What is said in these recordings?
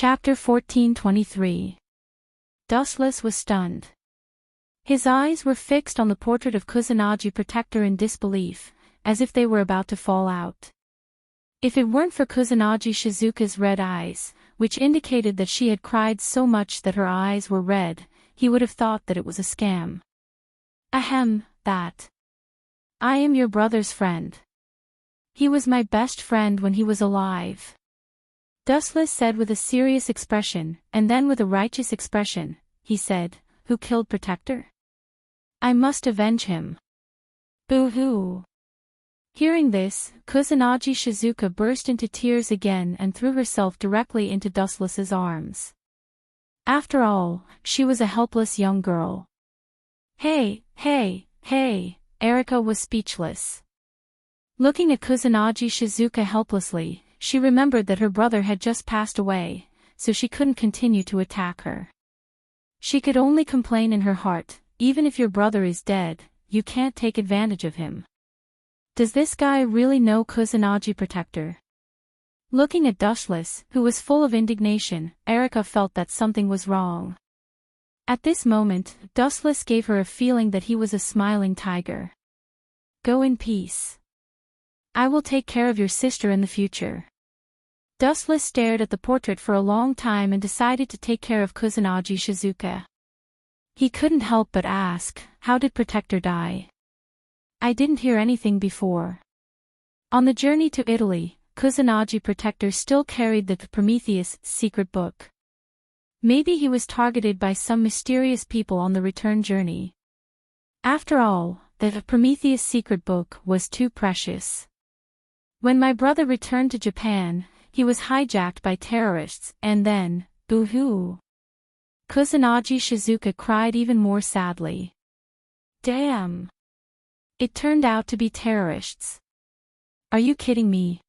Chapter 1423. Dustless was stunned. His eyes were fixed on the portrait of Kusanagi Protector in disbelief, as if they were about to fall out. If it weren't for Kusanagi Shizuka's red eyes, which indicated that she had cried so much that her eyes were red, he would have thought that it was a scam. Ahem, that. I am your brother's friend. He was my best friend when he was alive. Dustless said with a serious expression, and then with a righteous expression, he said, "Who killed Protector? I must avenge him." Boo-hoo. Hearing this, Kusanagi Shizuka burst into tears again and threw herself directly into Dustless's arms. After all, she was a helpless young girl. Hey, Erika was speechless. Looking at Kusanagi Shizuka helplessly, she remembered that her brother had just passed away, so she couldn't continue to attack her. She could only complain in her heart, even if your brother is dead, you can't take advantage of him. Does this guy really know Kusanagi Protector? Looking at Dustless, who was full of indignation, Erika felt that something was wrong. At this moment, Dustless gave her a feeling that he was a smiling tiger. Go in peace. I will take care of your sister in the future. Dustless stared at the portrait for a long time and decided to take care of Kusanagi Shizuka. He couldn't help but ask, how did Protector die? I didn't hear anything before. On the journey to Italy, Kusanagi Protector still carried the Prometheus secret book. Maybe he was targeted by some mysterious people on the return journey. After all, the Prometheus secret book was too precious. When my brother returned to Japan, he was hijacked by terrorists, and then, boo-hoo. Kusanagi Shizuka cried even more sadly. Damn. It turned out to be terrorists. Are you kidding me?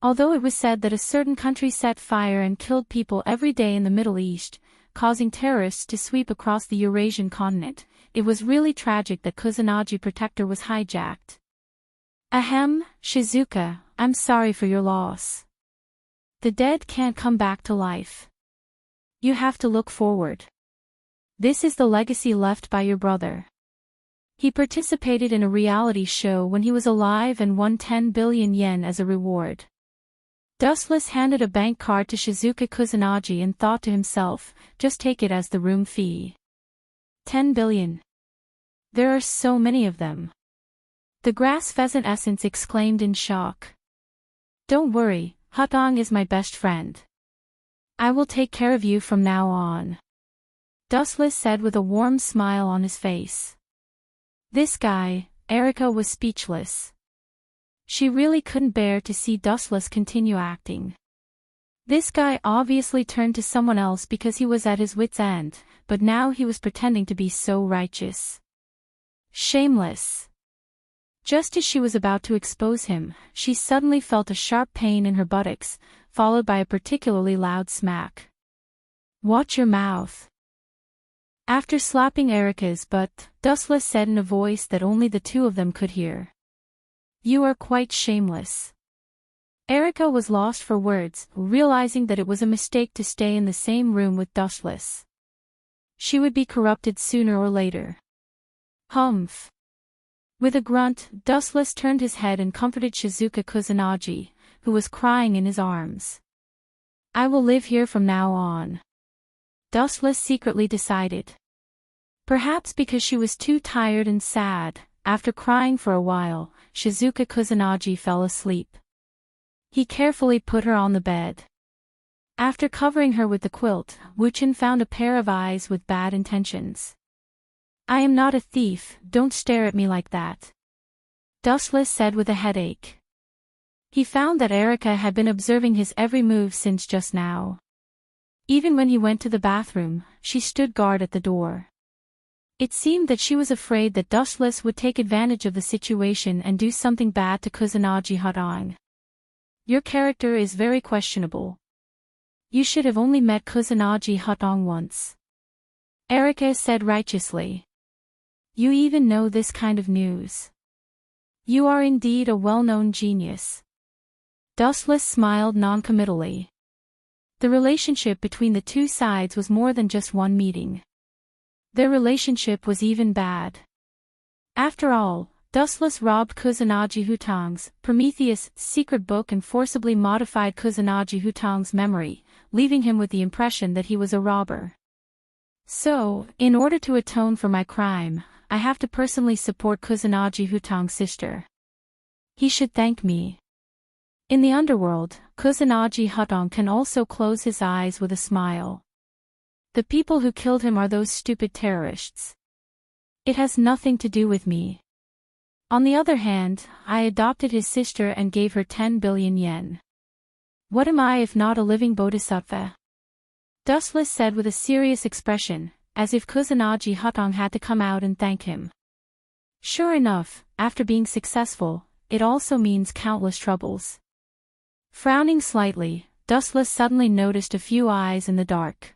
Although it was said that a certain country set fire and killed people every day in the Middle East, causing terrorists to sweep across the Eurasian continent, it was really tragic that Kusanagi Protector was hijacked. Ahem, Shizuka, I'm sorry for your loss. The dead can't come back to life. You have to look forward. This is the legacy left by your brother. He participated in a reality show when he was alive and won 10 billion yen as a reward. Dustless handed a bank card to Shizuka Kusanagi and thought to himself, just take it as the room fee. 10 billion. There are so many of them. The grass pheasant essence exclaimed in shock. Don't worry, Hutong is my best friend. I will take care of you from now on. Dustless said with a warm smile on his face. This guy, Erika was speechless. She really couldn't bear to see Dustless continue acting. This guy obviously turned to someone else because he was at his wit's end, but now he was pretending to be so righteous. Shameless. Just as she was about to expose him, she suddenly felt a sharp pain in her buttocks, followed by a particularly loud smack. Watch your mouth. After slapping Erika's butt, Dustless said in a voice that only the two of them could hear. You are quite shameless. Erika was lost for words, realizing that it was a mistake to stay in the same room with Dustless. She would be corrupted sooner or later. Humph. With a grunt, Dustless turned his head and comforted Shizuka Kusanagi, who was crying in his arms. I will live here from now on. Dustless secretly decided. Perhaps because she was too tired and sad, after crying for a while, Shizuka Kusanagi fell asleep. He carefully put her on the bed. After covering her with the quilt, Wuchen found a pair of eyes with bad intentions. I am not a thief, don't stare at me like that. Dustless said with a headache. He found that Erika had been observing his every move since just now. Even when he went to the bathroom, she stood guard at the door. It seemed that she was afraid that Dustless would take advantage of the situation and do something bad to Kusanagi Hutong. Your character is very questionable. You should have only met Kusanagi Hutong once. Erika said righteously. You even know this kind of news. You are indeed a well-known genius. Dustless smiled noncommittally. The relationship between the two sides was more than just one meeting. Their relationship was even bad. After all, Dustless robbed Kusanagi Hutang's, Prometheus' secret book and forcibly modified Kusanagi Hutang's memory, leaving him with the impression that he was a robber. So, in order to atone for my crime, I have to personally support Kusanagi Hutang's sister. He should thank me. In the underworld, Kusanagi Hutang can also close his eyes with a smile. The people who killed him are those stupid terrorists. It has nothing to do with me. On the other hand, I adopted his sister and gave her 10 billion yen. What am I if not a living bodhisattva? Dustless said with a serious expression, as if Kusanagi Hutang had to come out and thank him. Sure enough, after being successful, it also means countless troubles. Frowning slightly, Dustless suddenly noticed a few eyes in the dark.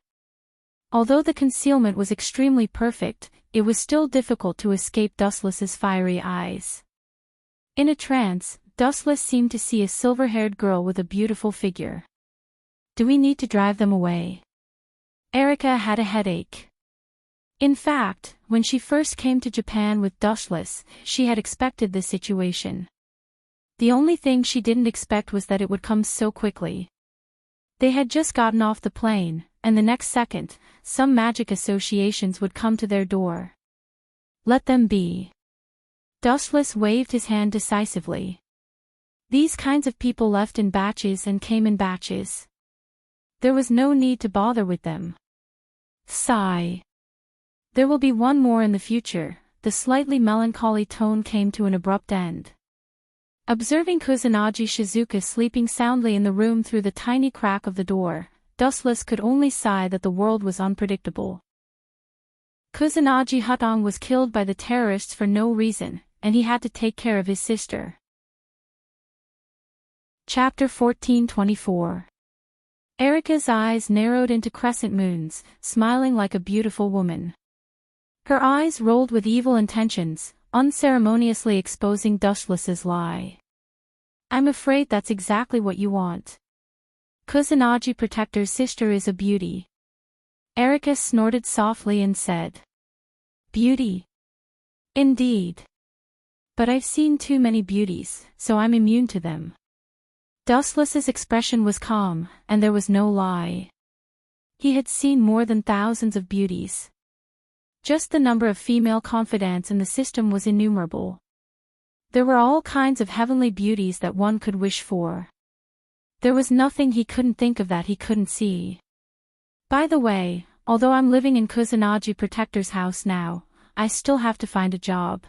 Although the concealment was extremely perfect, it was still difficult to escape Dustless's fiery eyes. In a trance, Dustless seemed to see a silver-haired girl with a beautiful figure. Do we need to drive them away? Erica had a headache. In fact, when she first came to Japan with Dustless, she had expected this situation. The only thing she didn't expect was that it would come so quickly. They had just gotten off the plane, and the next second, some magic associations would come to their door. Let them be. Dustless waved his hand decisively. These kinds of people left in batches and came in batches. There was no need to bother with them. Sigh. There will be one more in the future. The slightly melancholy tone came to an abrupt end. Observing Kusanagi Shizuka sleeping soundly in the room through the tiny crack of the door, Dustless could only sigh that the world was unpredictable. Kusanagi Hutang was killed by the terrorists for no reason, and he had to take care of his sister. Chapter 1424. Erica's eyes narrowed into crescent moons, smiling like a beautiful woman. Her eyes rolled with evil intentions, unceremoniously exposing Dustless's lie. I'm afraid that's exactly what you want. Kusanagi Protector's sister is a beauty. Erica snorted softly and said. Beauty? Indeed. But I've seen too many beauties, so I'm immune to them. Dustless's expression was calm, and there was no lie. He had seen more than thousands of beauties. Just the number of female confidants in the system was innumerable. There were all kinds of heavenly beauties that one could wish for. There was nothing he couldn't think of that he couldn't see. By the way, although I'm living in Kusanagi Protector's house now, I still have to find a job.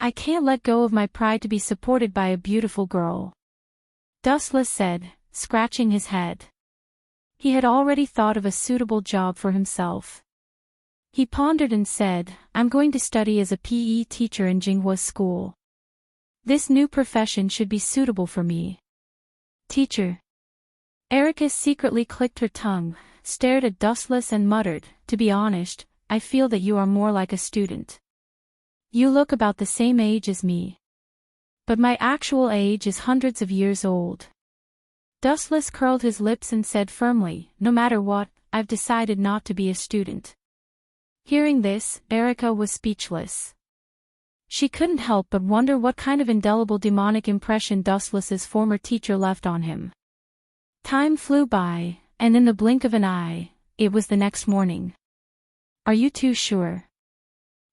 I can't let go of my pride to be supported by a beautiful girl. Dustless said, scratching his head. He had already thought of a suitable job for himself. He pondered and said, I'm going to study as a PE teacher in Jinghua's school. This new profession should be suitable for me. Teacher. Erica secretly clicked her tongue, stared at Dustless and muttered, to be honest, I feel that you are more like a student. You look about the same age as me. But my actual age is hundreds of years old. Dustless curled his lips and said firmly, no matter what, I've decided not to be a student. Hearing this, Erica was speechless. She couldn't help but wonder what kind of indelible demonic impression Dustless's former teacher left on him. Time flew by, and in the blink of an eye, it was the next morning. Are you too sure?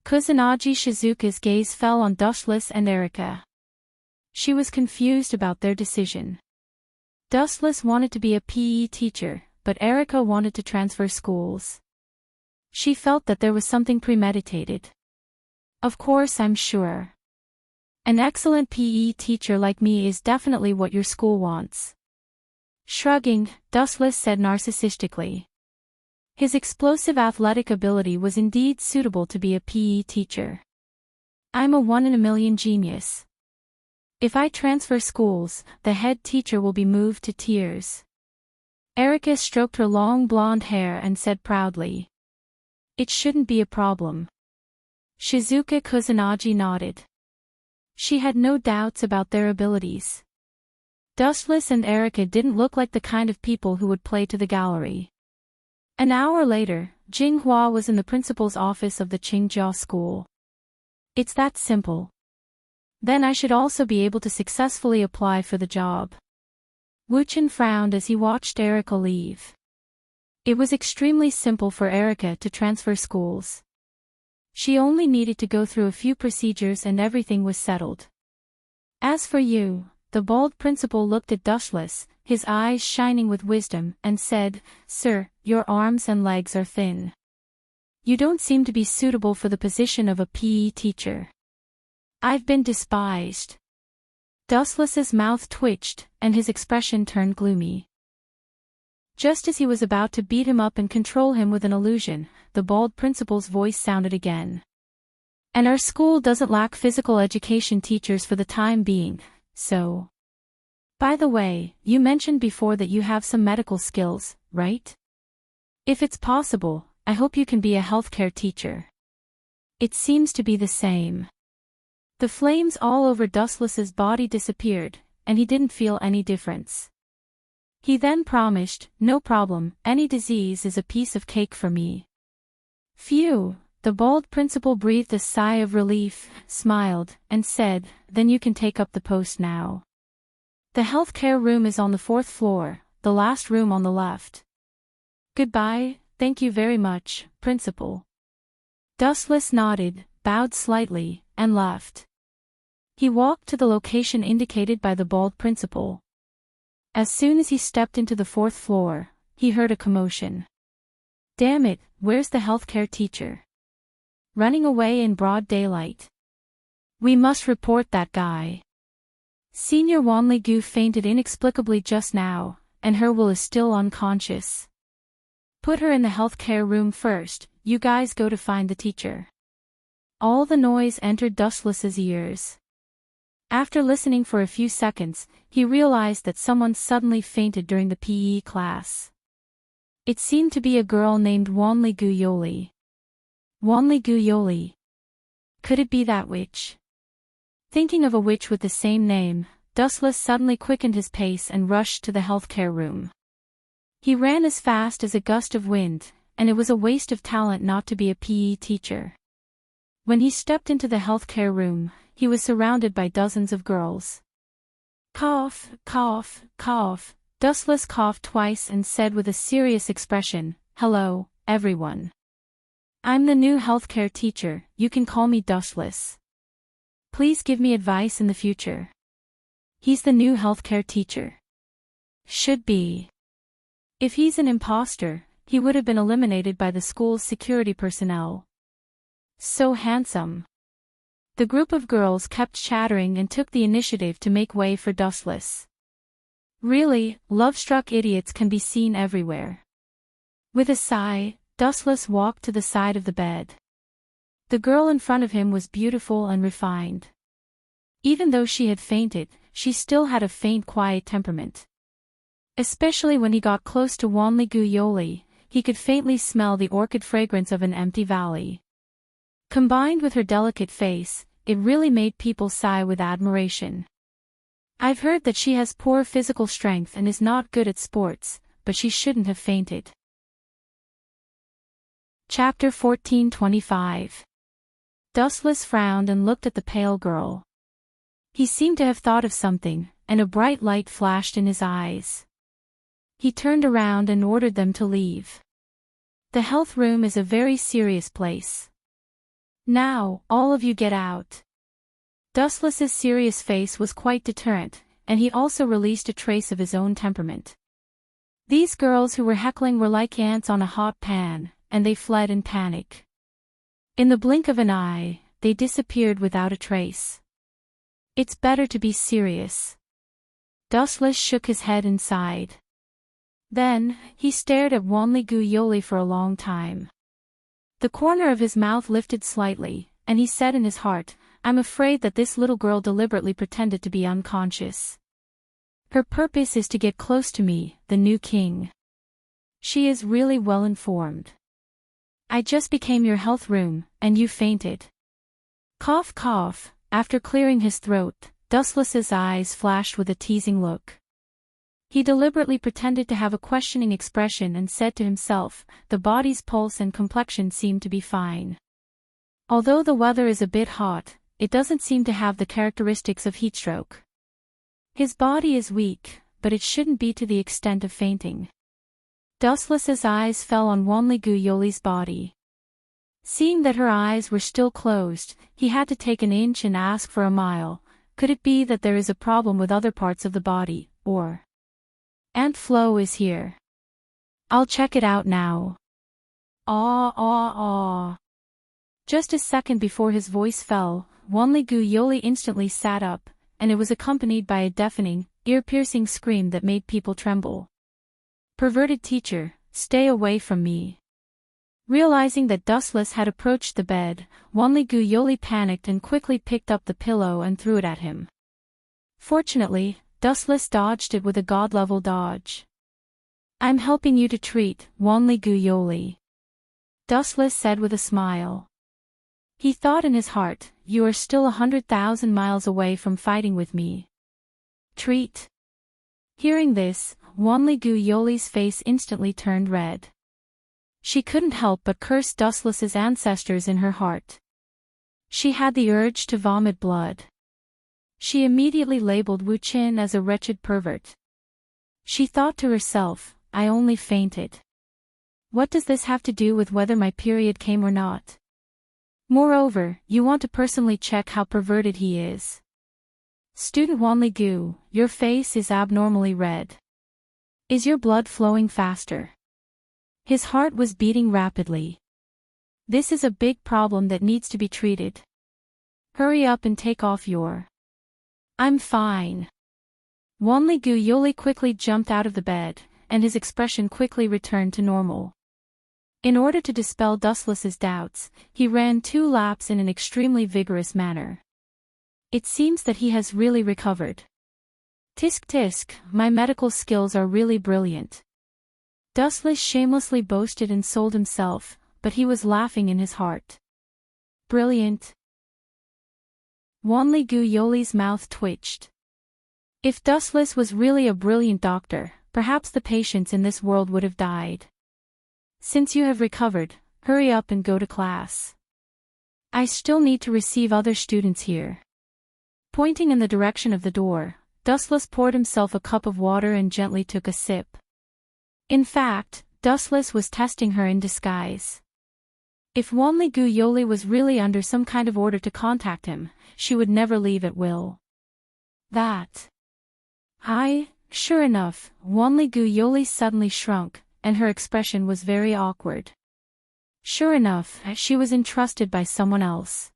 Kusanagi Shizuka's gaze fell on Dustless and Erica. She was confused about their decision. Dustless wanted to be a PE teacher, but Erica wanted to transfer schools. She felt that there was something premeditated. Of course, I'm sure. An excellent PE teacher like me is definitely what your school wants. Shrugging, Dustless said narcissistically. His explosive athletic ability was indeed suitable to be a PE teacher. I'm a one-in-a-million genius. If I transfer schools, the head teacher will be moved to tears. Erica stroked her long blonde hair and said proudly. It shouldn't be a problem. Shizuka Kusanagi nodded. She had no doubts about their abilities. Dustless and Erica didn't look like the kind of people who would play to the gallery. An hour later, Jinghua was in the principal's office of the Qingjia school. It's that simple. Then I should also be able to successfully apply for the job. Wuchen frowned as he watched Erica leave. It was extremely simple for Erica to transfer schools. She only needed to go through a few procedures and everything was settled. As for you, the bald principal looked at Dustless, his eyes shining with wisdom, and said, "Sir, your arms and legs are thin. You don't seem to be suitable for the position of a PE teacher. I've been despised." Dustless's mouth twitched, and his expression turned gloomy. Just as he was about to beat him up and control him with an illusion, the bald principal's voice sounded again. "And our school doesn't lack physical education teachers for the time being, so... By the way, you mentioned before that you have some medical skills, right? If it's possible, I hope you can be a healthcare teacher." It seems to be the same. The flames all over Dustless's body disappeared, and he didn't feel any difference. He then promised, "No problem, any disease is a piece of cake for me." Phew, the bald principal breathed a sigh of relief, smiled, and said, "Then you can take up the post now. The healthcare room is on the 4th floor, the last room on the left." "Goodbye, thank you very much, Principal." Dustless nodded, bowed slightly, and left. He walked to the location indicated by the bald principal. As soon as he stepped into the 4th floor, he heard a commotion. Damn it, where's the healthcare teacher? Running away in broad daylight. We must report that guy. Senior Wanligu fainted inexplicably just now, and her will is still unconscious. Put her in the healthcare room first, you guys go to find the teacher. All the noise entered Dustless's ears. After listening for a few seconds, he realized that someone suddenly fainted during the PE class. It seemed to be a girl named Wanligu Yoli. Wanligu Yoli. Could it be that witch? Thinking of a witch with the same name, Dustless suddenly quickened his pace and rushed to the healthcare room. He ran as fast as a gust of wind, and it was a waste of talent not to be a PE teacher. When he stepped into the healthcare room, he was surrounded by dozens of girls. Cough, cough, cough. Dustless coughed twice and said with a serious expression, "Hello, everyone. I'm the new healthcare teacher, you can call me Dustless. Please give me advice in the future." He's the new healthcare teacher. Should be. If he's an imposter, he would have been eliminated by the school's security personnel. So handsome. The group of girls kept chattering and took the initiative to make way for Dustless. Really, love-struck idiots can be seen everywhere. With a sigh, Dustless walked to the side of the bed. The girl in front of him was beautiful and refined. Even though she had fainted, she still had a faint quiet temperament. Especially when he got close to Wanligu Yoli, he could faintly smell the orchid fragrance of an empty valley. Combined with her delicate face, it really made people sigh with admiration. I've heard that she has poor physical strength and is not good at sports, but she shouldn't have fainted. Chapter 14:25. Dustless frowned and looked at the pale girl. He seemed to have thought of something, and a bright light flashed in his eyes. He turned around and ordered them to leave. The health room is a very serious place. Now, all of you get out. Dustless's serious face was quite deterrent, and he also released a trace of his own temperament. These girls who were heckling were like ants on a hot pan, and they fled in panic. In the blink of an eye, they disappeared without a trace. It's better to be serious. Dustless shook his head and sighed. Then, he stared at Wanligu Yoli for a long time. The corner of his mouth lifted slightly, and he said in his heart, "I'm afraid that this little girl deliberately pretended to be unconscious. Her purpose is to get close to me, the new king. She is really well informed. I just became your health room, and you fainted." Cough cough. After clearing his throat, Dustless's eyes flashed with a teasing look. He deliberately pretended to have a questioning expression and said to himself, the body's pulse and complexion seem to be fine. Although the weather is a bit hot, it doesn't seem to have the characteristics of heatstroke. His body is weak, but it shouldn't be to the extent of fainting. Dustless's eyes fell on Wanli-gu Yoli's body. Seeing that her eyes were still closed, he had to take an inch and ask for a mile. Could it be that there is a problem with other parts of the body, or... Aunt Flo is here. I'll check it out now. Aw. Just a second before his voice fell, Wanli-gu Yoli instantly sat up, and it was accompanied by a deafening, ear-piercing scream that made people tremble. Perverted teacher, stay away from me. Realizing that Dustless had approached the bed, Wanli-gu Yoli panicked and quickly picked up the pillow and threw it at him. Fortunately, Dustless dodged it with a god-level dodge. I'm helping you to treat, Wanli-gu Yoli. Dustless said with a smile. He thought in his heart, you are still 100,000 miles away from fighting with me. Treat. Hearing this, Wanli-gu Yoli's face instantly turned red. She couldn't help but curse Dustless's ancestors in her heart. She had the urge to vomit blood. She immediately labeled Wu Qin as a wretched pervert. She thought to herself, I only fainted. What does this have to do with whether my period came or not? Moreover, you want to personally check how perverted he is. Student Wanli-gu, your face is abnormally red. Is your blood flowing faster? His heart was beating rapidly. This is a big problem that needs to be treated. Hurry up and take off your... I'm fine. Wanli-gu Yoli quickly jumped out of the bed, and his expression quickly returned to normal. In order to dispel Dustless's doubts, he ran 2 laps in an extremely vigorous manner. It seems that he has really recovered. Tisk tisk, my medical skills are really brilliant. Dustless shamelessly boasted and sold himself, but he was laughing in his heart. Brilliant. Wanli-gu Yoli's mouth twitched. If Dustless was really a brilliant doctor, perhaps the patients in this world would have died. Since you have recovered, hurry up and go to class. I still need to receive other students here. Pointing in the direction of the door, Dustless poured himself a cup of water and gently took a sip. In fact, Dustless was testing her in disguise. If Wanli-gu Yoli was really under some kind of order to contact him, she would never leave at will. Sure enough, Wanli-gu Yoli suddenly shrunk, and her expression was very awkward. Sure enough, she was entrusted by someone else.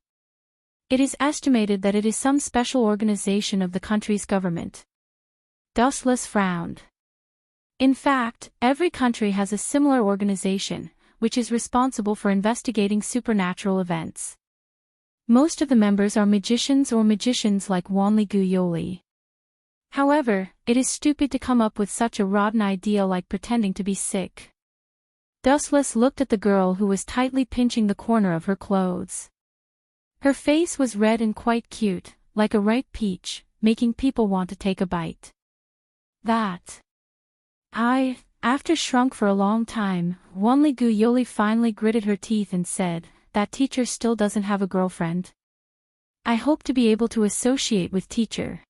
It is estimated that it is some special organization of the country's government. Dustless frowned. In fact, every country has a similar organization, which is responsible for investigating supernatural events. Most of the members are magicians or magicians like Wanli-gu Yoli. However, it is stupid to come up with such a rotten idea like pretending to be sick. Dustless looked at the girl who was tightly pinching the corner of her clothes. Her face was red and quite cute, like a ripe peach, making people want to take a bite. After shrunk for a long time, Wanli-gu Yoli finally gritted her teeth and said, that teacher still doesn't have a girlfriend. I hope to be able to associate with teacher.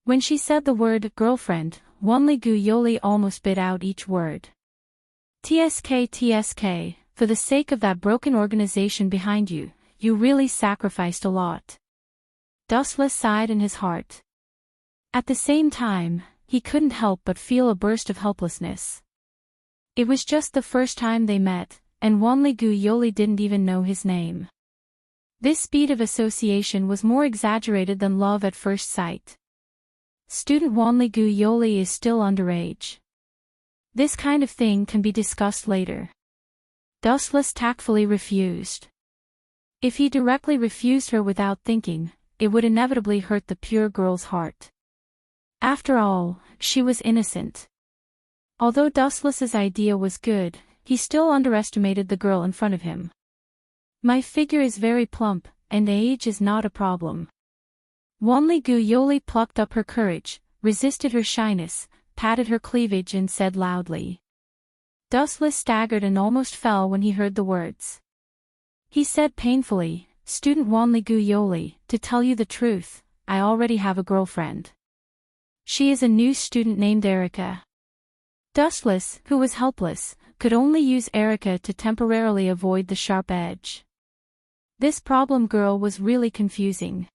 When she said the word girlfriend, Wanli-gu Yoli almost bit out each word. TSK, for the sake of that broken organization behind you, you really sacrificed a lot. Dustless sighed in his heart. At the same time, he couldn't help but feel a burst of helplessness. It was just the first time they met, and Wanli-gu Yoli didn't even know his name. This speed of association was more exaggerated than love at first sight. Student Wanli-gu Yoli is still underage. This kind of thing can be discussed later. Dustless tactfully refused. If he directly refused her without thinking, it would inevitably hurt the pure girl's heart. After all, she was innocent. Although Dustless's idea was good, he still underestimated the girl in front of him. My figure is very plump, and age is not a problem. Wanli-gu Yoli plucked up her courage, resisted her shyness, patted her cleavage and said loudly. Dustless staggered and almost fell when he heard the words. He said painfully, "Student Wanli Guyoli, to tell you the truth, I already have a girlfriend. She is a new student named Erica." Dustless, who was helpless, could only use Erica to temporarily avoid the sharp edge. This problem girl was really confusing.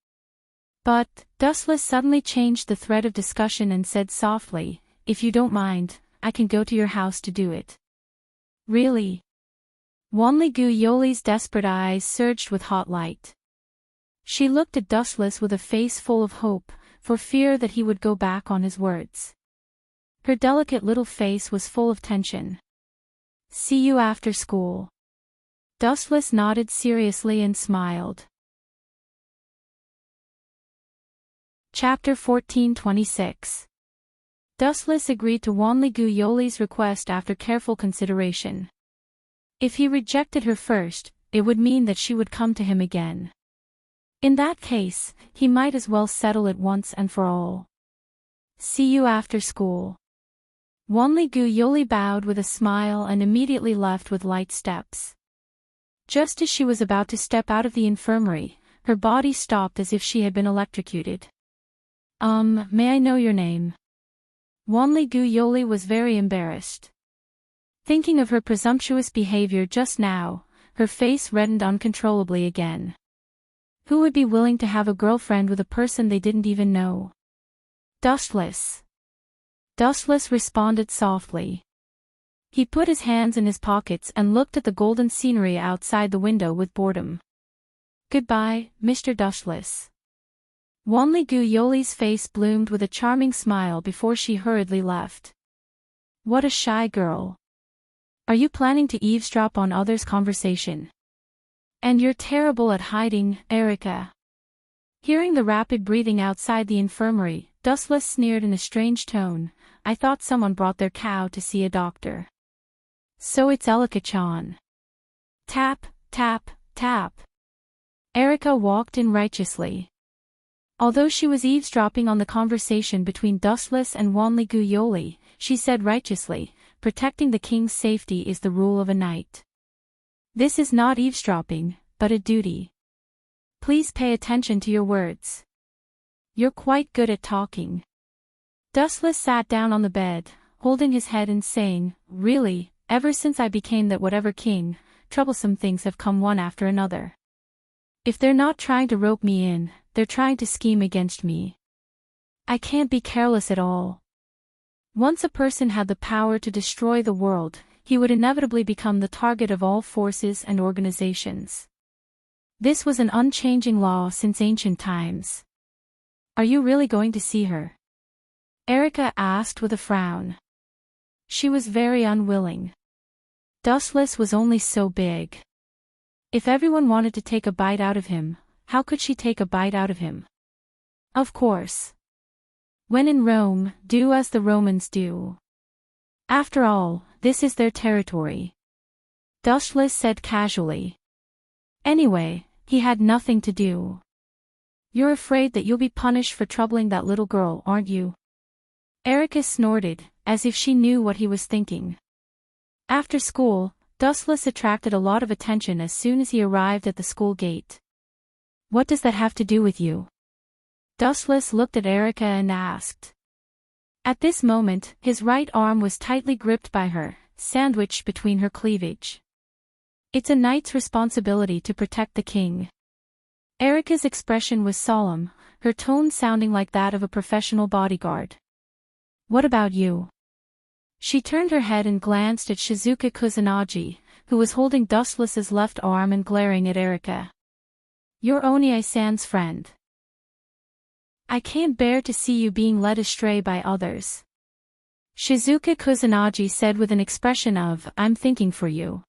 But, Dustless suddenly changed the thread of discussion and said softly, "If you don't mind, I can go to your house to do it." "Really?" Wanli Guyoli's desperate eyes surged with hot light. She looked at Dustless with a face full of hope, for fear that he would go back on his words. Her delicate little face was full of tension. "See you after school." Dustless nodded seriously and smiled. Chapter 14:26. Dustless agreed to Wanli Guyoli's request after careful consideration. If he rejected her first, it would mean that she would come to him again. In that case, he might as well settle it once and for all. "See you after school." Wanli Guyoli bowed with a smile and immediately left with light steps. Just as she was about to step out of the infirmary, her body stopped as if she had been electrocuted. May I know your name?" Wanli Guyoli was very embarrassed. Thinking of her presumptuous behavior just now, her face reddened uncontrollably again. Who would be willing to have a girlfriend with a person they didn't even know? Dustless. Dustless responded softly. He put his hands in his pockets and looked at the golden scenery outside the window with boredom. "Goodbye, Mr. Dustless." Wanli Guyoli's face bloomed with a charming smile before she hurriedly left. What a shy girl. Are you planning to eavesdrop on others' conversation? And you're terrible at hiding, Erica. Hearing the rapid breathing outside the infirmary, Dustless sneered in a strange tone. "I thought someone brought their cow to see a doctor." "So it's Elika-chan." Tap, tap, tap. Erica walked in righteously. Although she was eavesdropping on the conversation between Dustless and Wanli Guyoli, she said righteously, "Protecting the king's safety is the rule of a knight. This is not eavesdropping, but a duty. Please pay attention to your words. You're quite good at talking." Dustless sat down on the bed, holding his head and saying, "Really, ever since I became that whatever king, troublesome things have come one after another. If they're not trying to rope me in, they're trying to scheme against me. I can't be careless at all. Once a person had the power to destroy the world, he would inevitably become the target of all forces and organizations. This was an unchanging law since ancient times." "Are you really going to see her?" Erica asked with a frown. She was very unwilling. Dustless was only so big. If everyone wanted to take a bite out of him, how could she take a bite out of him? Of course. When in Rome, do as the Romans do. After all, this is their territory. Dustless said casually. Anyway, he had nothing to do. "You're afraid that you'll be punished for troubling that little girl, aren't you?" Erica snorted, as if she knew what he was thinking. After school, Dustless attracted a lot of attention as soon as he arrived at the school gate. "What does that have to do with you?" Dustless looked at Erica and asked. At this moment, his right arm was tightly gripped by her, sandwiched between her cleavage. "It's a knight's responsibility to protect the king." Erica's expression was solemn, her tone sounding like that of a professional bodyguard. "What about you?" She turned her head and glanced at Shizuka Kusanagi, who was holding Dustless's left arm and glaring at Erica. "You're Oni-san's friend. I can't bear to see you being led astray by others." Shizuka Kusanagi said with an expression of, "I'm thinking for you."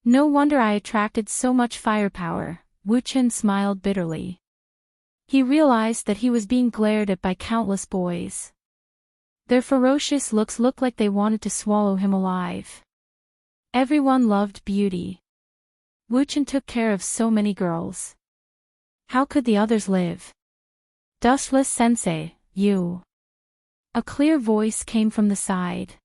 "No wonder I attracted so much firepower," Wu-chan smiled bitterly. He realized that he was being glared at by countless boys. Their ferocious looks looked like they wanted to swallow him alive. Everyone loved beauty. Wu-chan took care of so many girls. How could the others live? "Dustless sensei, you." A clear voice came from the side.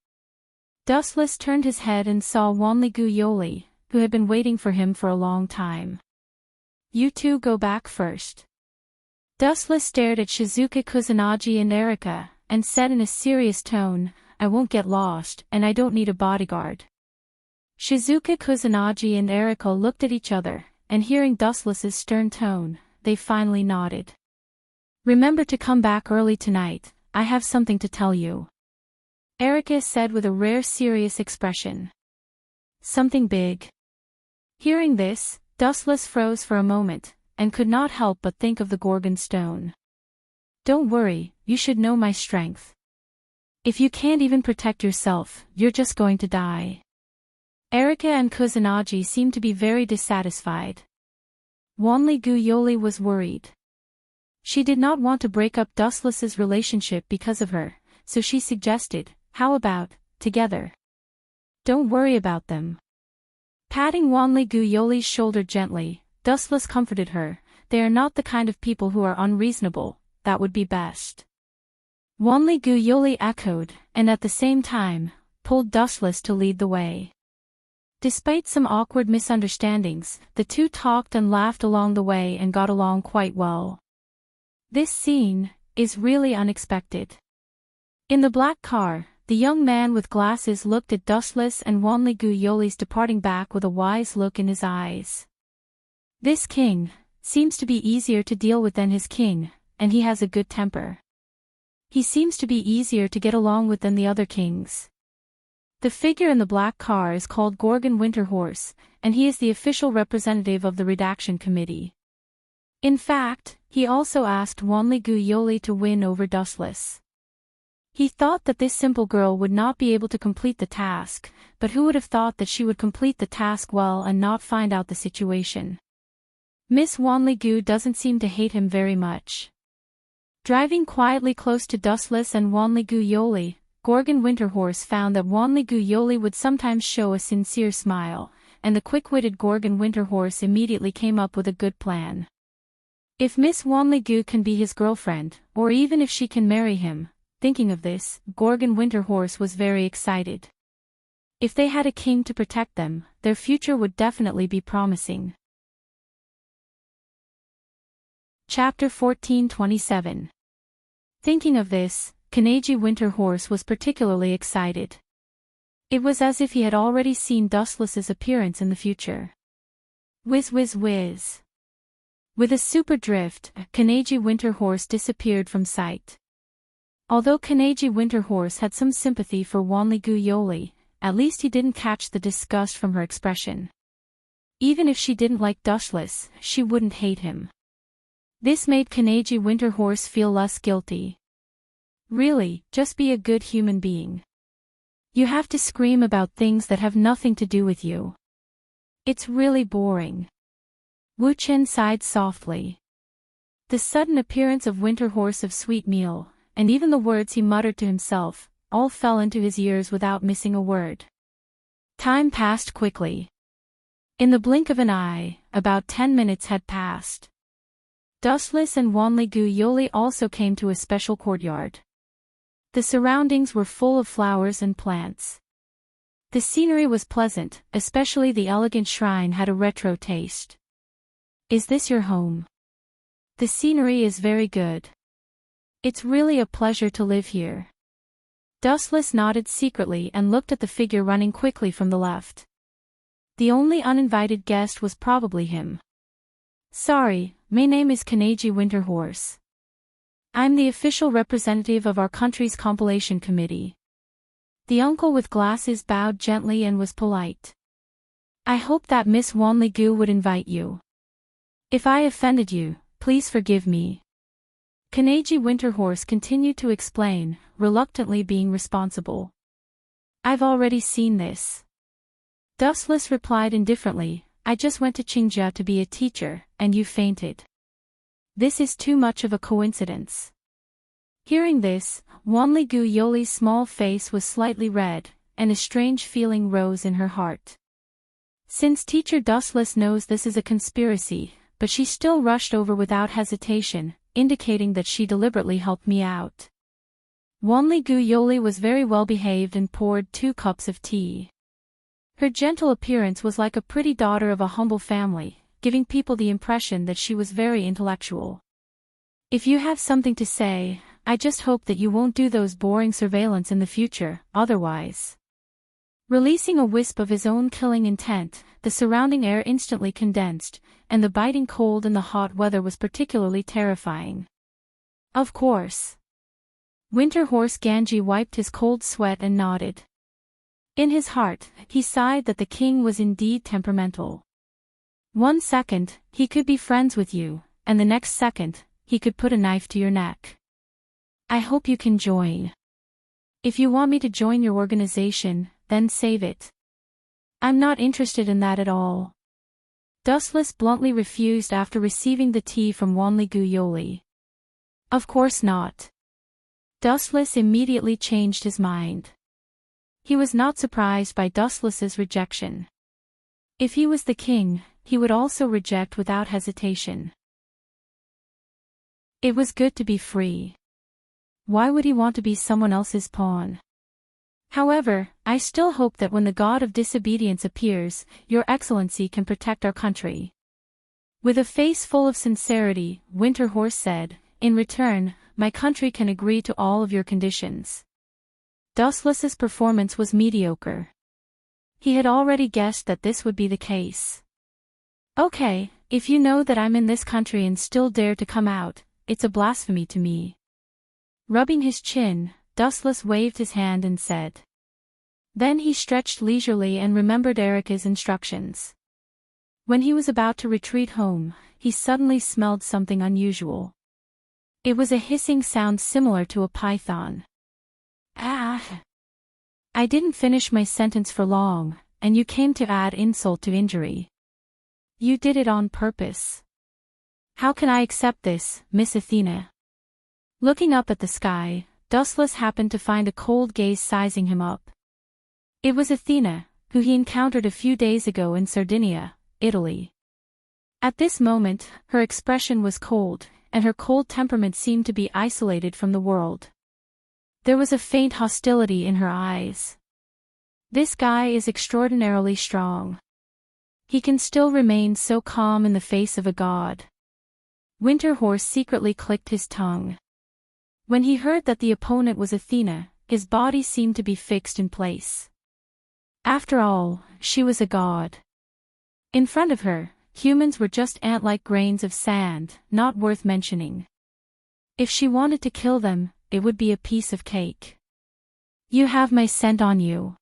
Dustless turned his head and saw Wanligu Yoli, who had been waiting for him for a long time. You two go back first. Dustless stared at Shizuka Kusanagi and Erika, and said in a serious tone, I won't get lost, and I don't need a bodyguard. Shizuka Kusanagi and Erika looked at each other, and hearing Dustless's stern tone, they finally nodded. Remember to come back early tonight, I have something to tell you. Erika said with a rare serious expression. Something big? Hearing this, Dustless froze for a moment, and could not help but think of the Gorgon stone. Don't worry, you should know my strength. If you can't even protect yourself, you're just going to die. Erika and Kusanagi seemed to be very dissatisfied. Wanligu Yoli was worried. She did not want to break up Dustless's relationship because of her, so she suggested, how about, together? Don't worry about them. Patting Wanligu Yoli's shoulder gently, Dustless comforted her, they are not the kind of people who are unreasonable, that would be best. Wanligu Yoli echoed, and at the same time, pulled Dustless to lead the way. Despite some awkward misunderstandings, the two talked and laughed along the way and got along quite well. This scene is really unexpected. In the black car, the young man with glasses looked at Dustless and Wanligu Yoli's departing back with a wise look in his eyes. This king seems to be easier to deal with than his king, and he has a good temper. He seems to be easier to get along with than the other kings. The figure in the black car is called Gorgon Winterhorse, and he is the official representative of the redaction committee. In fact, he also asked Wanligu Yoli to win over Dustless. He thought that this simple girl would not be able to complete the task, but who would have thought that she would complete the task well and not find out the situation? Miss Wanligu doesn't seem to hate him very much. Driving quietly close to Dustless and Wanligu Yoli, Gorgon Winterhorse found that Wanligu Yoli would sometimes show a sincere smile, and the quick-witted Gorgon Winterhorse immediately came up with a good plan. If Miss Wanligu can be his girlfriend, or even if she can marry him, thinking of this, Gorgon Winterhorse was very excited. If they had a king to protect them, their future would definitely be promising. Chapter 1427. Thinking of this, Kanegi Winterhorse was particularly excited. It was as if he had already seen Dustless's appearance in the future. Whiz whiz whiz. With a super drift, Kanegi Winterhorse disappeared from sight. Although Kanegi Winterhorse had some sympathy for Wanligu Yoli, at least he didn't catch the disgust from her expression. Even if she didn't like Dustless, she wouldn't hate him. This made Kanegi Winterhorse feel less guilty. Really, just be a good human being. You have to scream about things that have nothing to do with you. It's really boring. Wu Chen sighed softly. The sudden appearance of Winterhorse of Sweet Meal, and even the words he muttered to himself, all fell into his ears without missing a word. Time passed quickly. In the blink of an eye, about 10 minutes had passed. Dustless and Wanligu Yoli also came to a special courtyard. The surroundings were full of flowers and plants. The scenery was pleasant, especially the elegant shrine had a retro taste. Is this your home? The scenery is very good. It's really a pleasure to live here. Dustless nodded secretly and looked at the figure running quickly from the left. The only uninvited guest was probably him. Sorry, my name is Kanegi Winterhorse. I'm the official representative of our country's compilation committee. The uncle with glasses bowed gently and was polite. I hope that Miss Wanligu would invite you. If I offended you, please forgive me. Kanegi Winterhorse continued to explain, reluctantly being responsible. I've already seen this. Dustless replied indifferently, I just went to Qingjia to be a teacher, and you fainted. This is too much of a coincidence. Hearing this, Wanligu Yoli's small face was slightly red, and a strange feeling rose in her heart. Since teacher Dustless knows this is a conspiracy, but she still rushed over without hesitation, indicating that she deliberately helped me out. Wanli Guyoli was very well behaved and poured 2 cups of tea. Her gentle appearance was like a pretty daughter of a humble family, giving people the impression that she was very intellectual. If you have something to say, I just hope that you won't do those boring surveillance in the future, otherwise. Releasing a wisp of his own killing intent, the surrounding air instantly condensed, and the biting cold in the hot weather was particularly terrifying. Of course. Winter Horse Ganji wiped his cold sweat and nodded. In his heart, he sighed that the king was indeed temperamental. 1 second, he could be friends with you, and the next second, he could put a knife to your neck. I hope you can join. If you want me to join your organization, then save it. I'm not interested in that at all. Dustless bluntly refused after receiving the tea from Wanli Guyoli. Of course not. Dustless immediately changed his mind. He was not surprised by Dustless's rejection. If he was the king, he would also reject without hesitation. It was good to be free. Why would he want to be someone else's pawn? However, I still hope that when the god of disobedience appears, your excellency can protect our country. With a face full of sincerity, Winter Horse said, in return, my country can agree to all of your conditions. Dustless's performance was mediocre. He had already guessed that this would be the case. Okay, if you know that I'm in this country and still dare to come out, it's a blasphemy to me. Rubbing his chin, Dustless waved his hand and said. Then he stretched leisurely and remembered Erica's instructions. When he was about to retreat home, he suddenly smelled something unusual. It was a hissing sound similar to a python. Ah! I didn't finish my sentence for long, and you came to add insult to injury. You did it on purpose. How can I accept this, Miss Athena? Looking up at the sky, Dustless happened to find a cold gaze sizing him up. It was Athena, who he encountered a few days ago in Sardinia, Italy. At this moment, her expression was cold, and her cold temperament seemed to be isolated from the world. There was a faint hostility in her eyes. This guy is extraordinarily strong. He can still remain so calm in the face of a god. Winter Horse secretly clicked his tongue. When he heard that the opponent was Athena, his body seemed to be fixed in place. After all, she was a god. In front of her, humans were just ant-like grains of sand, not worth mentioning. If she wanted to kill them, it would be a piece of cake. You have my scent on you.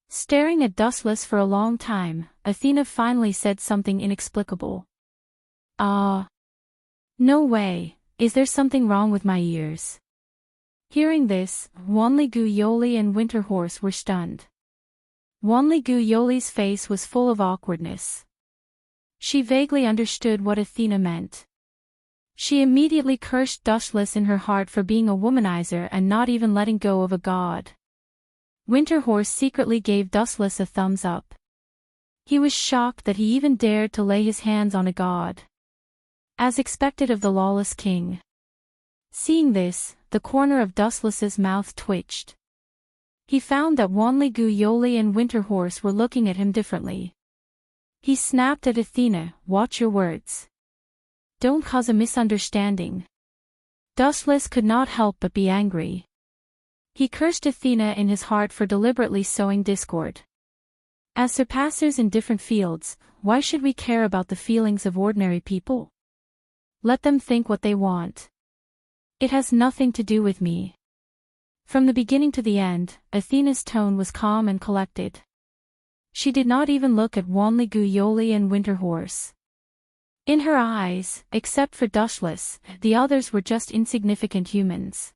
Staring at Dustless for a long time, Athena finally said something inexplicable. No way, is there something wrong with my ears? Hearing this, Wanli Guyoli and Winter Horse were stunned. Wanli Guyoli's face was full of awkwardness. She vaguely understood what Athena meant. She immediately cursed Dustless in her heart for being a womanizer and not even letting go of a god. Winter Horse secretly gave Dustless a thumbs up. He was shocked that he even dared to lay his hands on a god. As expected of the lawless king. Seeing this, the corner of Dustless's mouth twitched. He found that Wanli Guyoli and Winter Horse were looking at him differently. He snapped at Athena, watch your words. Don't cause a misunderstanding. Dustless could not help but be angry. He cursed Athena in his heart for deliberately sowing discord. As surpassers in different fields, why should we care about the feelings of ordinary people? Let them think what they want. It has nothing to do with me. From the beginning to the end, Athena's tone was calm and collected. She did not even look at Wanli Guyoli and Winter Horse. In her eyes, except for Dustless, the others were just insignificant humans.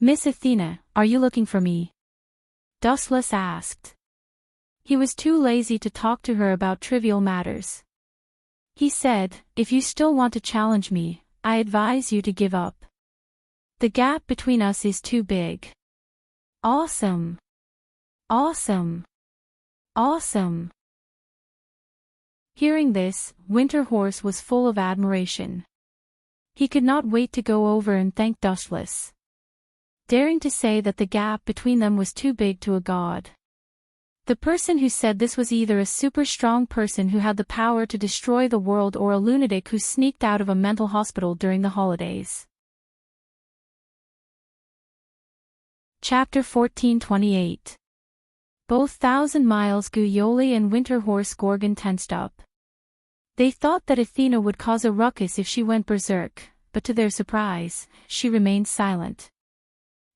Miss Athena, are you looking for me? Dustless asked. He was too lazy to talk to her about trivial matters. He said, if you still want to challenge me, I advise you to give up. The gap between us is too big. Awesome. Awesome. Awesome. Hearing this, Winter Horse was full of admiration. He could not wait to go over and thank Dustless. daring to say that the gap between them was too big to a god. The person who said this was either a super strong person who had the power to destroy the world or a lunatic who sneaked out of a mental hospital during the holidays. Chapter 14:28. Both 1,000 Miles Guyoli and Winterhorse Gorgon tensed up. They thought that Athena would cause a ruckus if she went berserk, but to their surprise, she remained silent.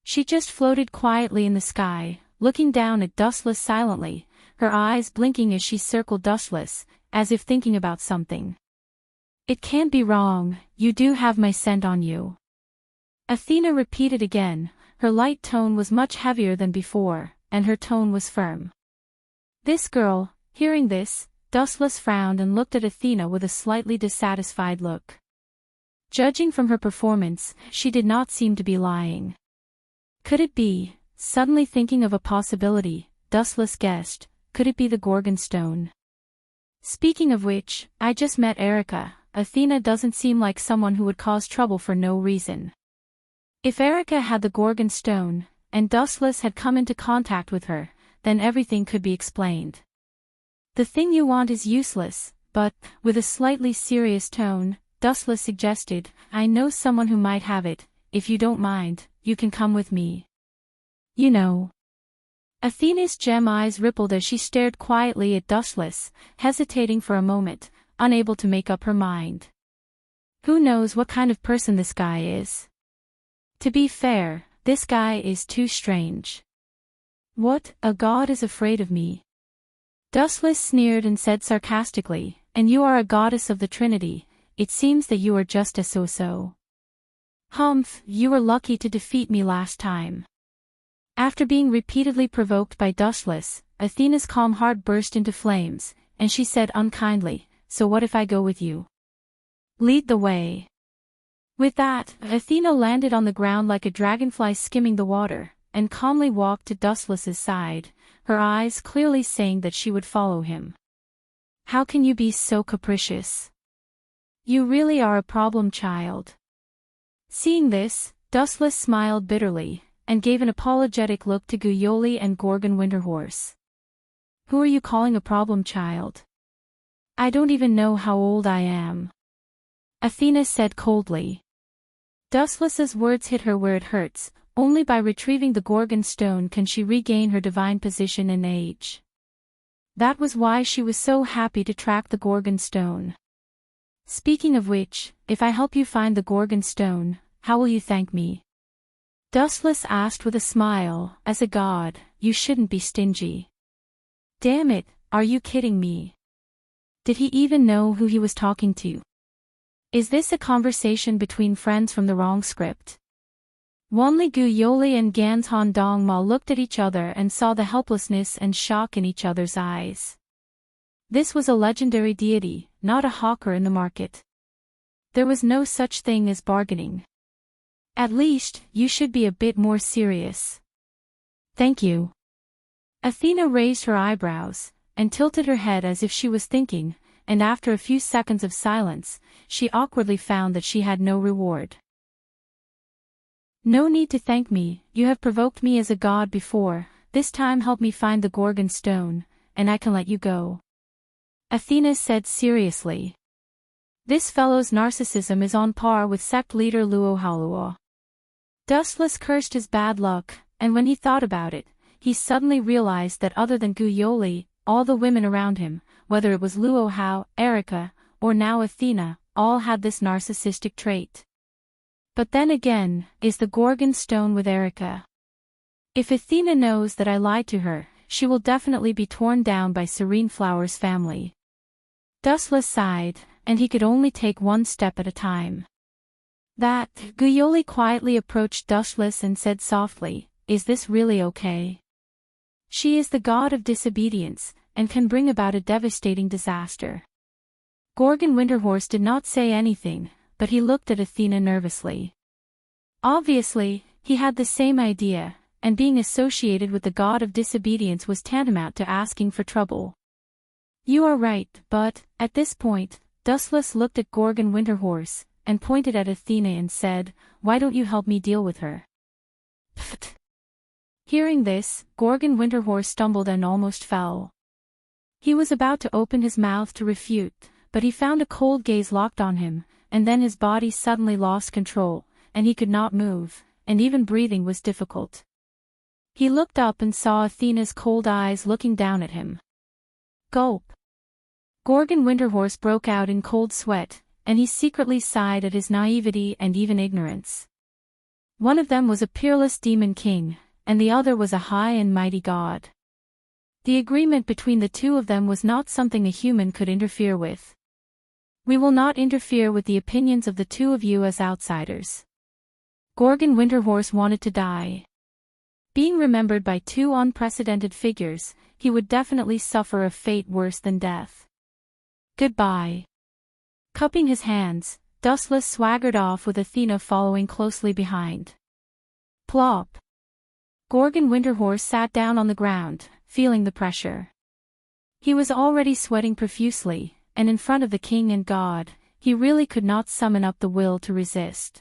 She just floated quietly in the sky, looking down at Dustless silently, her eyes blinking as she circled Dustless, as if thinking about something. "It can't be wrong, you do have my scent on you." Athena repeated again, her light tone was much heavier than before, and her tone was firm. This girl, hearing this, Dustless frowned and looked at Athena with a slightly dissatisfied look. Judging from her performance, she did not seem to be lying. Could it be, suddenly thinking of a possibility, Dustless guessed, could it be the Gorgon stone? Speaking of which, I just met Erica. Athena doesn't seem like someone who would cause trouble for no reason. If Erica had the Gorgon stone, and Dustless had come into contact with her, then everything could be explained. "The thing you want is useless, but," with a slightly serious tone, Dustless suggested, "I know someone who might have it. If you don't mind, you can come with me." "You know." Athena's gem eyes rippled as she stared quietly at Dustless, hesitating for a moment, unable to make up her mind. Who knows what kind of person this guy is? To be fair, this guy is too strange. "What, a god is afraid of me?" Dustless sneered and said sarcastically, "And you are a goddess of the Trinity, it seems that you are just a so-so." "Humph, you were lucky to defeat me last time." After being repeatedly provoked by Dustless, Athena's calm heart burst into flames, and she said unkindly, "So what if I go with you? Lead the way." With that, Athena landed on the ground like a dragonfly skimming the water, and calmly walked to Dustless's side, her eyes clearly saying that she would follow him. "How can you be so capricious? You really are a problem child." Seeing this, Dustless smiled bitterly, and gave an apologetic look to Guyoli and Gorgon Winterhorse. "Who are you calling a problem child? I don't even know how old I am," Athena said coldly. Dustless's words hit her where it hurts. Only by retrieving the Gorgon stone can she regain her divine position and age. That was why she was so happy to track the Gorgon stone. "Speaking of which, if I help you find the Gorgon stone, how will you thank me?" Dustless asked with a smile. "As a god, you shouldn't be stingy." "Damn it, are you kidding me?" Did he even know who he was talking to? Is this a conversation between friends from the wrong script? Wanli Guyoli and Ganzhan Dongma looked at each other and saw the helplessness and shock in each other's eyes. This was a legendary deity, not a hawker in the market. There was no such thing as bargaining. At least, you should be a bit more serious. "Thank you." Athena raised her eyebrows, and tilted her head as if she was thinking, and after a few seconds of silence, she awkwardly found that she had no reward. "No need to thank me, you have provoked me as a god before, this time help me find the Gorgon stone, and I can let you go," Athena said seriously. This fellow's narcissism is on par with sect leader Luo Haoluo. Dustless cursed his bad luck, and when he thought about it, he suddenly realized that other than Guyoli, all the women around him, whether it was Luo Hao, Erica, or now Athena, all had this narcissistic trait. But then again, is the Gorgon stone with Erica? If Athena knows that I lied to her, she will definitely be torn down by Serene Flower's family. Dustless sighed, and he could only take one step at a time. That, Guyoli quietly approached Dustless and said softly, "Is this really okay? She is the god of disobedience, and can bring about a devastating disaster." Gorgon Winterhorse did not say anything, but he looked at Athena nervously. Obviously, he had the same idea, and being associated with the god of disobedience was tantamount to asking for trouble. "You are right, but," at this point, Dustless looked at Gorgon Winterhorse, and pointed at Athena and said, "Why don't you help me deal with her? Pfft. Hearing this, Gorgon Winterhorse stumbled and almost fell. He was about to open his mouth to refute, but he found a cold gaze locked on him, and then his body suddenly lost control, and he could not move, and even breathing was difficult. He looked up and saw Athena's cold eyes looking down at him. Gulp. Gorgon Winterhorse broke out in cold sweat, and he secretly sighed at his naivety and even ignorance. One of them was a peerless demon king, and the other was a high and mighty god. The agreement between the two of them was not something a human could interfere with. We will not interfere with the opinions of the two of you as outsiders. Gorgon Winterhorse wanted to die. Being remembered by two unprecedented figures, he would definitely suffer a fate worse than death. Goodbye. Cupping his hands, Dustless swaggered off with Athena following closely behind. Plop. Gorgon Winterhorse sat down on the ground, feeling the pressure. He was already sweating profusely, and in front of the king and god, he really could not summon up the will to resist.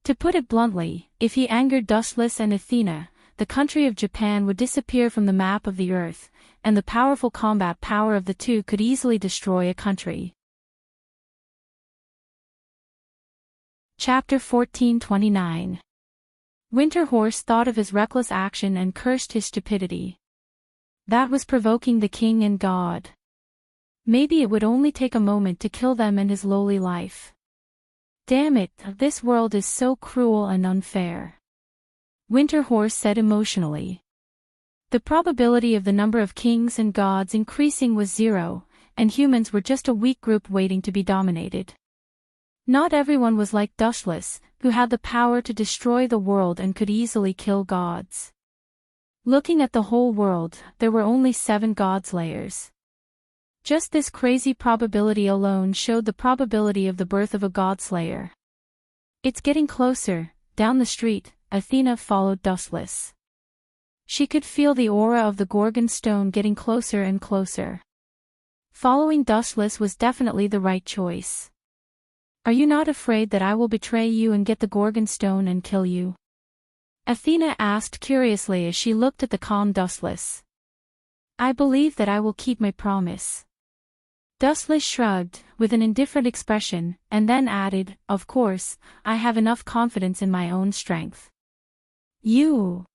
To put it bluntly, if he angered Dustless and Athena, the country of Japan would disappear from the map of the earth, and the powerful combat power of the two could easily destroy a country. Chapter 1429. Winterhorse thought of his reckless action and cursed his stupidity. That was provoking the king and god. Maybe it would only take a moment to kill them and his lowly life. Damn it, this world is so cruel and unfair. Winterhorse said emotionally. The probability of the number of kings and gods increasing was 0, and humans were just a weak group waiting to be dominated. Not everyone was like Dustless, who had the power to destroy the world and could easily kill gods. Looking at the whole world, there were only 7 godslayers. Just this crazy probability alone showed the probability of the birth of a godslayer. It's getting closer. Down the street, Athena followed Dustless. She could feel the aura of the Gorgon stone getting closer and closer. Following Dustless was definitely the right choice. Are you not afraid that I will betray you and get the Gorgon stone and kill you? Athena asked curiously as she looked at the calm Dustless. I believe that I will keep my promise. Dustless shrugged, with an indifferent expression, and then added, of course, I have enough confidence in my own strength. You.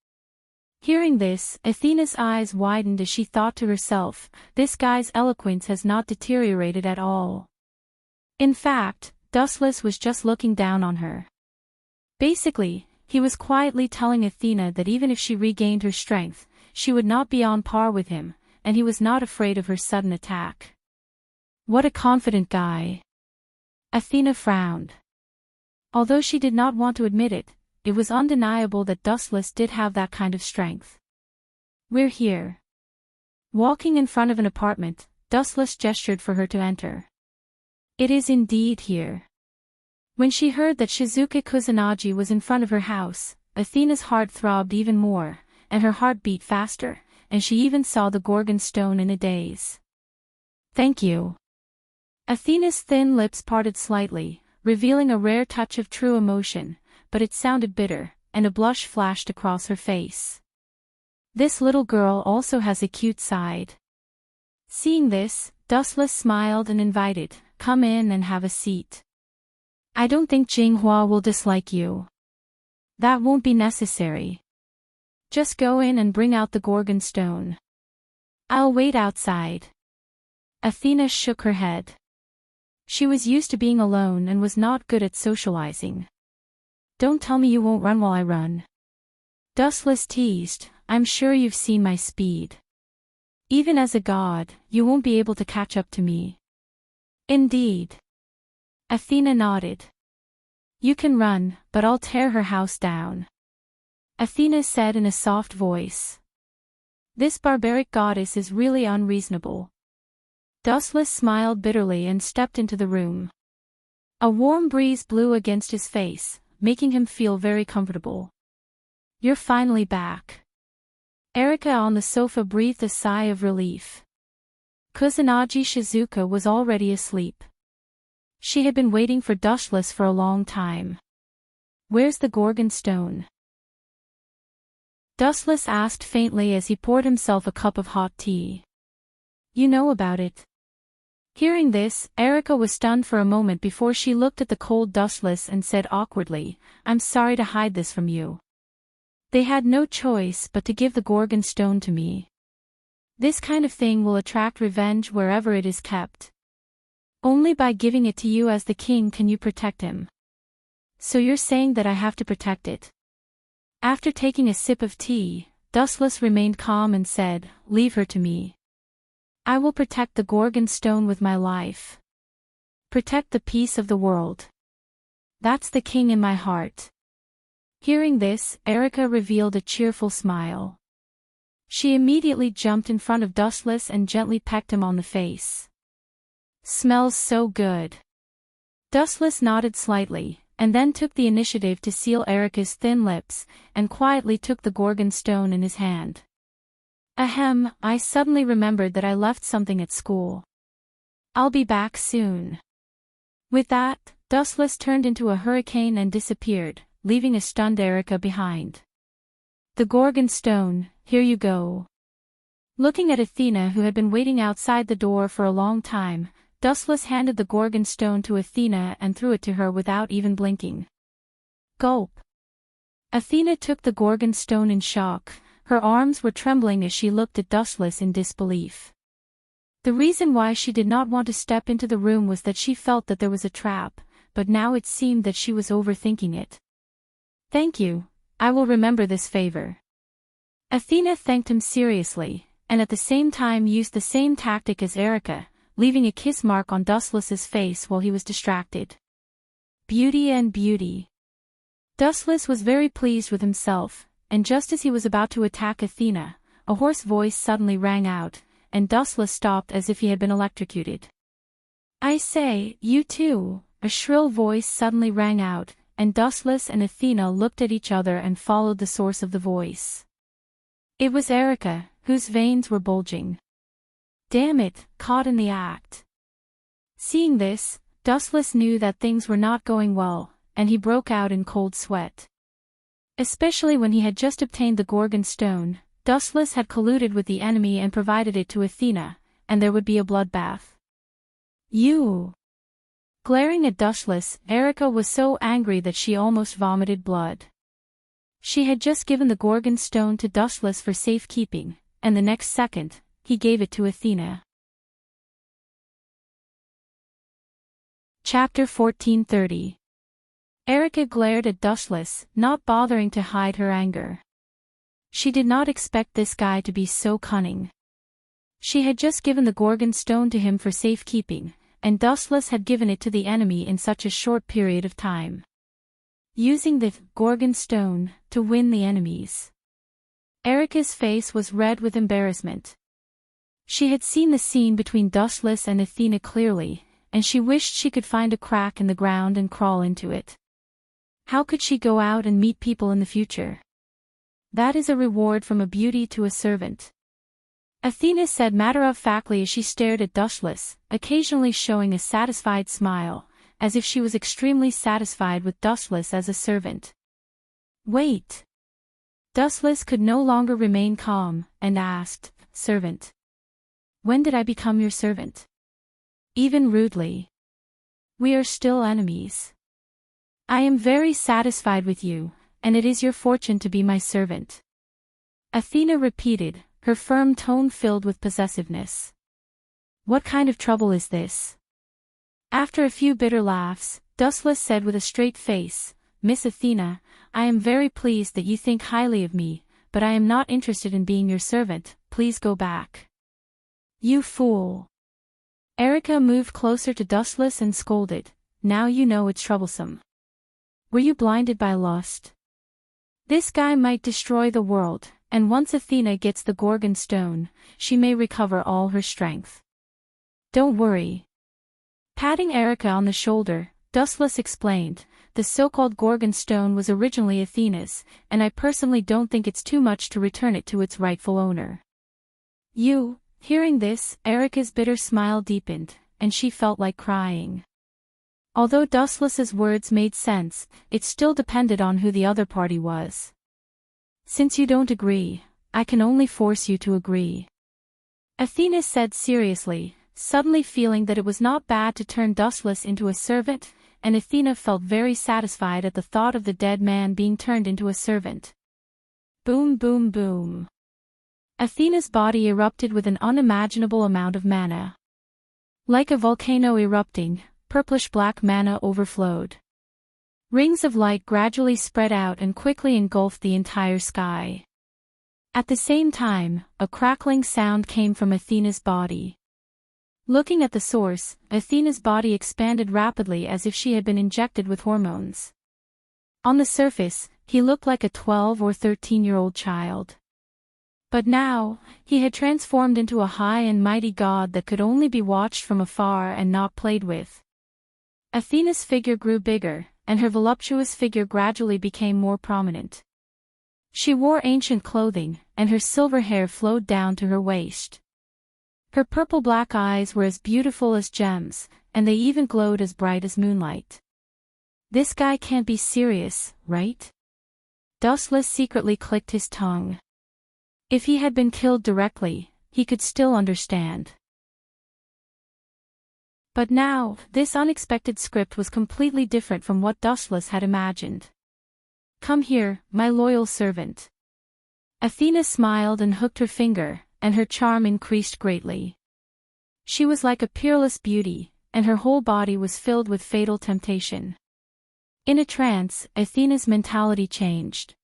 Hearing this, Athena's eyes widened as she thought to herself, this guy's eloquence has not deteriorated at all. In fact, Dustless was just looking down on her. Basically, he was quietly telling Athena that even if she regained her strength, she would not be on par with him, and he was not afraid of her sudden attack. What a confident guy. Athena frowned. Although she did not want to admit it, it was undeniable that Dustless did have that kind of strength. We're here. Walking in front of an apartment, Dustless gestured for her to enter. It is indeed here. When she heard that Shizuka Kusanagi was in front of her house, Athena's heart throbbed even more, and her heart beat faster, and she even saw the Gorgon stone in a daze. Thank you. Athena's thin lips parted slightly, revealing a rare touch of true emotion, but it sounded bitter, and a blush flashed across her face. This little girl also has a cute side. Seeing this, Dustless smiled and invited, come in and have a seat. I don't think Jinghua will dislike you. That won't be necessary. Just go in and bring out the Gorgon stone. I'll wait outside. Athena shook her head. She was used to being alone and was not good at socializing. Don't tell me you won't run while I run. Dustless teased, I'm sure you've seen my speed. Even as a god, you won't be able to catch up to me. Indeed. Athena nodded. You can run, but I'll tear her house down. Athena said in a soft voice. This barbaric goddess is really unreasonable. Dustless smiled bitterly and stepped into the room. A warm breeze blew against his face, making him feel very comfortable. You're finally back. Erika on the sofa breathed a sigh of relief. Kusanagi Shizuka was already asleep. She had been waiting for Dustless for a long time. Where's the Gorgon stone? Dustless asked faintly as he poured himself a cup of hot tea. You know about it. Hearing this, Erica was stunned for a moment before she looked at the cold Dustless and said awkwardly, I'm sorry to hide this from you. They had no choice but to give the Gorgon stone to me. This kind of thing will attract revenge wherever it is kept. Only by giving it to you as the king can you protect him. So you're saying that I have to protect it? After taking a sip of tea, Dustless remained calm and said, leave her to me. I will protect the Gorgon stone with my life. Protect the peace of the world. That's the king in my heart. Hearing this, Erica revealed a cheerful smile. She immediately jumped in front of Dustless and gently pecked him on the face. Smells so good. Dustless nodded slightly, and then took the initiative to seal Erica's thin lips, and quietly took the Gorgon stone in his hand. Ahem, I suddenly remembered that I left something at school. I'll be back soon. With that, Dustless turned into a hurricane and disappeared, leaving a stunned Erica behind. The Gorgon stone, here you go. Looking at Athena, who had been waiting outside the door for a long time, Dustless handed the Gorgon stone to Athena and threw it to her without even blinking. Gulp. Athena took the Gorgon stone in shock. Her arms were trembling as she looked at Dustless in disbelief. The reason why she did not want to step into the room was that she felt that there was a trap, but now it seemed that she was overthinking it. Thank you, I will remember this favor. Athena thanked him seriously, and at the same time used the same tactic as Erica, leaving a kiss mark on Dustless's face while he was distracted. Beauty and beauty. Dustless was very pleased with himself, and just as he was about to attack Athena, a hoarse voice suddenly rang out, and Dustless stopped as if he had been electrocuted. I say, you too, a shrill voice suddenly rang out, and Dustless and Athena looked at each other and followed the source of the voice. It was Erica, whose veins were bulging. Damn it, caught in the act. Seeing this, Dustless knew that things were not going well, and he broke out in cold sweat. Especially when he had just obtained the Gorgon stone, Dustless had colluded with the enemy and provided it to Athena, and there would be a bloodbath. You! Glaring at Dustless, Erica was so angry that she almost vomited blood. She had just given the Gorgon stone to Dustless for safekeeping, and the next second, he gave it to Athena. Chapter 1430. Erica glared at Dustless, not bothering to hide her anger. She did not expect this guy to be so cunning. She had just given the Gorgon stone to him for safekeeping, and Dustless had given it to the enemy in such a short period of time. Using the Gorgon stone to win the enemies. Erica's face was red with embarrassment. She had seen the scene between Dustless and Athena clearly, and she wished she could find a crack in the ground and crawl into it. How could she go out and meet people in the future? That is a reward from a beauty to a servant. Athena said matter-of-factly as she stared at Dustless, occasionally showing a satisfied smile, as if she was extremely satisfied with Dustless as a servant. Wait. Dustless could no longer remain calm, and asked, Servant. When did I become your servant? Even rudely. We are still enemies. I am very satisfied with you, and it is your fortune to be my servant. Athena repeated, her firm tone filled with possessiveness. What kind of trouble is this? After a few bitter laughs, Dustless said with a straight face, Miss Athena, I am very pleased that you think highly of me, but I am not interested in being your servant, please go back. You fool. Erica moved closer to Dustless and scolded, now you know it's troublesome. Were you blinded by lust? This guy might destroy the world, and once Athena gets the Gorgon stone, she may recover all her strength. Don't worry. Patting Erica on the shoulder, Dustless explained, the so-called Gorgon stone was originally Athena's, and I personally don't think it's too much to return it to its rightful owner. Hearing this, Erica's bitter smile deepened, and she felt like crying. Although Dustless's words made sense, it still depended on who the other party was. Since you don't agree, I can only force you to agree. Athena said seriously, suddenly feeling that it was not bad to turn Dustless into a servant, and Athena felt very satisfied at the thought of the dead man being turned into a servant. Boom boom boom. Athena's body erupted with an unimaginable amount of mana. Like a volcano erupting, purplish-black mana overflowed. Rings of light gradually spread out and quickly engulfed the entire sky. At the same time, a crackling sound came from Athena's body. Looking at the source, Athena's body expanded rapidly as if she had been injected with hormones. On the surface, he looked like a 12 or 13-year-old child. But now, he had transformed into a high and mighty god that could only be watched from afar and not played with. Athena's figure grew bigger, and her voluptuous figure gradually became more prominent. She wore ancient clothing, and her silver hair flowed down to her waist. Her purple-black eyes were as beautiful as gems, and they even glowed as bright as moonlight. This guy can't be serious, right? Dustless secretly clicked his tongue. If he had been killed directly, he could still understand. But now, this unexpected script was completely different from what Dustless had imagined. Come here, my loyal servant. Athena smiled and hooked her finger, and her charm increased greatly. She was like a peerless beauty, and her whole body was filled with fatal temptation. In a trance, Athena's mentality changed.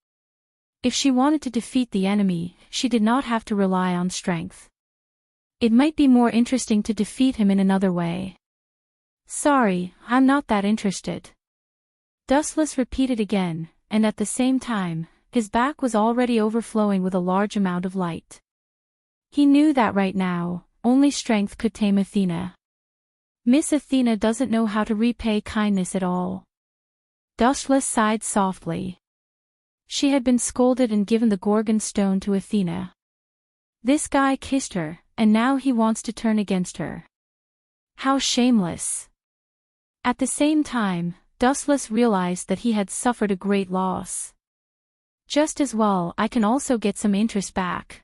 If she wanted to defeat the enemy, she did not have to rely on strength. It might be more interesting to defeat him in another way. Sorry, I'm not that interested. Dustless repeated again, and at the same time, his back was already overflowing with a large amount of light. He knew that right now, only strength could tame Athena. Miss Athena doesn't know how to repay kindness at all. Dustless sighed softly. She had been scolded and given the Gorgon stone to Athena. This guy kissed her, and now he wants to turn against her. How shameless. At the same time, Dustless realized that he had suffered a great loss. Just as well, I can also get some interest back.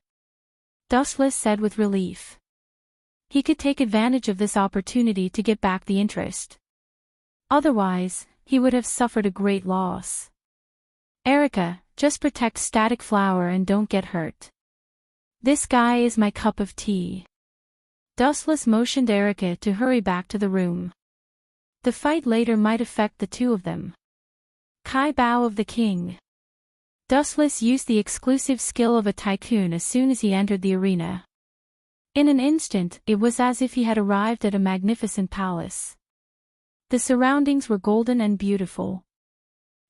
Dustless said with relief. He could take advantage of this opportunity to get back the interest. Otherwise, he would have suffered a great loss. Erica, just protect Static Flower and don't get hurt. This guy is my cup of tea. Dustless motioned Erica to hurry back to the room. The fight later might affect the two of them. Kai Bao of the King. Dustless used the exclusive skill of a tycoon as soon as he entered the arena. In an instant, it was as if he had arrived at a magnificent palace. The surroundings were golden and beautiful.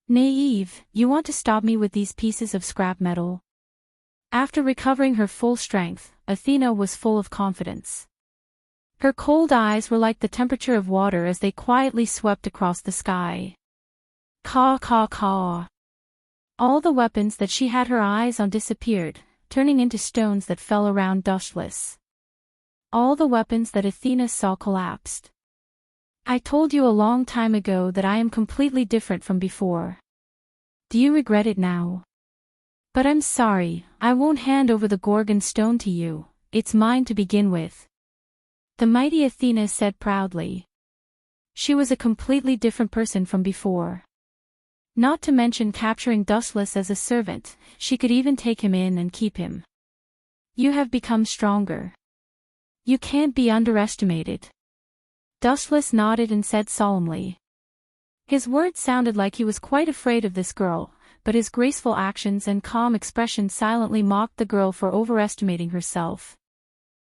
Naive, you want to stop me with these pieces of scrap metal? After recovering her full strength, Athena was full of confidence. Her cold eyes were like the temperature of water as they quietly swept across the sky. Caw caw caw. All the weapons that she had her eyes on disappeared, turning into stones that fell around Dustless. All the weapons that Athena saw collapsed. I told you a long time ago that I am completely different from before. Do you regret it now? But I'm sorry, I won't hand over the Gorgon stone to you, it's mine to begin with. The mighty Athena said proudly. She was a completely different person from before. Not to mention capturing Dustless as a servant, she could even take him in and keep him. You have become stronger. You can't be underestimated. Dustless nodded and said solemnly. His words sounded like he was quite afraid of this girl, but his graceful actions and calm expression silently mocked the girl for overestimating herself.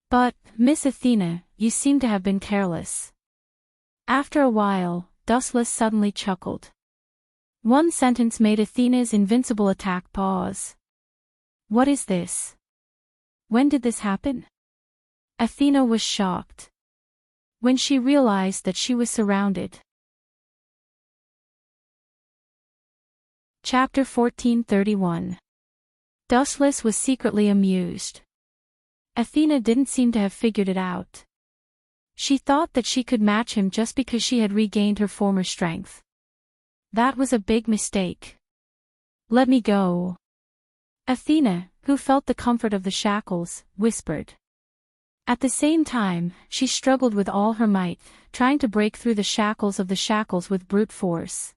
But, Miss Athena, you seem to have been careless. After a while, Dustless suddenly chuckled. One sentence made Athena's invincible attack pause. What is this? When did this happen? Athena was shocked. When she realized that she was surrounded. Chapter 1431. Dustless was secretly amused. Athena didn't seem to have figured it out. She thought that she could match him just because she had regained her former strength. That was a big mistake. Let me go. Athena, who felt the comfort of the shackles, whispered. At the same time, she struggled with all her might, trying to break through the shackles with brute force.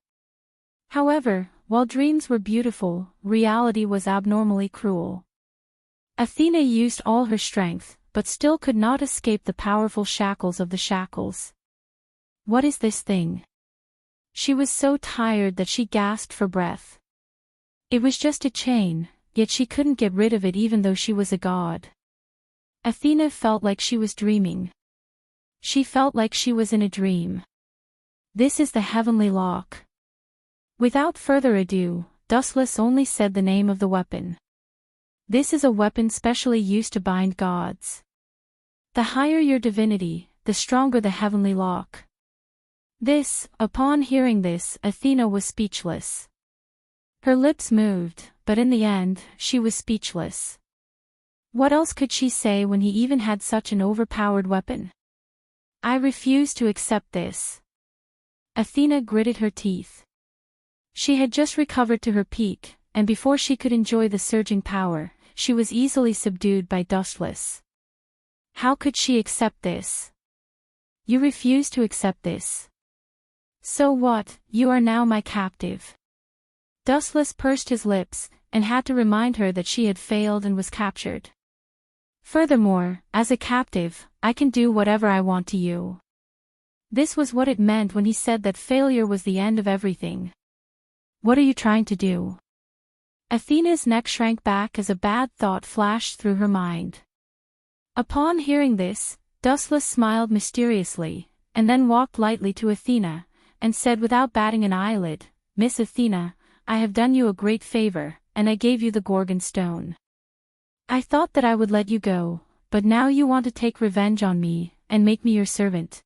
However, while dreams were beautiful, reality was abnormally cruel. Athena used all her strength, but still could not escape the powerful shackles of the shackles. What is this thing? She was so tired that she gasped for breath. It was just a chain, yet she couldn't get rid of it even though she was a god. Athena felt like she was dreaming. She felt like she was in a dream. This is the heavenly lock. Without further ado, Dustless only said the name of the weapon. This is a weapon specially used to bind gods. The higher your divinity, the stronger the heavenly lock. Upon hearing this, Athena was speechless. Her lips moved, but in the end, she was speechless. What else could she say when he even had such an overpowered weapon? I refuse to accept this. Athena gritted her teeth. She had just recovered to her peak, and before she could enjoy the surging power, she was easily subdued by Dustless. How could she accept this? You refuse to accept this. So what, you are now my captive. Dustless pursed his lips, and had to remind her that she had failed and was captured. Furthermore, as a captive, I can do whatever I want to you. This was what it meant when he said that failure was the end of everything. What are you trying to do? Athena's neck shrank back as a bad thought flashed through her mind. Upon hearing this, Dustless smiled mysteriously, and then walked lightly to Athena, and said without batting an eyelid, Miss Athena, I have done you a great favor, and I gave you the Gorgon Stone. I thought that I would let you go, but now you want to take revenge on me, and make me your servant.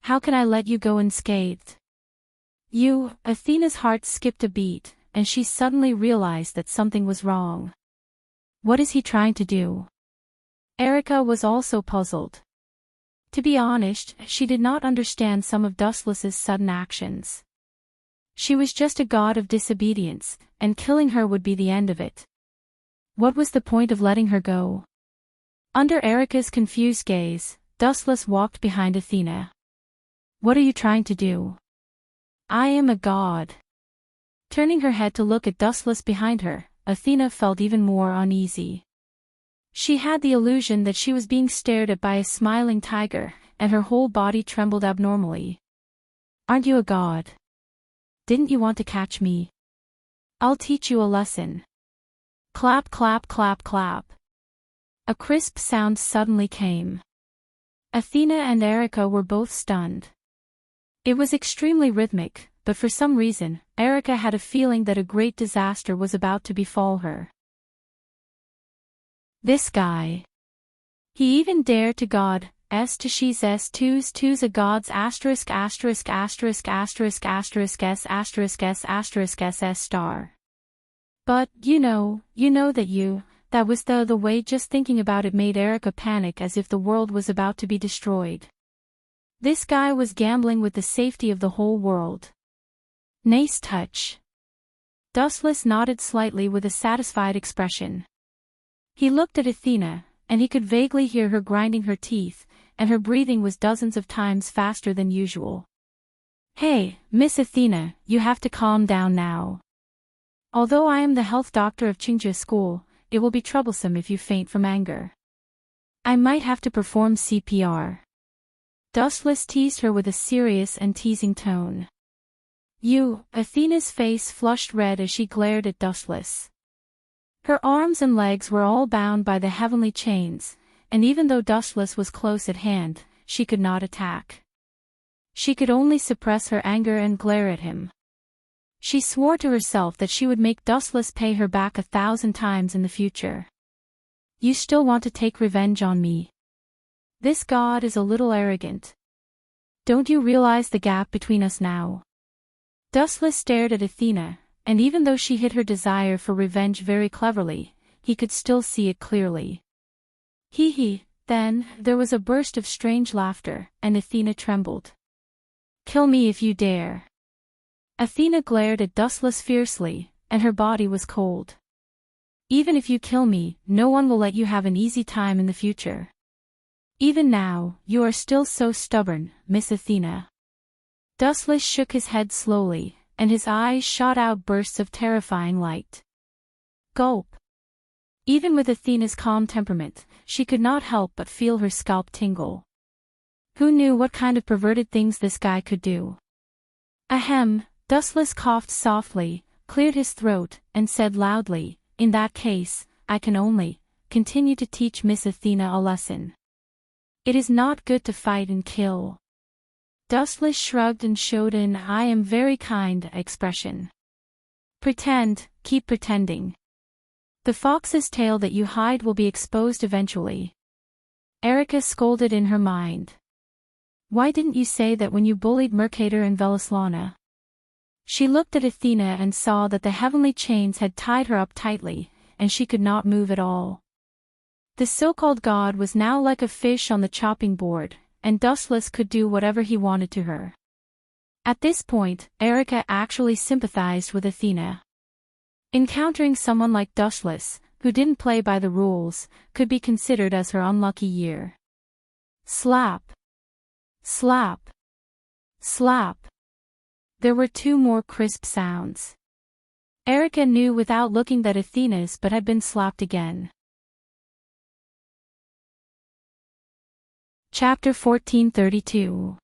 How can I let you go unscathed? Athena's heart skipped a beat, and she suddenly realized that something was wrong. What is he trying to do? Erica was also puzzled. To be honest, she did not understand some of Dustless's sudden actions. She was just a god of disobedience, and killing her would be the end of it. What was the point of letting her go? Under Erica's confused gaze, Dustless walked behind Athena. What are you trying to do? I am a god. Turning her head to look at Dustless behind her, Athena felt even more uneasy. She had the illusion that she was being stared at by a smiling tiger, and her whole body trembled abnormally. Aren't you a god? Didn't you want to catch me? I'll teach you a lesson. Clap, clap, clap, clap. A crisp sound suddenly came. Athena and Erica were both stunned. It was extremely rhythmic, but for some reason, Erica had a feeling that a great disaster was about to befall her. This guy. He even dared to god, S to she's S twos a god's asterisk asterisk asterisk asterisk asterisk S asterisk S asterisk S S star. But, that was the way just thinking about it made Erica panic as if the world was about to be destroyed. This guy was gambling with the safety of the whole world. Nice touch. Dustless nodded slightly with a satisfied expression. He looked at Athena, and he could vaguely hear her grinding her teeth, and her breathing was dozens of times faster than usual. Hey, Miss Athena, you have to calm down now. Although I am the health doctor of Qingja School, it will be troublesome if you faint from anger. I might have to perform CPR. Dustless teased her with a serious and teasing tone. Athena's face flushed red as she glared at Dustless. Her arms and legs were all bound by the heavenly chains, and even though Dustless was close at hand, she could not attack. She could only suppress her anger and glare at him. She swore to herself that she would make Dustless pay her back 1,000 times in the future. You still want to take revenge on me? This god is a little arrogant. Don't you realize the gap between us now? Dustless stared at Athena, and even though she hid her desire for revenge very cleverly, he could still see it clearly. Then, there was a burst of strange laughter, and Athena trembled. Kill me if you dare. Athena glared at Dustless fiercely, and her body was cold. Even if you kill me, no one will let you have an easy time in the future. Even now, you are still so stubborn, Miss Athena. Dustless shook his head slowly, and his eyes shot out bursts of terrifying light. Gulp. Even with Athena's calm temperament, she could not help but feel her scalp tingle. Who knew what kind of perverted things this guy could do? Ahem, Dustless coughed softly, cleared his throat, and said loudly, in that case, I can only continue to teach Miss Athena a lesson. It is not good to fight and kill. Dustless shrugged and showed an I am very kind expression. Pretend, keep pretending. The fox's tail that you hide will be exposed eventually. Erica scolded in her mind. Why didn't you say that when you bullied Mercator and Velislana? She looked at Athena and saw that the heavenly chains had tied her up tightly, and she could not move at all. The so-called god was now like a fish on the chopping board, and Dustless could do whatever he wanted to her. At this point, Erica actually sympathized with Athena. Encountering someone like Dustless, who didn't play by the rules, could be considered as her unlucky year. Slap. Slap. Slap. There were two more crisp sounds. Erica knew without looking that Athena's butt had been slapped again. Chapter 1432.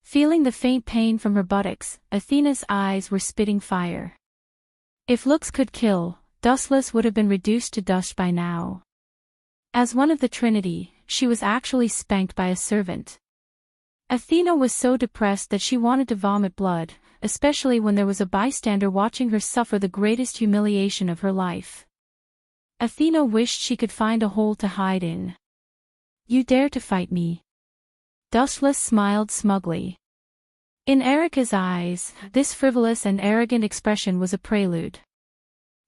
Feeling the faint pain from her buttocks, Athena's eyes were spitting fire. If looks could kill, Dustless would have been reduced to dust by now. As one of the Trinity, she was actually spanked by a servant. Athena was so depressed that she wanted to vomit blood, especially when there was a bystander watching her suffer the greatest humiliation of her life. Athena wished she could find a hole to hide in. You dare to fight me? Dustless smiled smugly. In Erica's eyes, this frivolous and arrogant expression was a prelude.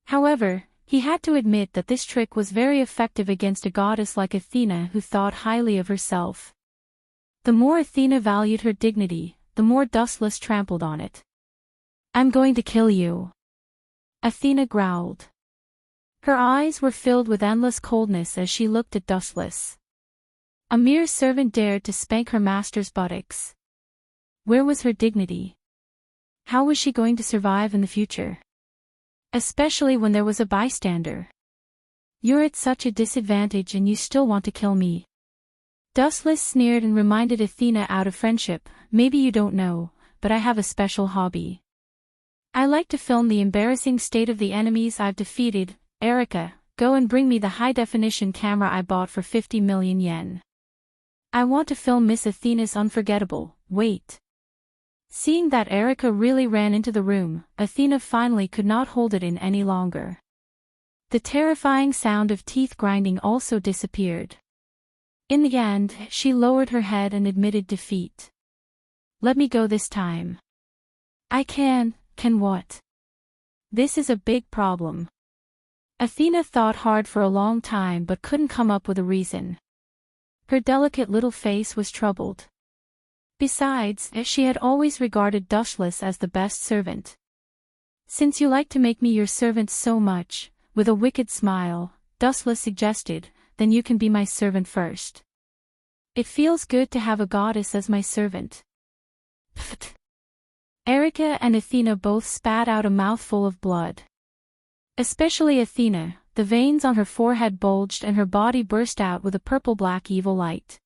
However, he had to admit that this trick was very effective against a goddess like Athena who thought highly of herself. The more Athena valued her dignity, the more Dustless trampled on it. I'm going to kill you. Athena growled. Her eyes were filled with endless coldness as she looked at Dustless. A mere servant dared to spank her master's buttocks. Where was her dignity? How was she going to survive in the future? Especially when there was a bystander. You're at such a disadvantage and you still want to kill me. Dustless sneered and reminded Athena out of friendship, maybe you don't know, but I have a special hobby. I like to film the embarrassing state of the enemies I've defeated. Erica, go and bring me the high-definition camera I bought for 50 million yen. I want to film Miss Athena's unforgettable, wait. Seeing that Erica really ran into the room, Athena finally could not hold it in any longer. The terrifying sound of teeth grinding also disappeared. In the end, she lowered her head and admitted defeat. Let me go this time. I can what? This is a big problem. Athena thought hard for a long time but couldn't come up with a reason. Her delicate little face was troubled. Besides, she had always regarded Dustless as the best servant. Since you like to make me your servant so much, with a wicked smile, Dustless suggested, then you can be my servant first. It feels good to have a goddess as my servant. Pfft. Erica and Athena both spat out a mouthful of blood. Especially Athena, the veins on her forehead bulged and her body burst out with a purple-black evil light.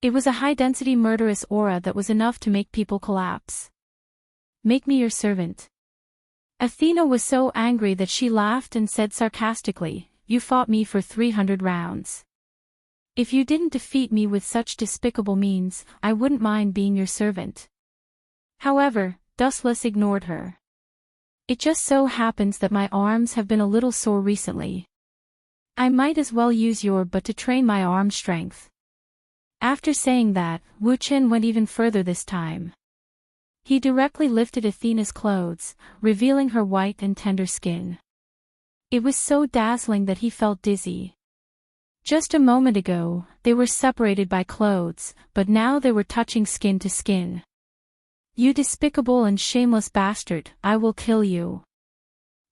It was a high-density murderous aura that was enough to make people collapse. Make me your servant. Athena was so angry that she laughed and said sarcastically, You fought me for 300 rounds. If you didn't defeat me with such despicable means, I wouldn't mind being your servant. However, Dustless ignored her. It just so happens that my arms have been a little sore recently. I might as well use your butt to train my arm strength. After saying that, Wu Chen went even further this time. He directly lifted Athena's clothes, revealing her white and tender skin. It was so dazzling that he felt dizzy. Just a moment ago, they were separated by clothes, but now they were touching skin to skin. You despicable and shameless bastard, I will kill you.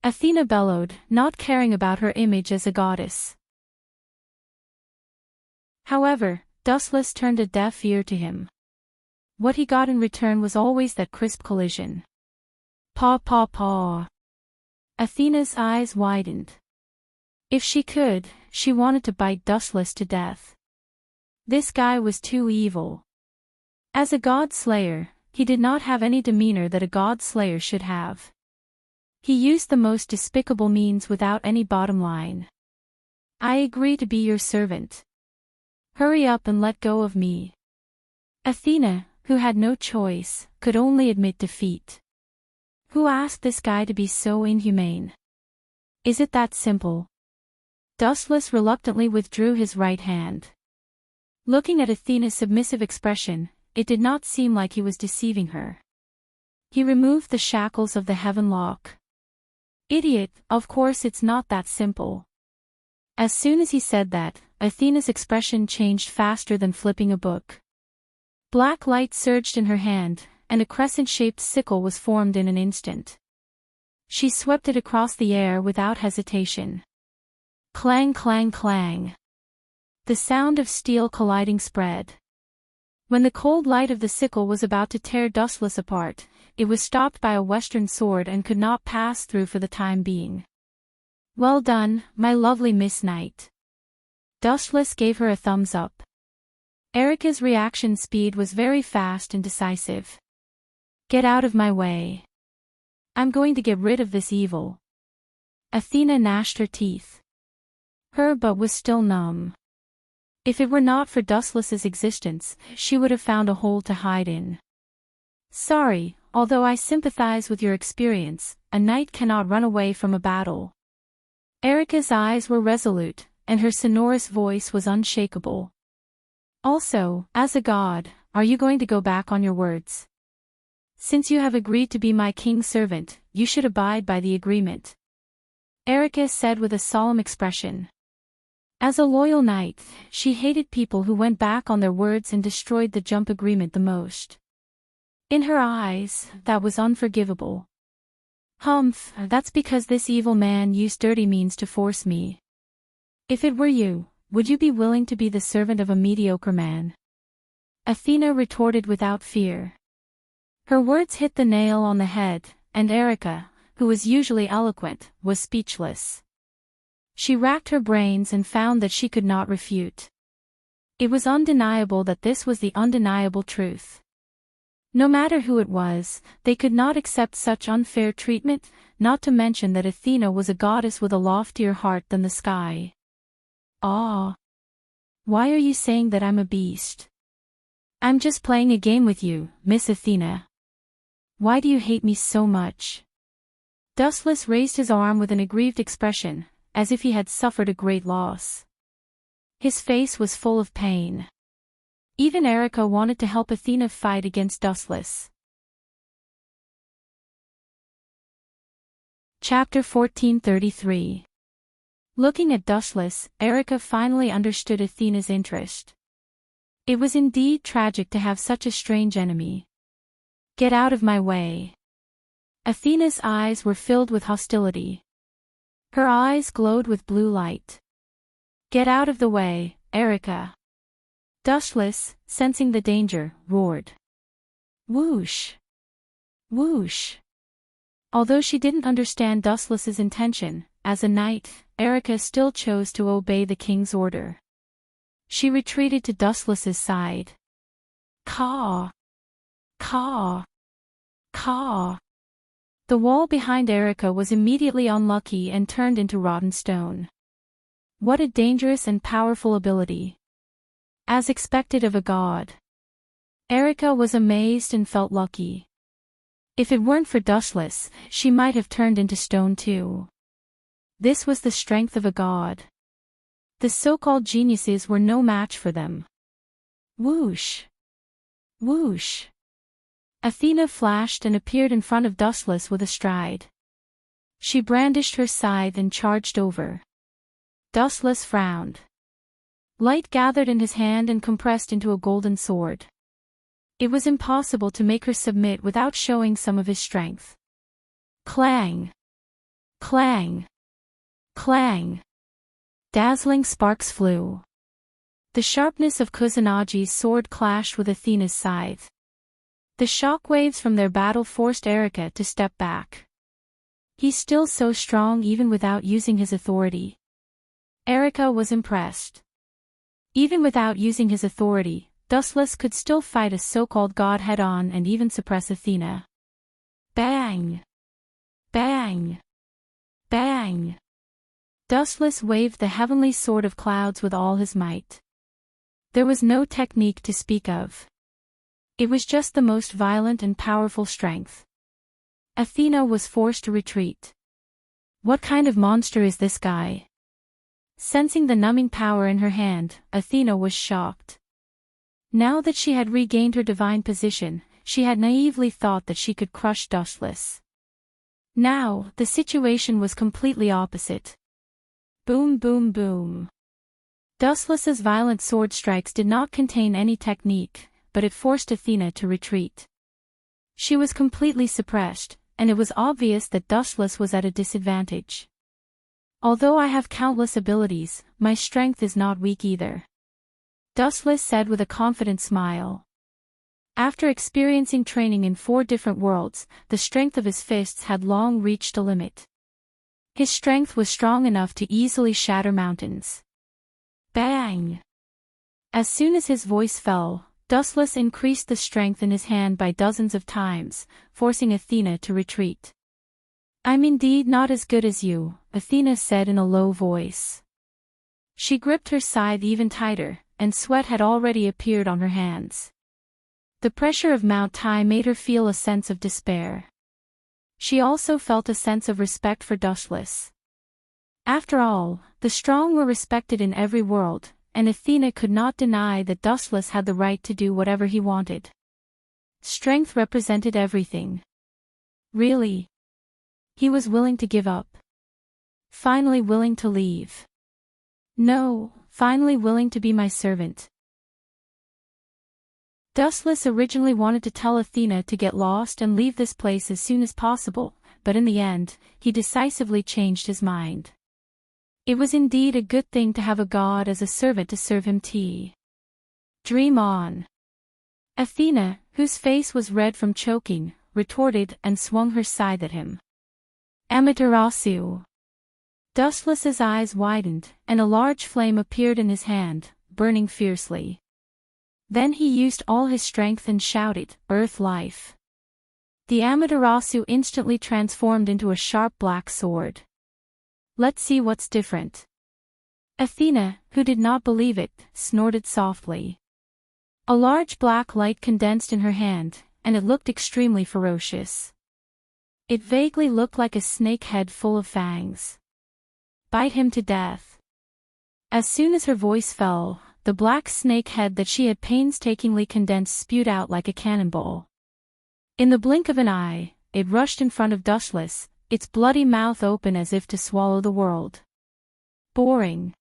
Athena bellowed, not caring about her image as a goddess. However, Dustless turned a deaf ear to him. What he got in return was always that crisp collision. Paw paw paw. Athena's eyes widened. If she could, she wanted to bite Dustless to death. This guy was too evil. As a god slayer, he did not have any demeanor that a god slayer should have. He used the most despicable means without any bottom line. I agree to be your servant. Hurry up and let go of me. Athena, who had no choice, could only admit defeat. Who asked this guy to be so inhumane? Is it that simple? Dustless reluctantly withdrew his right hand. Looking at Athena's submissive expression, it did not seem like he was deceiving her. He removed the shackles of the heaven lock. Idiot, of course it's not that simple. As soon as he said that, Athena's expression changed faster than flipping a book. Black light surged in her hand, and a crescent-shaped sickle was formed in an instant. She swept it across the air without hesitation. Clang clang clang. The sound of steel colliding spread. When the cold light of the sickle was about to tear Dustless apart, it was stopped by a western sword and could not pass through for the time being. Well done, my lovely Miss Knight. Dustless gave her a thumbs up. Erica's reaction speed was very fast and decisive. Get out of my way. I'm going to get rid of this evil. Athena gnashed her teeth. Her butt was still numb. If it were not for Dustless's existence, she would have found a hole to hide in. Sorry, although I sympathize with your experience, a knight cannot run away from a battle. Erica's eyes were resolute, and her sonorous voice was unshakable. Also, as a god, are you going to go back on your words? Since you have agreed to be my king's servant, you should abide by the agreement. Erica said with a solemn expression. As a loyal knight, she hated people who went back on their words and destroyed the jump agreement the most. In her eyes, that was unforgivable. Humph, that's because this evil man used dirty means to force me. If it were you, would you be willing to be the servant of a mediocre man? Athena retorted without fear. Her words hit the nail on the head, and Erica, who was usually eloquent, was speechless. She racked her brains and found that she could not refute. It was undeniable that this was the undeniable truth. No matter who it was, they could not accept such unfair treatment, not to mention that Athena was a goddess with a loftier heart than the sky. Ah. Why are you saying that I'm a beast? I'm just playing a game with you, Miss Athena. Why do you hate me so much? Dustless raised his arm with an aggrieved expression, as if he had suffered a great loss. His face was full of pain. Even Erica wanted to help Athena fight against Dustless. Chapter 1433. Looking at Dustless, Erica finally understood Athena's interest. It was indeed tragic to have such a strange enemy. Get out of my way. Athena's eyes were filled with hostility. Her eyes glowed with blue light. Get out of the way, Erica. Dustless, sensing the danger, roared. Whoosh! Whoosh! Although she didn't understand Dustless's intention, as a knight, Erica still chose to obey the king's order. She retreated to Dustless's side. Caw! Caw! Caw! The wall behind Erica was immediately unlucky and turned into rotten stone. What a dangerous and powerful ability. As expected of a god. Erica was amazed and felt lucky. If it weren't for Dustless, she might have turned into stone too. This was the strength of a god. The so-called geniuses were no match for them. Whoosh! Whoosh! Athena flashed and appeared in front of Dustless with a stride. She brandished her scythe and charged over. Dustless frowned. Light gathered in his hand and compressed into a golden sword. It was impossible to make her submit without showing some of his strength. Clang! Clang! Clang! Dazzling sparks flew. The sharpness of Kusunagi's sword clashed with Athena's scythe. The shockwaves from their battle forced Erika to step back. He's still so strong even without using his authority. Erika was impressed. Even without using his authority, Dustless could still fight a so-called god head-on and even suppress Athena. Bang! Bang! Bang! Dustless waved the heavenly sword of clouds with all his might. There was no technique to speak of. It was just the most violent and powerful strength. Athena was forced to retreat. What kind of monster is this guy? Sensing the numbing power in her hand, Athena was shocked. Now that she had regained her divine position, she had naively thought that she could crush Dustless. Now, the situation was completely opposite. Boom boom boom. Dustless's violent sword strikes did not contain any technique, but it forced Athena to retreat. She was completely suppressed, and it was obvious that Dustless was at a disadvantage. Although I have countless abilities, my strength is not weak either. Dustless said with a confident smile. After experiencing training in 4 different worlds, the strength of his fists had long reached a limit. His strength was strong enough to easily shatter mountains. Bang! As soon as his voice fell, Dustless increased the strength in his hand by dozens of times, forcing Athena to retreat. I'm indeed not as good as you, Athena said in a low voice. She gripped her scythe even tighter, and sweat had already appeared on her hands. The pressure of Mount Tai made her feel a sense of despair. She also felt a sense of respect for Dustless. After all, the strong were respected in every world, and Athena could not deny that Dustless had the right to do whatever he wanted. Strength represented everything. Really? He was willing to give up. Finally willing to leave. No, finally willing to be my servant. Dustless originally wanted to tell Athena to get lost and leave this place as soon as possible, but in the end, he decisively changed his mind. It was indeed a good thing to have a god as a servant to serve him tea. Dream on. Athena, whose face was red from choking, retorted and swung her scythe at him. Amaterasu. Dustless's eyes widened, and a large flame appeared in his hand, burning fiercely. Then he used all his strength and shouted, "Earth life." The Amaterasu instantly transformed into a sharp black sword. Let's see what's different. Athena, who did not believe it, snorted softly. A large black light condensed in her hand, and it looked extremely ferocious. It vaguely looked like a snake head full of fangs. Bite him to death. As soon as her voice fell, the black snake head that she had painstakingly condensed spewed out like a cannonball. In the blink of an eye, it rushed in front of Dustless, its bloody mouth open as if to swallow the world. Boring.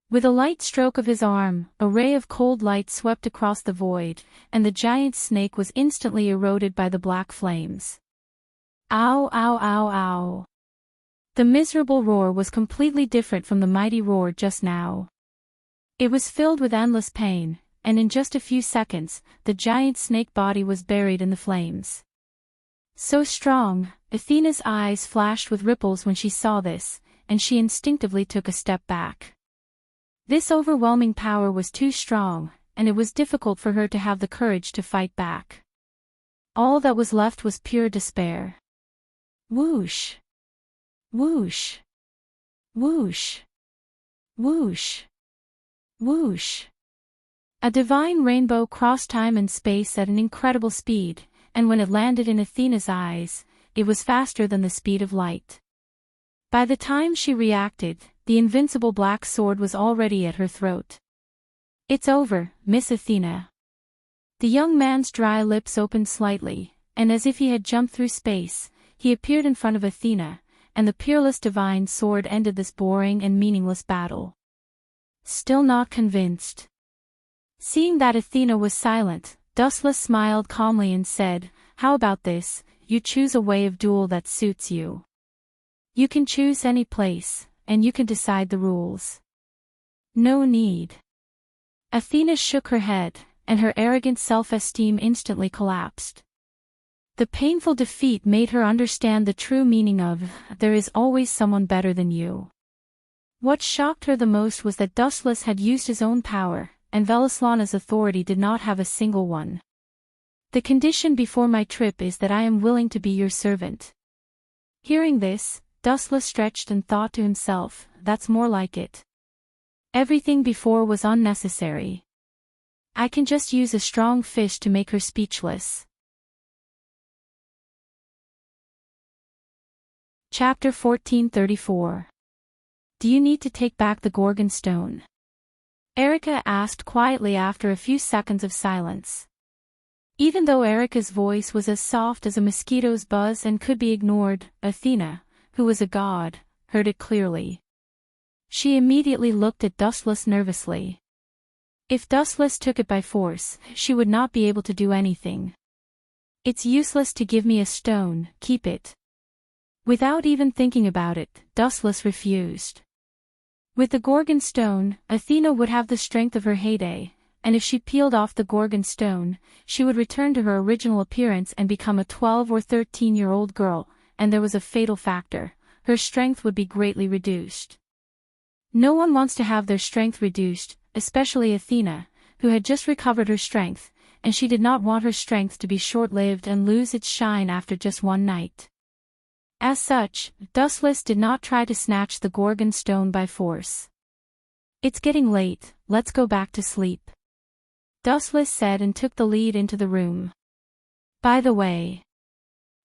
With a light stroke of his arm, a ray of cold light swept across the void, and the giant snake was instantly eroded by the black flames. Ow ow ow ow. The miserable roar was completely different from the mighty roar just now. It was filled with endless pain, and in just a few seconds, the giant snake body was buried in the flames. So strong, Athena's eyes flashed with ripples when she saw this, and she instinctively took a step back. This overwhelming power was too strong, and it was difficult for her to have the courage to fight back. All that was left was pure despair. Whoosh! Whoosh! Whoosh! Whoosh! Whoosh! A divine rainbow crossed time and space at an incredible speed, and when it landed in Athena's eyes, it was faster than the speed of light. By the time she reacted, the invincible black sword was already at her throat. It's over, Miss Athena. The young man's dry lips opened slightly, and as if he had jumped through space, he appeared in front of Athena, and the peerless divine sword ended this boring and meaningless battle. Still not convinced. Seeing that Athena was silent, Dustless smiled calmly and said, "How about this, you choose a way of duel that suits you." You can choose any place, and you can decide the rules. No need. Athena shook her head, and her arrogant self-esteem instantly collapsed. The painful defeat made her understand the true meaning of, there is always someone better than you. What shocked her the most was that Dustless had used his own power, and Velaslana's authority did not have a single one. The condition before my trip is that I am willing to be your servant. Hearing this, Dustless stretched and thought to himself, that's more like it. Everything before was unnecessary. I can just use a strong fish to make her speechless. Chapter 1434. Do you need to take back the Gorgon stone? Erica asked quietly after a few seconds of silence. Even though Erica's voice was as soft as a mosquito's buzz and could be ignored, Athena, who was a god, heard it clearly. She immediately looked at Dustless nervously. If Dustless took it by force, she would not be able to do anything. It's useless to give me a stone, keep it. Without even thinking about it, Dustless refused. With the Gorgon stone, Athena would have the strength of her heyday, and if she peeled off the Gorgon stone, she would return to her original appearance and become a 12 or 13-year-old girl, and there was a fatal factor: her strength would be greatly reduced. No one wants to have their strength reduced, especially Athena, who had just recovered her strength, and she did not want her strength to be short-lived and lose its shine after just one night. As such, Dustless did not try to snatch the Gorgon stone by force. It's getting late, let's go back to sleep. Dustless said and took the lead into the room. By the way,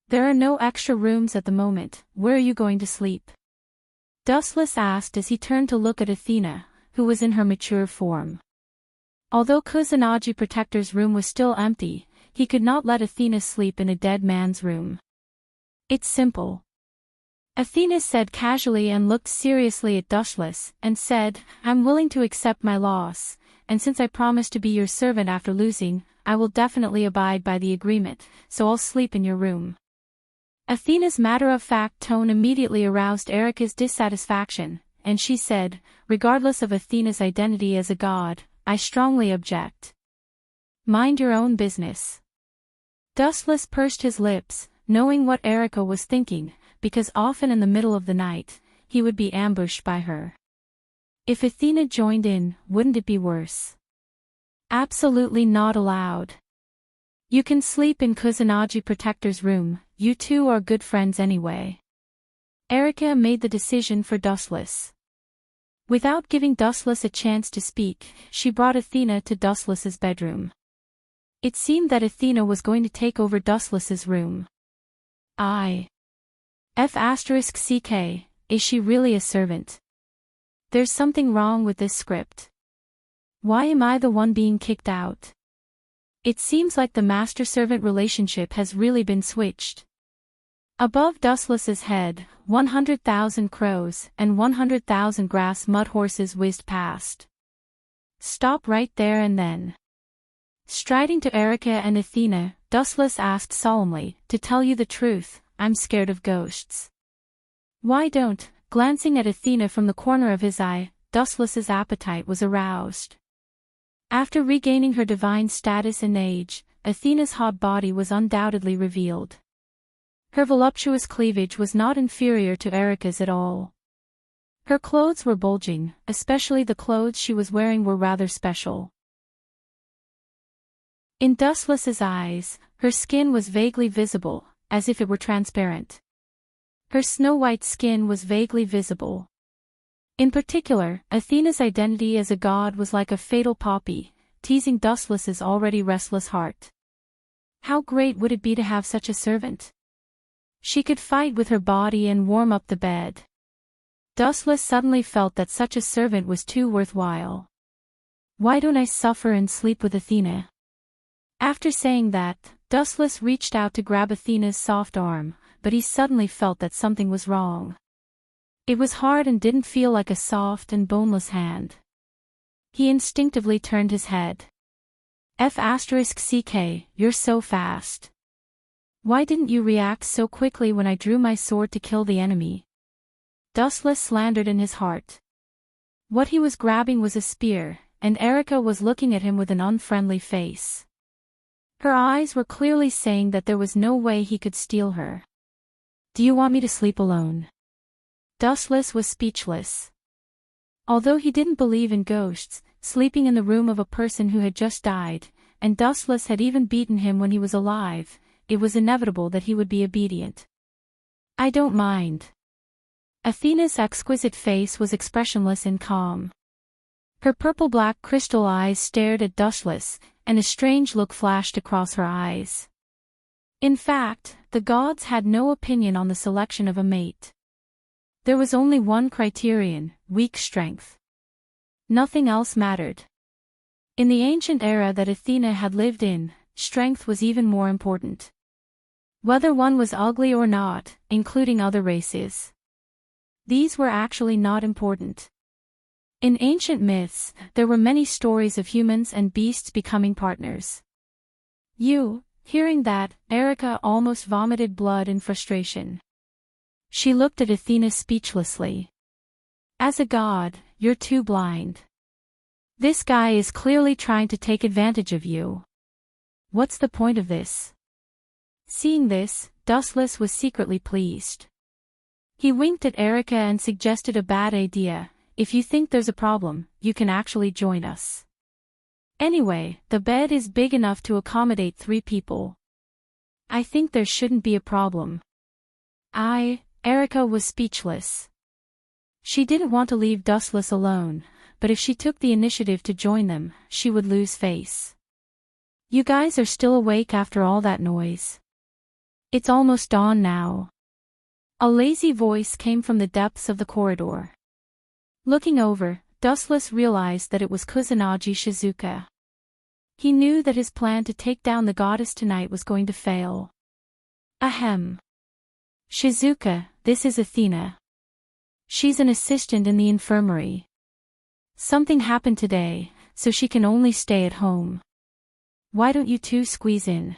there are no extra rooms at the moment, where are you going to sleep? Dustless asked as he turned to look at Athena, who was in her mature form. Although Kusanagi Protector's room was still empty, he could not let Athena sleep in a dead man's room. It's simple. Athena said casually and looked seriously at Dustless, and said, I'm willing to accept my loss, and since I promised to be your servant after losing, I will definitely abide by the agreement, so I'll sleep in your room. Athena's matter-of-fact tone immediately aroused Erica's dissatisfaction, and she said, regardless of Athena's identity as a god, I strongly object. Mind your own business. Dustless pursed his lips, knowing what Erica was thinking, because often in the middle of the night, he would be ambushed by her. If Athena joined in, wouldn't it be worse? Absolutely not allowed. You can sleep in Kusanagi Protector's room, you two are good friends anyway. Erica made the decision for Dustless. Without giving Dustless a chance to speak, she brought Athena to Dustless's bedroom. It seemed that Athena was going to take over Dustless's room. F***ck, is she really a servant? There's something wrong with this script. Why am I the one being kicked out? It seems like the master-servant relationship has really been switched. Above Dustless's head, 100,000 crows and 100,000 grass mud horses whizzed past. Stop right there and then. Striding to Erica and Athena, Dustless asked solemnly, to tell you the truth, I'm scared of ghosts. Why don't, glancing at Athena from the corner of his eye, Dustless's appetite was aroused. After regaining her divine status and age, Athena's hot body was undoubtedly revealed. Her voluptuous cleavage was not inferior to Erica's at all. Her clothes were bulging, especially the clothes she was wearing were rather special. In Dustless's eyes, her skin was vaguely visible, as if it were transparent. Her snow-white skin was vaguely visible. In particular, Athena's identity as a god was like a fatal poppy, teasing Dustless's already restless heart. How great would it be to have such a servant? She could fight with her body and warm up the bed. Dustless suddenly felt that such a servant was too worthwhile. Why don't I suffer and sleep with Athena? After saying that, Dustless reached out to grab Athena's soft arm, but he suddenly felt that something was wrong. It was hard and didn't feel like a soft and boneless hand. He instinctively turned his head. F***ck, you're so fast. Why didn't you react so quickly when I drew my sword to kill the enemy? Dustless slandered in his heart. What he was grabbing was a spear, and Erica was looking at him with an unfriendly face. Her eyes were clearly saying that there was no way he could steal her. "Do you want me to sleep alone?" Dustless was speechless. Although he didn't believe in ghosts, sleeping in the room of a person who had just died, and Dustless had even beaten him when he was alive, it was inevitable that he would be obedient. "I don't mind." Athena's exquisite face was expressionless and calm. Her purple-black crystal eyes stared at Dustless, and a strange look flashed across her eyes. In fact, the gods had no opinion on the selection of a mate. There was only one criterion: weak strength. Nothing else mattered. In the ancient era that Athena had lived in, strength was even more important. Whether one was ugly or not, including other races. These were actually not important. In ancient myths, there were many stories of humans and beasts becoming partners. Hearing that, Erica almost vomited blood in frustration. She looked at Athena speechlessly. "As a god, you're too blind. This guy is clearly trying to take advantage of you. What's the point of this?" Seeing this, Dustless was secretly pleased. He winked at Erica and suggested a bad idea: "If you think there's a problem, you can actually join us. Anyway, the bed is big enough to accommodate 3 people. I think there shouldn't be a problem." Erica was speechless. She didn't want to leave Dustless alone, but if she took the initiative to join them, she would lose face. "You guys are still awake after all that noise? It's almost dawn now." A lazy voice came from the depths of the corridor. Looking over, Dustless realized that it was Kusanagi Shizuka. He knew that his plan to take down the goddess tonight was going to fail. Ahem. "Shizuka, this is Athena. She's an assistant in the infirmary. Something happened today, so she can only stay at home. Why don't you two squeeze in?"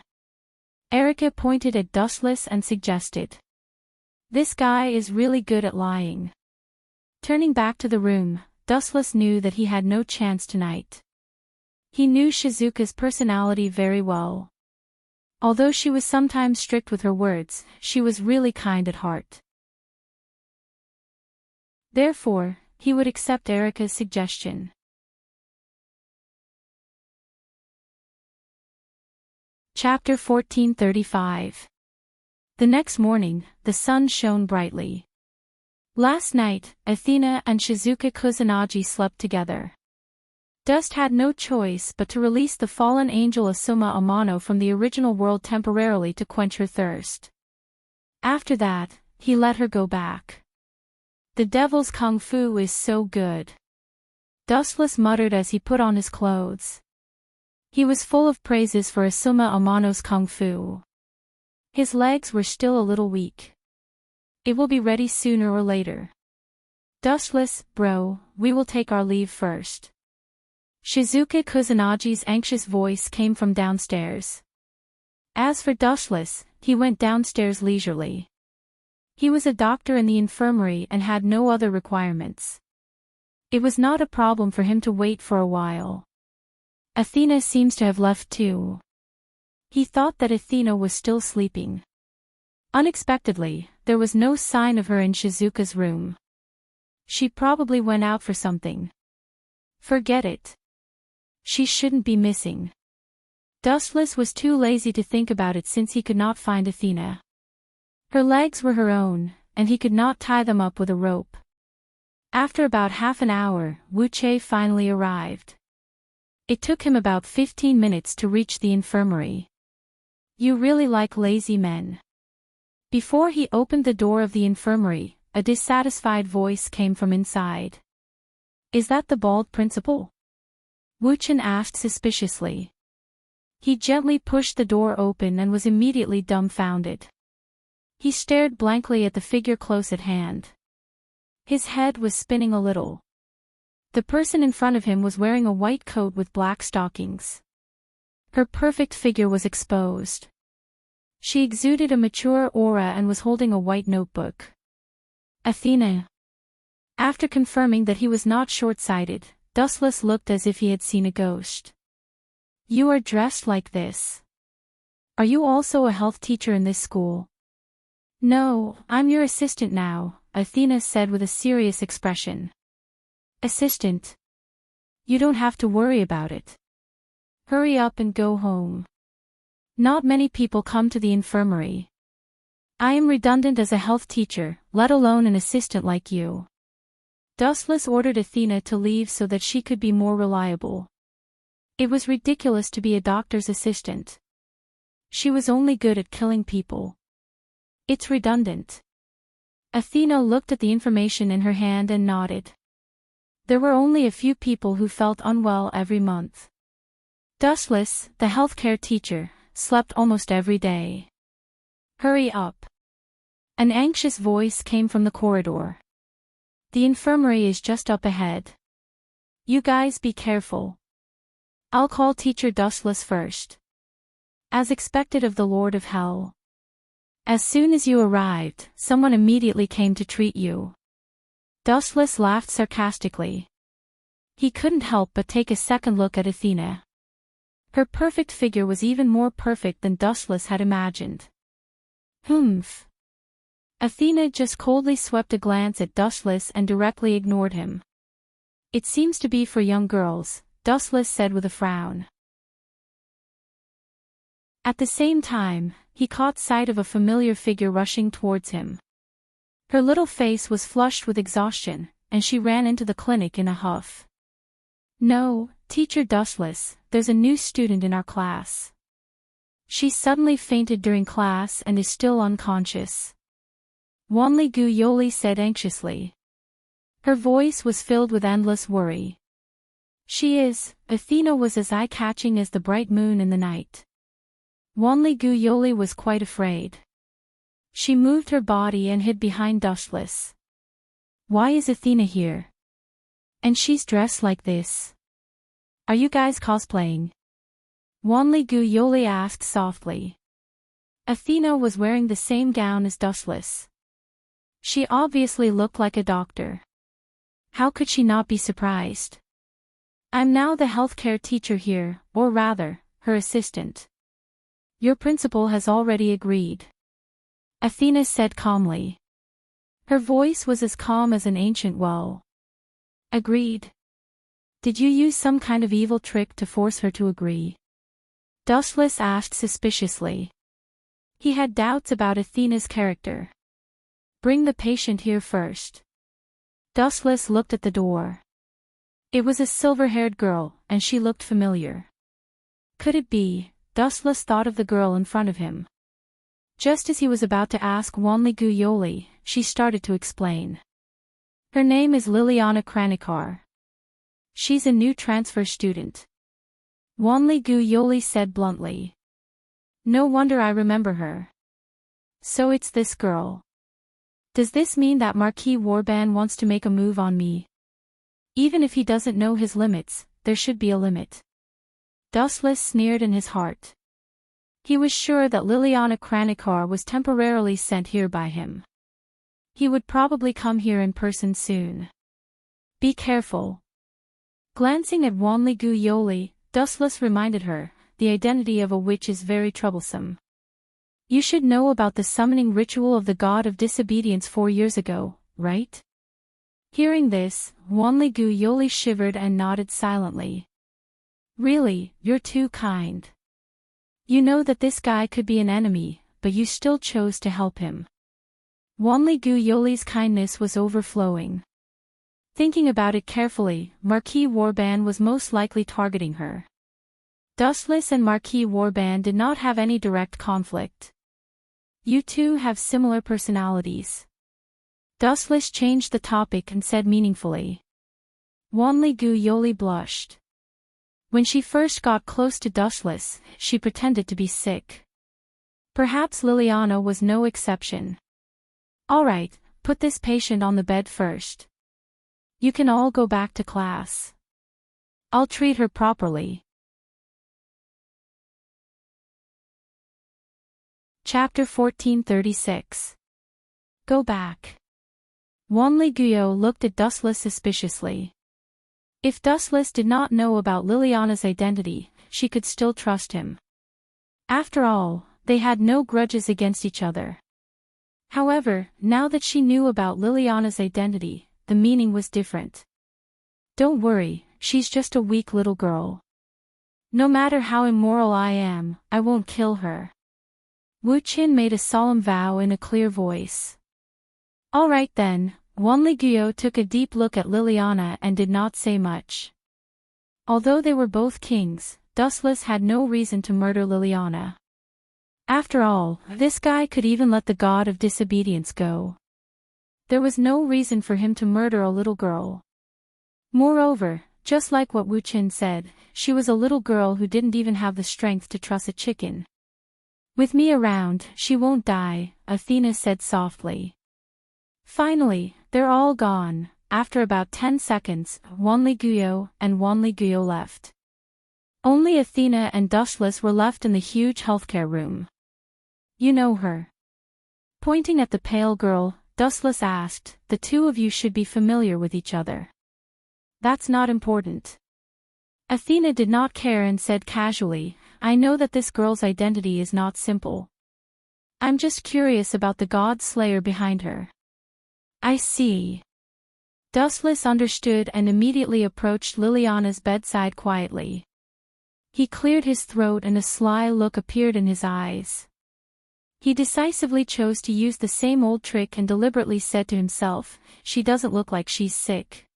Erica pointed at Dustless and suggested. "This guy is really good at lying." Turning back to the room, Dustless knew that he had no chance tonight. He knew Shizuka's personality very well. Although she was sometimes strict with her words, she was really kind at heart. Therefore, he would accept Erica's suggestion. Chapter 1435. The next morning, the sun shone brightly. Last night, Athena and Shizuka Kusanagi slept together. Dust had no choice but to release the fallen angel Asuma Amano from the original world temporarily to quench her thirst. After that, he let her go back. "The devil's kung fu is so good," Dustless muttered as he put on his clothes. He was full of praises for Asuma Amano's kung fu. His legs were still a little weak. "It will be ready sooner or later. Dustless, bro, we will take our leave first." Shizuka Kusanagi's anxious voice came from downstairs. As for Dustless, he went downstairs leisurely. He was a doctor in the infirmary and had no other requirements. It was not a problem for him to wait for a while. Athena seems to have left too. He thought that Athena was still sleeping. Unexpectedly, there was no sign of her in Shizuka's room. She probably went out for something. Forget it. She shouldn't be missing. Dustless was too lazy to think about it since he could not find Athena. Her legs were her own, and he could not tie them up with a rope. After about half an hour, Wuche finally arrived. It took him about 15 minutes to reach the infirmary. "You really like lazy men." Before he opened the door of the infirmary, a dissatisfied voice came from inside. "Is that the bald principal?" Wuchen asked suspiciously. He gently pushed the door open and was immediately dumbfounded. He stared blankly at the figure close at hand. His head was spinning a little. The person in front of him was wearing a white coat with black stockings. Her perfect figure was exposed. She exuded a mature aura and was holding a white notebook. "Athena." After confirming that he was not short-sighted, Dustless looked as if he had seen a ghost. You are dressed like this. Are you also a health teacher in this school? No, I'm your assistant now, Athena said with a serious expression. Assistant? You don't have to worry about it. Hurry up and go home. Not many people come to the infirmary. I am redundant as a health teacher, let alone an assistant like you. Dustless ordered Athena to leave so that she could be more reliable. It was ridiculous to be a doctor's assistant. She was only good at killing people. It's redundant. Athena looked at the information in her hand and nodded. There were only a few people who felt unwell every month. Dustless, the healthcare teacher, slept almost every day. Hurry up. An anxious voice came from the corridor. The infirmary is just up ahead. You guys be careful. I'll call Teacher Dustless first. As expected of the Lord of Hell. As soon as you arrived, someone immediately came to treat you. Dustless laughed sarcastically. He couldn't help but take a second look at Athena. Her perfect figure was even more perfect than Dustless had imagined. Humph. Athena just coldly swept a glance at Dustless and directly ignored him. It seems to be for young girls, Dustless said with a frown. At the same time, he caught sight of a familiar figure rushing towards him. Her little face was flushed with exhaustion, and she ran into the clinic in a huff. No, Teacher Dustless, there's a new student in our class. She suddenly fainted during class and is still unconscious. Wanli Gu Yoli said anxiously. Her voice was filled with endless worry. She is, Athena was as eye-catching as the bright moon in the night. Wanli Gu Yoli was quite afraid. She moved her body and hid behind Dustless. Why is Athena here? And she's dressed like this. Are you guys cosplaying? Wanli Gu Yoli asked softly. Athena was wearing the same gown as Dustless. She obviously looked like a doctor. How could she not be surprised? I'm now the healthcare teacher here, or rather, her assistant. Your principal has already agreed. Athena said calmly. Her voice was as calm as an ancient well. Agreed. Did you use some kind of evil trick to force her to agree? Dustless asked suspiciously. He had doubts about Athena's character. Bring the patient here first. Dustless looked at the door. It was a silver-haired girl, and she looked familiar. Could it be? Dustless thought of the girl in front of him. Just as he was about to ask Wanli Gu Yoli, she started to explain. Her name is Liliana Kranikar. She's a new transfer student. Wanli Gu Yoli said bluntly. No wonder I remember her. So it's this girl. Does this mean that Marquis Warban wants to make a move on me? Even if he doesn't know his limits, there should be a limit. Dustless sneered in his heart. He was sure that Liliana Kranikar was temporarily sent here by him. He would probably come here in person soon. Be careful. Glancing at Wanli Gu Yoli, Dustless reminded her, the identity of a witch is very troublesome. You should know about the summoning ritual of the god of disobedience 4 years ago, right? Hearing this, Wanli Gu Yoli shivered and nodded silently. Really, you're too kind. You know that this guy could be an enemy, but you still chose to help him. Wanli Gu Yoli's kindness was overflowing. Thinking about it carefully, Marquis Warban was most likely targeting her. Dustless and Marquis Warban did not have any direct conflict. You two have similar personalities. Dustless changed the topic and said meaningfully. Wanli Gu Yoli blushed. When she first got close to Dustless, she pretended to be sick. Perhaps Liliana was no exception. Alright, put this patient on the bed first. You can all go back to class. I'll treat her properly. Chapter 1436. Go back. Wanli Guyo looked at Dustless suspiciously. If Dustless did not know about Liliana's identity, she could still trust him. After all, they had no grudges against each other. However, now that she knew about Liliana's identity, the meaning was different. Don't worry, she's just a weak little girl. No matter how immoral I am, I won't kill her. Wu Qin made a solemn vow in a clear voice. All right then, Wanli Guyo took a deep look at Liliana and did not say much. Although they were both kings, Dustless had no reason to murder Liliana. After all, this guy could even let the god of disobedience go. There was no reason for him to murder a little girl. Moreover, just like what Wu Qin said, she was a little girl who didn't even have the strength to truss a chicken. With me around, she won't die, Athena said softly. Finally, they're all gone. After about 10 seconds, Wanli Guyo and Wanli Guyo left. Only Athena and Dustless were left in the huge healthcare room. You know her? Pointing at the pale girl, Dustless asked, the two of you should be familiar with each other. That's not important. Athena did not care and said casually, I know that this girl's identity is not simple. I'm just curious about the god slayer behind her. I see. Dustless understood and immediately approached Liliana's bedside quietly. He cleared his throat and a sly look appeared in his eyes. He decisively chose to use the same old trick and deliberately said to himself, she doesn't look like she's sick.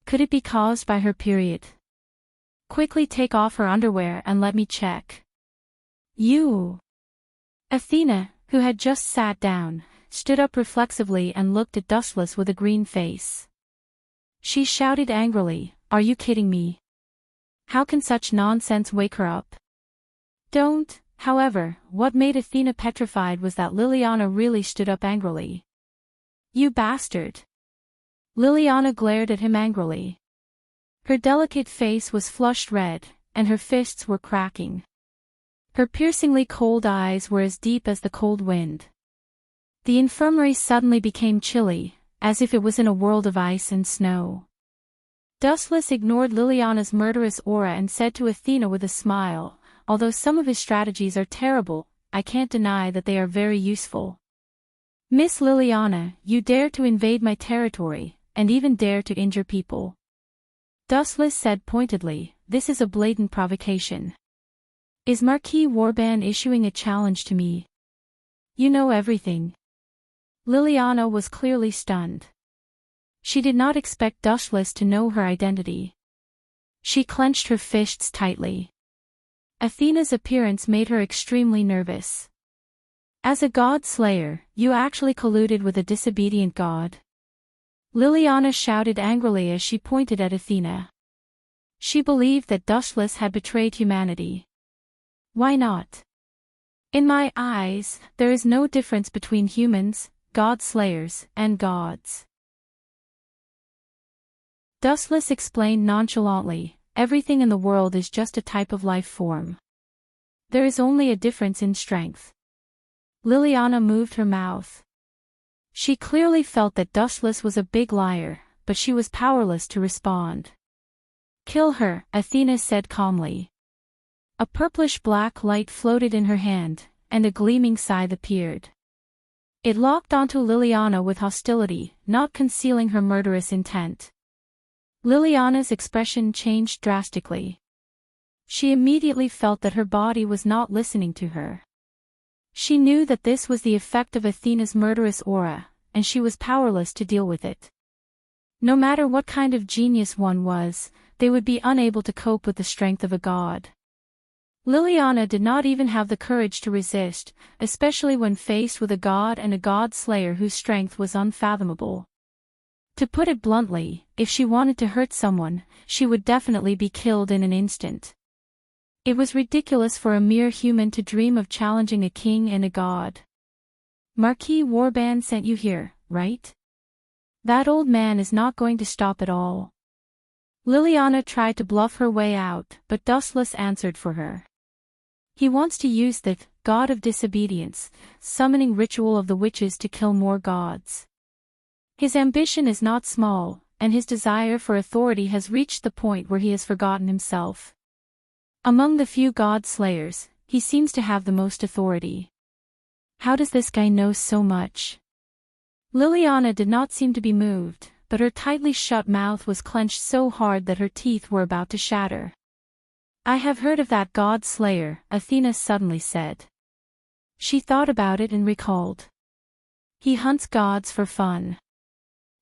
Could it be caused by her period? Quickly take off her underwear and let me check. You! Athena, who had just sat down, stood up reflexively and looked at Dustless with a green face. She shouted angrily, are you kidding me? How can such nonsense wake her up? Don't. However, what made Athena petrified was that Liliana really stood up angrily. You bastard! Liliana glared at him angrily. Her delicate face was flushed red, and her fists were cracking. Her piercingly cold eyes were as deep as the cold wind. The infirmary suddenly became chilly, as if it was in a world of ice and snow. Dustless ignored Liliana's murderous aura and said to Athena with a smile, although some of his strategies are terrible, I can't deny that they are very useful. Miss Liliana, you dare to invade my territory, and even dare to injure people. Dustless said pointedly, this is a blatant provocation. Is Marquis Warban issuing a challenge to me? You know everything. Liliana was clearly stunned. She did not expect Dustless to know her identity. She clenched her fists tightly. Athena's appearance made her extremely nervous. As a god slayer, you actually colluded with a disobedient god? Liliana shouted angrily as she pointed at Athena. She believed that Dustless had betrayed humanity. Why not? In my eyes, there is no difference between humans, god slayers, and gods. Dustless explained nonchalantly, everything in the world is just a type of life form. There is only a difference in strength. Liliana moved her mouth. She clearly felt that Dustless was a big liar, but she was powerless to respond. Kill her, Athena said calmly. A purplish-black light floated in her hand, and a gleaming scythe appeared. It locked onto Liliana with hostility, not concealing her murderous intent. Liliana's expression changed drastically. She immediately felt that her body was not listening to her. She knew that this was the effect of Athena's murderous aura, and she was powerless to deal with it. No matter what kind of genius one was, they would be unable to cope with the strength of a god. Liliana did not even have the courage to resist, especially when faced with a god and a god slayer whose strength was unfathomable. To put it bluntly, if she wanted to hurt someone, she would definitely be killed in an instant. It was ridiculous for a mere human to dream of challenging a king and a god. Marquis Warban sent you here, right? That old man is not going to stop at all. Liliana tried to bluff her way out, but Dustless answered for her. He wants to use the god of disobedience, summoning ritual of the witches to kill more gods. His ambition is not small, and his desire for authority has reached the point where he has forgotten himself. Among the few god slayers, he seems to have the most authority. How does this guy know so much? Liliana did not seem to be moved, but her tightly shut mouth was clenched so hard that her teeth were about to shatter. I have heard of that god slayer, Athena suddenly said. She thought about it and recalled. He hunts gods for fun.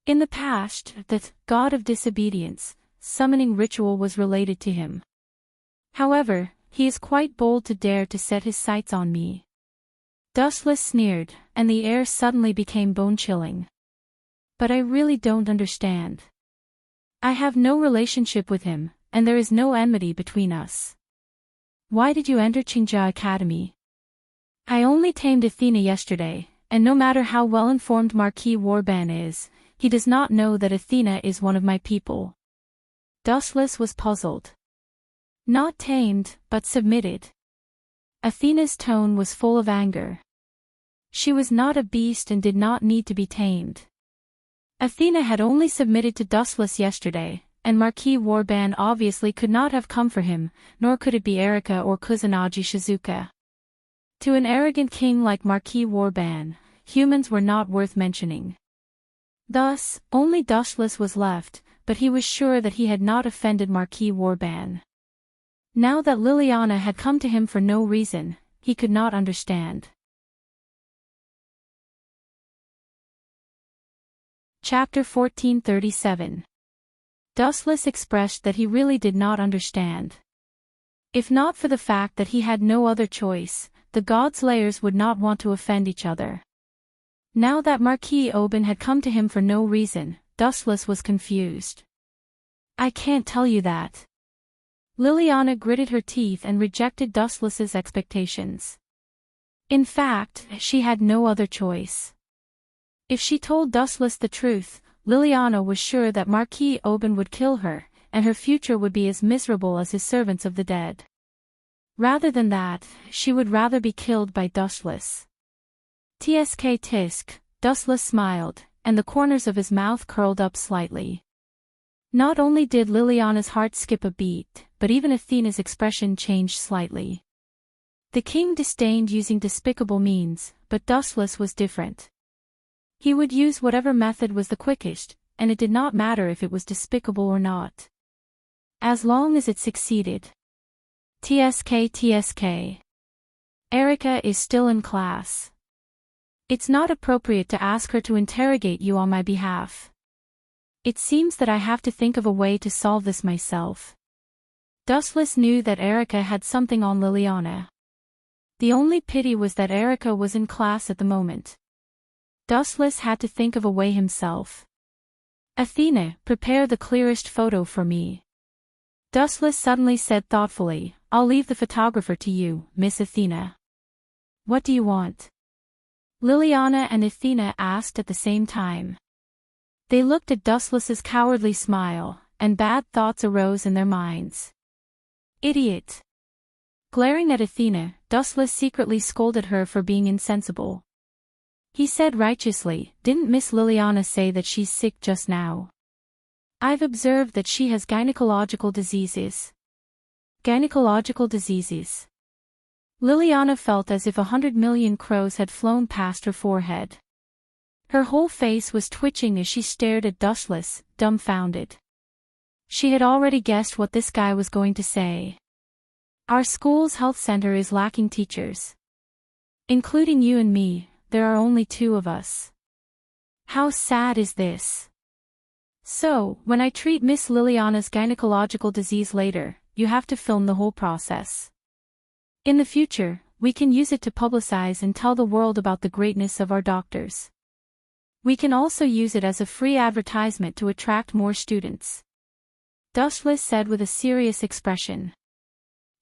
In the past, the god of disobedience, summoning ritual was related to him. However, he is quite bold to dare to set his sights on me. Dustless sneered, and the air suddenly became bone-chilling. But I really don't understand. I have no relationship with him, and there is no enmity between us. Why did you enter Qingja Academy? I only tamed Athena yesterday, and no matter how well-informed Marquis Warban is, he does not know that Athena is one of my people. Dustless was puzzled. Not tamed, but submitted. Athena's tone was full of anger. She was not a beast and did not need to be tamed. Athena had only submitted to Dustless yesterday, and Marquis Warban obviously could not have come for him, nor could it be Erika or Kusanagi Shizuka. To an arrogant king like Marquis Warban, humans were not worth mentioning. Thus, only Dustless was left, but he was sure that he had not offended Marquis Warban. Now that Liliana had come to him for no reason, he could not understand. Chapter 1437. Dustless expressed that he really did not understand. If not for the fact that he had no other choice, the godslayers would not want to offend each other. Now that Marquis Oban had come to him for no reason, Dustless was confused. I can't tell you that. Liliana gritted her teeth and rejected Dustless's expectations. In fact, she had no other choice. If she told Dustless the truth, Liliana was sure that Marquis Oban would kill her, and her future would be as miserable as his servants of the dead. Rather than that, she would rather be killed by Dustless. Tsk tisk, Dustless smiled, and the corners of his mouth curled up slightly. Not only did Liliana's heart skip a beat, but even Athena's expression changed slightly. The king disdained using despicable means, but Dustless was different. He would use whatever method was the quickest, and it did not matter if it was despicable or not. As long as it succeeded. Tsk. Erika is still in class. It's not appropriate to ask her to interrogate you on my behalf. It seems that I have to think of a way to solve this myself. Dustless knew that Erika had something on Liliana. The only pity was that Erika was in class at the moment. Dustless had to think of a way himself. Athena, prepare the clearest photo for me. Dustless suddenly said thoughtfully, I'll leave the photographer to you, Miss Athena. What do you want? Liliana and Athena asked at the same time. They looked at Dustless's cowardly smile, and bad thoughts arose in their minds. Idiot! Glaring at Athena, Dustless secretly scolded her for being insensible. He said righteously, didn't Miss Liliana say that she's sick just now? I've observed that she has gynecological diseases. Gynecological diseases. Liliana felt as if 100 million crows had flown past her forehead. Her whole face was twitching as she stared at Dustless, dumbfounded. She had already guessed what this guy was going to say. Our school's health center is lacking teachers. Including you and me, there are only 2 of us. How sad is this? So, when I treat Miss Liliana's gynecological disease later, you have to film the whole process. In the future, we can use it to publicize and tell the world about the greatness of our doctors. We can also use it as a free advertisement to attract more students. Dustless said with a serious expression.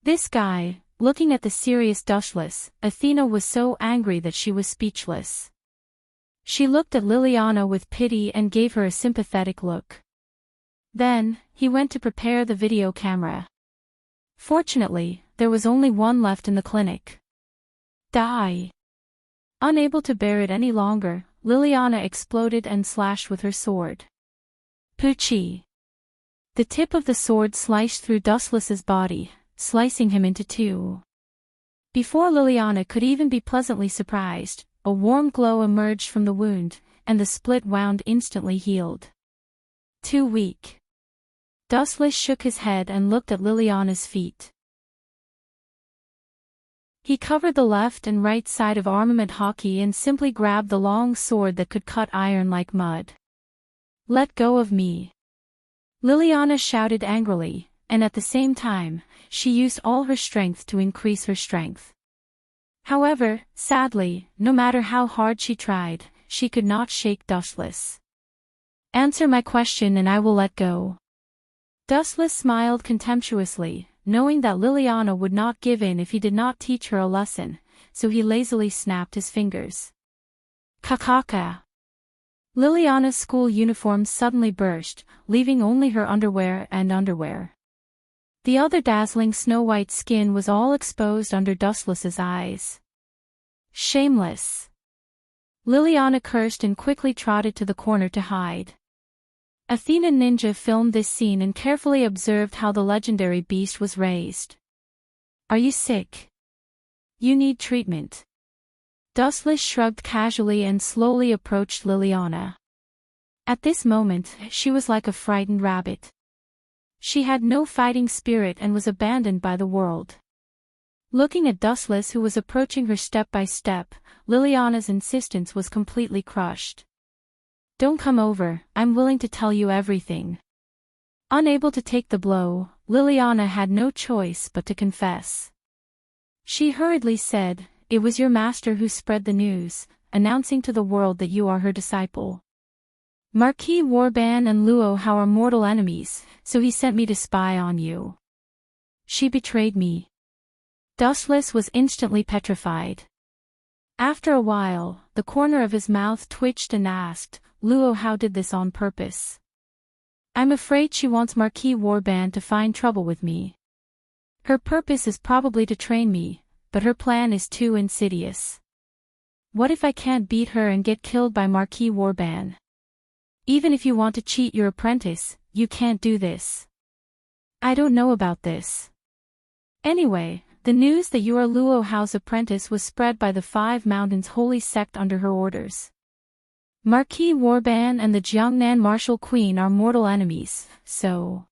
This guy, looking at the serious Dustless, Athena was so angry that she was speechless. She looked at Liliana with pity and gave her a sympathetic look. Then, he went to prepare the video camera. Fortunately, there was only one left in the clinic. Die. Unable to bear it any longer, Liliana exploded and slashed with her sword. Poochie! The tip of the sword sliced through Dustless's body, slicing him into two. Before Liliana could even be pleasantly surprised, a warm glow emerged from the wound, and the split wound instantly healed. Too weak. Dustless shook his head and looked at Liliana's feet. He covered the left and right side of armament hockey and simply grabbed the long sword that could cut iron like mud. Let go of me! Liliana shouted angrily, and at the same time, she used all her strength to increase her strength. However, sadly, no matter how hard she tried, she could not shake Dustless. Answer my question and I will let go. Dustless smiled contemptuously, knowing that Liliana would not give in if he did not teach her a lesson, so he lazily snapped his fingers. Kakaka! Liliana's school uniform suddenly burst, leaving only her underwear and underwear. The other dazzling snow-white skin was all exposed under Dustless's eyes. Shameless! Liliana cursed and quickly trotted to the corner to hide. Athena Ninja filmed this scene and carefully observed how the legendary beast was raised. Are you sick? You need treatment. Dustless shrugged casually and slowly approached Liliana. At this moment, she was like a frightened rabbit. She had no fighting spirit and was abandoned by the world. Looking at Dustless who was approaching her step by step, Liliana's insistence was completely crushed. Don't come over, I'm willing to tell you everything. Unable to take the blow, Liliana had no choice but to confess. She hurriedly said, "It was your master who spread the news, announcing to the world that you are her disciple. Marquis Warban and Luo Hao are mortal enemies, so he sent me to spy on you. She betrayed me." Dustless was instantly petrified. After a while, the corner of his mouth twitched and asked, "Luo Hao did this on purpose. I'm afraid she wants Marquis Warban to find trouble with me. Her purpose is probably to train me, but her plan is too insidious. What if I can't beat her and get killed by Marquis Warban? Even if you want to cheat your apprentice, you can't do this. I don't know about this. Anyway, the news that you are Luo Hao's apprentice was spread by the Five Mountains Holy Sect under her orders. Marquis Warban and the Jiangnan Martial Queen are mortal enemies, so..."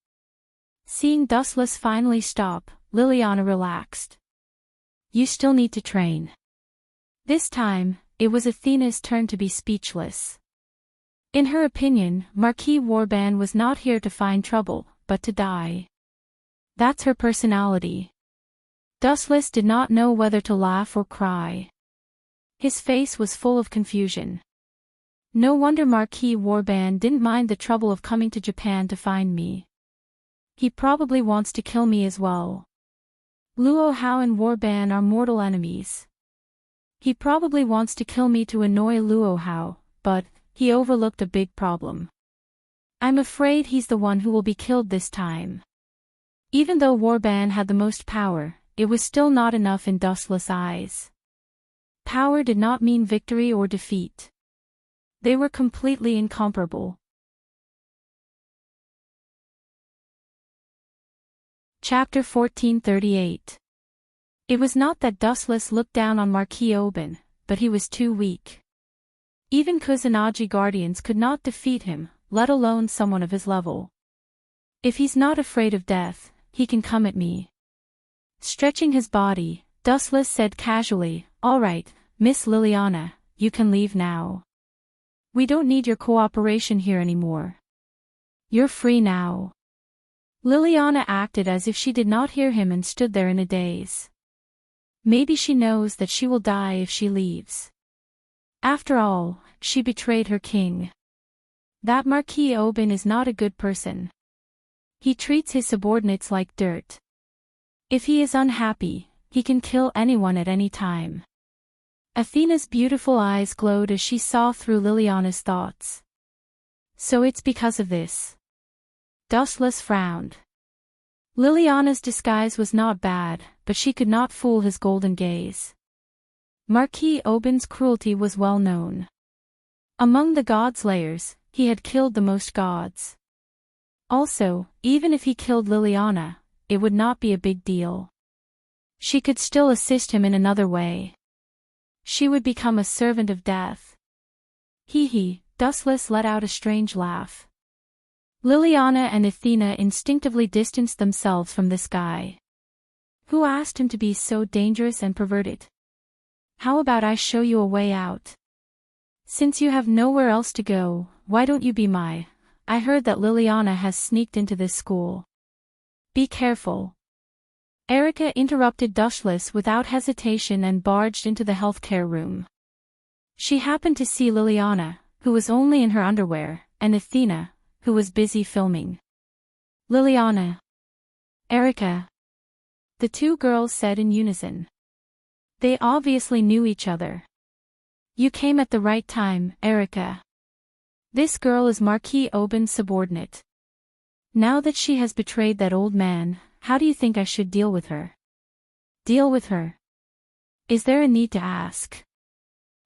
Seeing Dustless finally stop, Liliana relaxed. "You still need to train." This time, it was Athena's turn to be speechless. In her opinion, Marquis Warban was not here to find trouble, but to die. That's her personality. Dustless did not know whether to laugh or cry. His face was full of confusion. No wonder Marquis Warban didn't mind the trouble of coming to Japan to find me. He probably wants to kill me as well. Luo Hao and Warban are mortal enemies. He probably wants to kill me to annoy Luo Hao, but he overlooked a big problem. I'm afraid he's the one who will be killed this time. Even though Warban had the most power, it was still not enough in Dustless' eyes. Power did not mean victory or defeat. They were completely incomparable. Chapter 1438. It was not that Dustless looked down on Marquis Oban, but he was too weak. Even Kusanagi Guardians could not defeat him, let alone someone of his level. If he's not afraid of death, he can come at me. Stretching his body, Dustless said casually, "All right, Miss Liliana, you can leave now. We don't need your cooperation here anymore. You're free now." Liliana acted as if she did not hear him and stood there in a daze. Maybe she knows that she will die if she leaves. After all, she betrayed her king. That Marquis Oban is not a good person. He treats his subordinates like dirt. If he is unhappy, he can kill anyone at any time. Athena's beautiful eyes glowed as she saw through Liliana's thoughts. So it's because of this. Dustless frowned. Liliana's disguise was not bad, but she could not fool his golden gaze. Marquis Oban's cruelty was well known. Among the god-slayers, he had killed the most gods. Also, even if he killed Liliana, it would not be a big deal. She could still assist him in another way. She would become a servant of death. Hee, Dustless let out a strange laugh. Liliana and Athena instinctively distanced themselves from this guy. Who asked him to be so dangerous and perverted? How about I show you a way out? Since you have nowhere else to go, why don't you be my... I heard that Liliana has sneaked into this school. Be careful. Erica interrupted Dustless without hesitation and barged into the healthcare room. She happened to see Liliana, who was only in her underwear, and Athena, who was busy filming. Liliana. Erica. The two girls said in unison. They obviously knew each other. You came at the right time, Erica. This girl is Marquis Oben's subordinate. Now that she has betrayed that old man, how do you think I should deal with her? Deal with her? Is there a need to ask?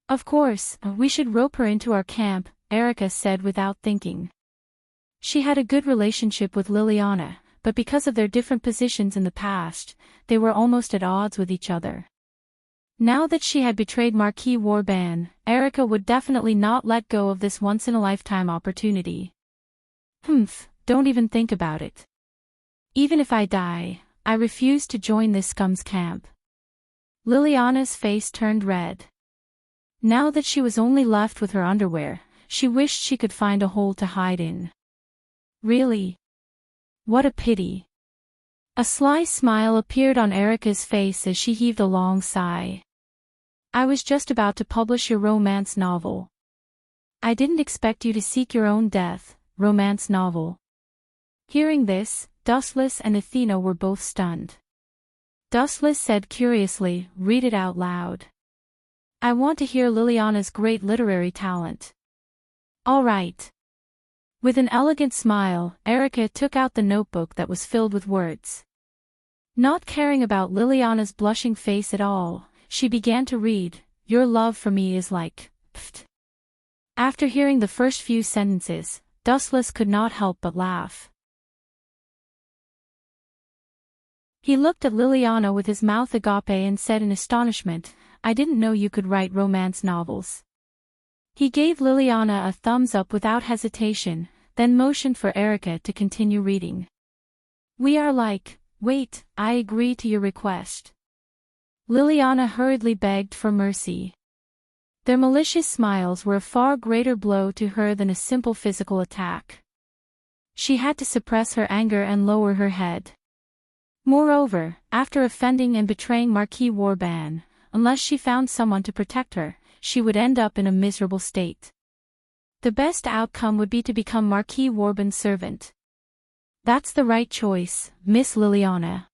Of course, we should rope her into our camp, Erica said without thinking. She had a good relationship with Liliana, but because of their different positions in the past, they were almost at odds with each other. Now that she had betrayed Marquis Warban, Erica would definitely not let go of this once-in-a-lifetime opportunity. Don't even think about it. Even if I die, I refuse to join this scum's camp. Liliana's face turned red. Now that she was only left with her underwear, she wished she could find a hole to hide in. Really? What a pity. A sly smile appeared on Erica's face as she heaved a long sigh. I was just about to publish your romance novel. I didn't expect you to seek your own death, romance novel. Hearing this, Dustless and Athena were both stunned. Dustless said curiously, read it out loud. I want to hear Liliana's great literary talent. All right. With an elegant smile, Erica took out the notebook that was filled with words. Not caring about Liliana's blushing face at all, she began to read, Your love for me is like, pfft. After hearing the first few sentences, Dustless could not help but laugh. He looked at Liliana with his mouth agape and said in astonishment, I didn't know you could write romance novels. He gave Liliana a thumbs up without hesitation, then motioned for Erica to continue reading. We are like, wait, I agree to your request. Liliana hurriedly begged for mercy. Their malicious smiles were a far greater blow to her than a simple physical attack. She had to suppress her anger and lower her head. Moreover, after offending and betraying Marquis Warban, unless she found someone to protect her, she would end up in a miserable state. The best outcome would be to become Marquis Warban's servant. That's the right choice, Miss Liliana.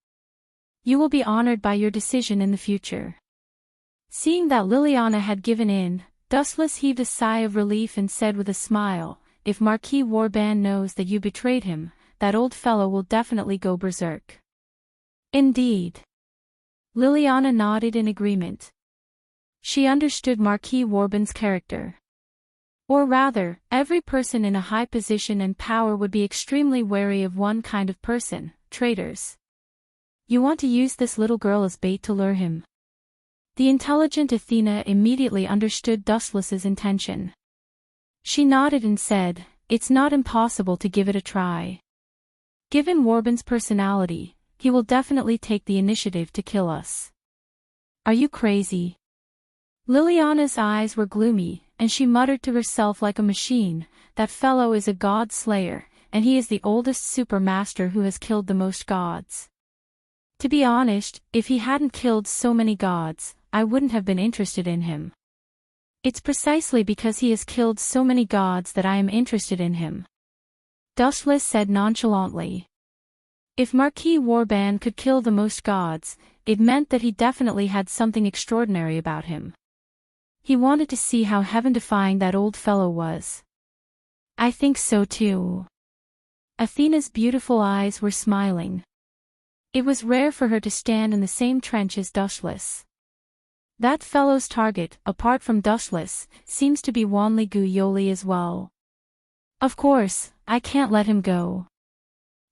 You will be honored by your decision in the future. Seeing that Liliana had given in, Dustless heaved a sigh of relief and said with a smile, If Marquis Warban knows that you betrayed him, that old fellow will definitely go berserk. Indeed. Liliana nodded in agreement. She understood Marquis Warban's character. Or rather, every person in a high position and power would be extremely wary of one kind of person, traitors. You want to use this little girl as bait to lure him. The intelligent Athena immediately understood Dustless's intention. She nodded and said, It's not impossible to give it a try. Given Warban's personality, he will definitely take the initiative to kill us. Are you crazy? Liliana's eyes were gloomy, and she muttered to herself like a machine, That fellow is a god slayer, and he is the oldest super master who has killed the most gods. To be honest, if he hadn't killed so many gods, I wouldn't have been interested in him. It's precisely because he has killed so many gods that I am interested in him. Dustless said nonchalantly. If Marquis Warban could kill the most gods, it meant that he definitely had something extraordinary about him. He wanted to see how heaven-defying that old fellow was. I think so too. Athena's beautiful eyes were smiling. It was rare for her to stand in the same trench as Dustless. That fellow's target, apart from Dustless, seems to be Wanli Gu Yoli as well. Of course, I can't let him go.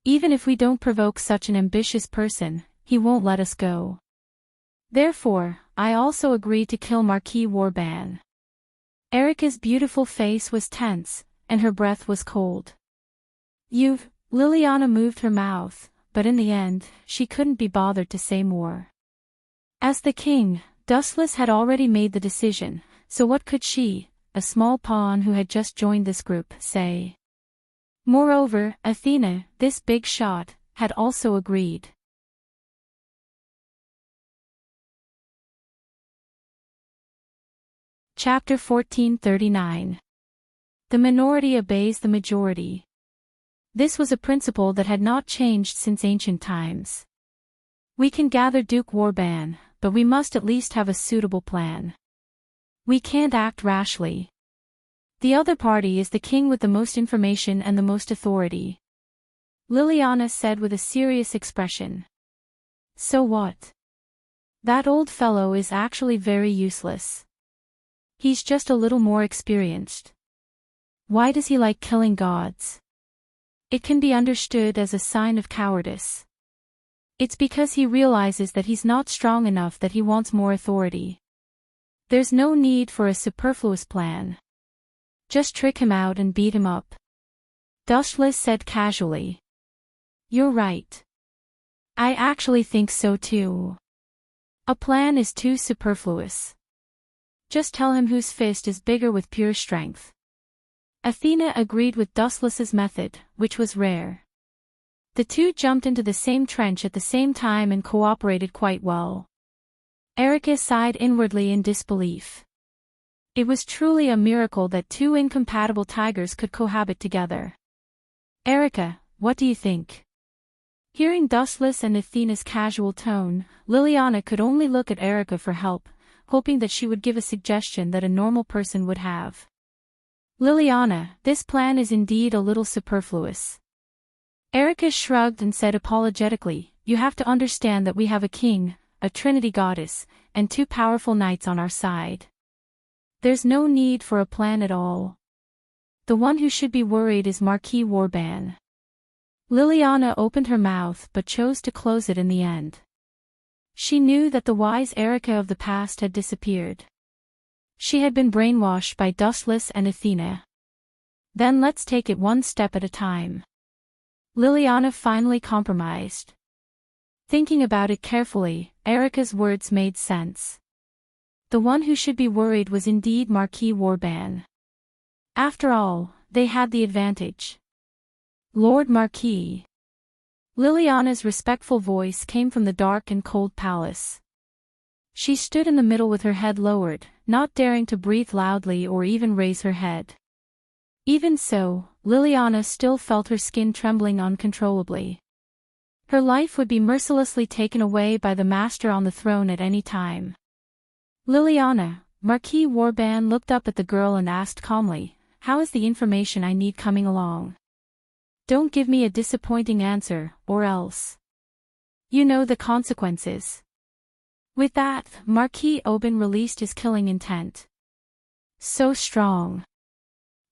Even if we don't provoke such an ambitious person, he won't let us go. Therefore, I also agree to kill Marquis Warban. Erica's beautiful face was tense, and her breath was cold. Liliana moved her mouth, but in the end, she couldn't be bothered to say more. As the king, Dustless had already made the decision, so what could she, a small pawn who had just joined this group, say? Moreover, Athena, this big shot, had also agreed. Chapter 1439. The minority obeys the majority. This was a principle that had not changed since ancient times. We can gather Duke Warban, but we must at least have a suitable plan. We can't act rashly. The other party is the king with the most information and the most authority. Liliana said with a serious expression. So what? That old fellow is actually very useless. He's just a little more experienced. Why does he like killing gods? It can be understood as a sign of cowardice. It's because he realizes that he's not strong enough that he wants more authority. There's no need for a superfluous plan. Just trick him out and beat him up. Dustless said casually. You're right. I actually think so too. A plan is too superfluous. Just tell him whose fist is bigger with pure strength. Athena agreed with Dustless's method, which was rare. The two jumped into the same trench at the same time and cooperated quite well. Erica sighed inwardly in disbelief. It was truly a miracle that two incompatible tigers could cohabit together. Erica, what do you think? Hearing Dustless and Athena's casual tone, Liliana could only look at Erica for help, hoping that she would give a suggestion that a normal person would have. Liliana, this plan is indeed a little superfluous. Erica shrugged and said apologetically, you have to understand that we have a king, a trinity goddess, and two powerful knights on our side. There's no need for a plan at all. The one who should be worried is Marquis Warban. Liliana opened her mouth but chose to close it in the end. She knew that the wise Erica of the past had disappeared. She had been brainwashed by Dustless and Athena. Then let's take it one step at a time. Liliana finally compromised. Thinking about it carefully, Erica's words made sense. The one who should be worried was indeed Marquis Warban. After all, they had the advantage. Lord Marquis. Liliana's respectful voice came from the dark and cold palace. She stood in the middle with her head lowered, not daring to breathe loudly or even raise her head. Even so, Liliana still felt her skin trembling uncontrollably. Her life would be mercilessly taken away by the master on the throne at any time. Liliana, Marquis Warban looked up at the girl and asked calmly, how is the information I need coming along? Don't give me a disappointing answer, or else. You know the consequences. With that, Marquis Oban released his killing intent. So strong.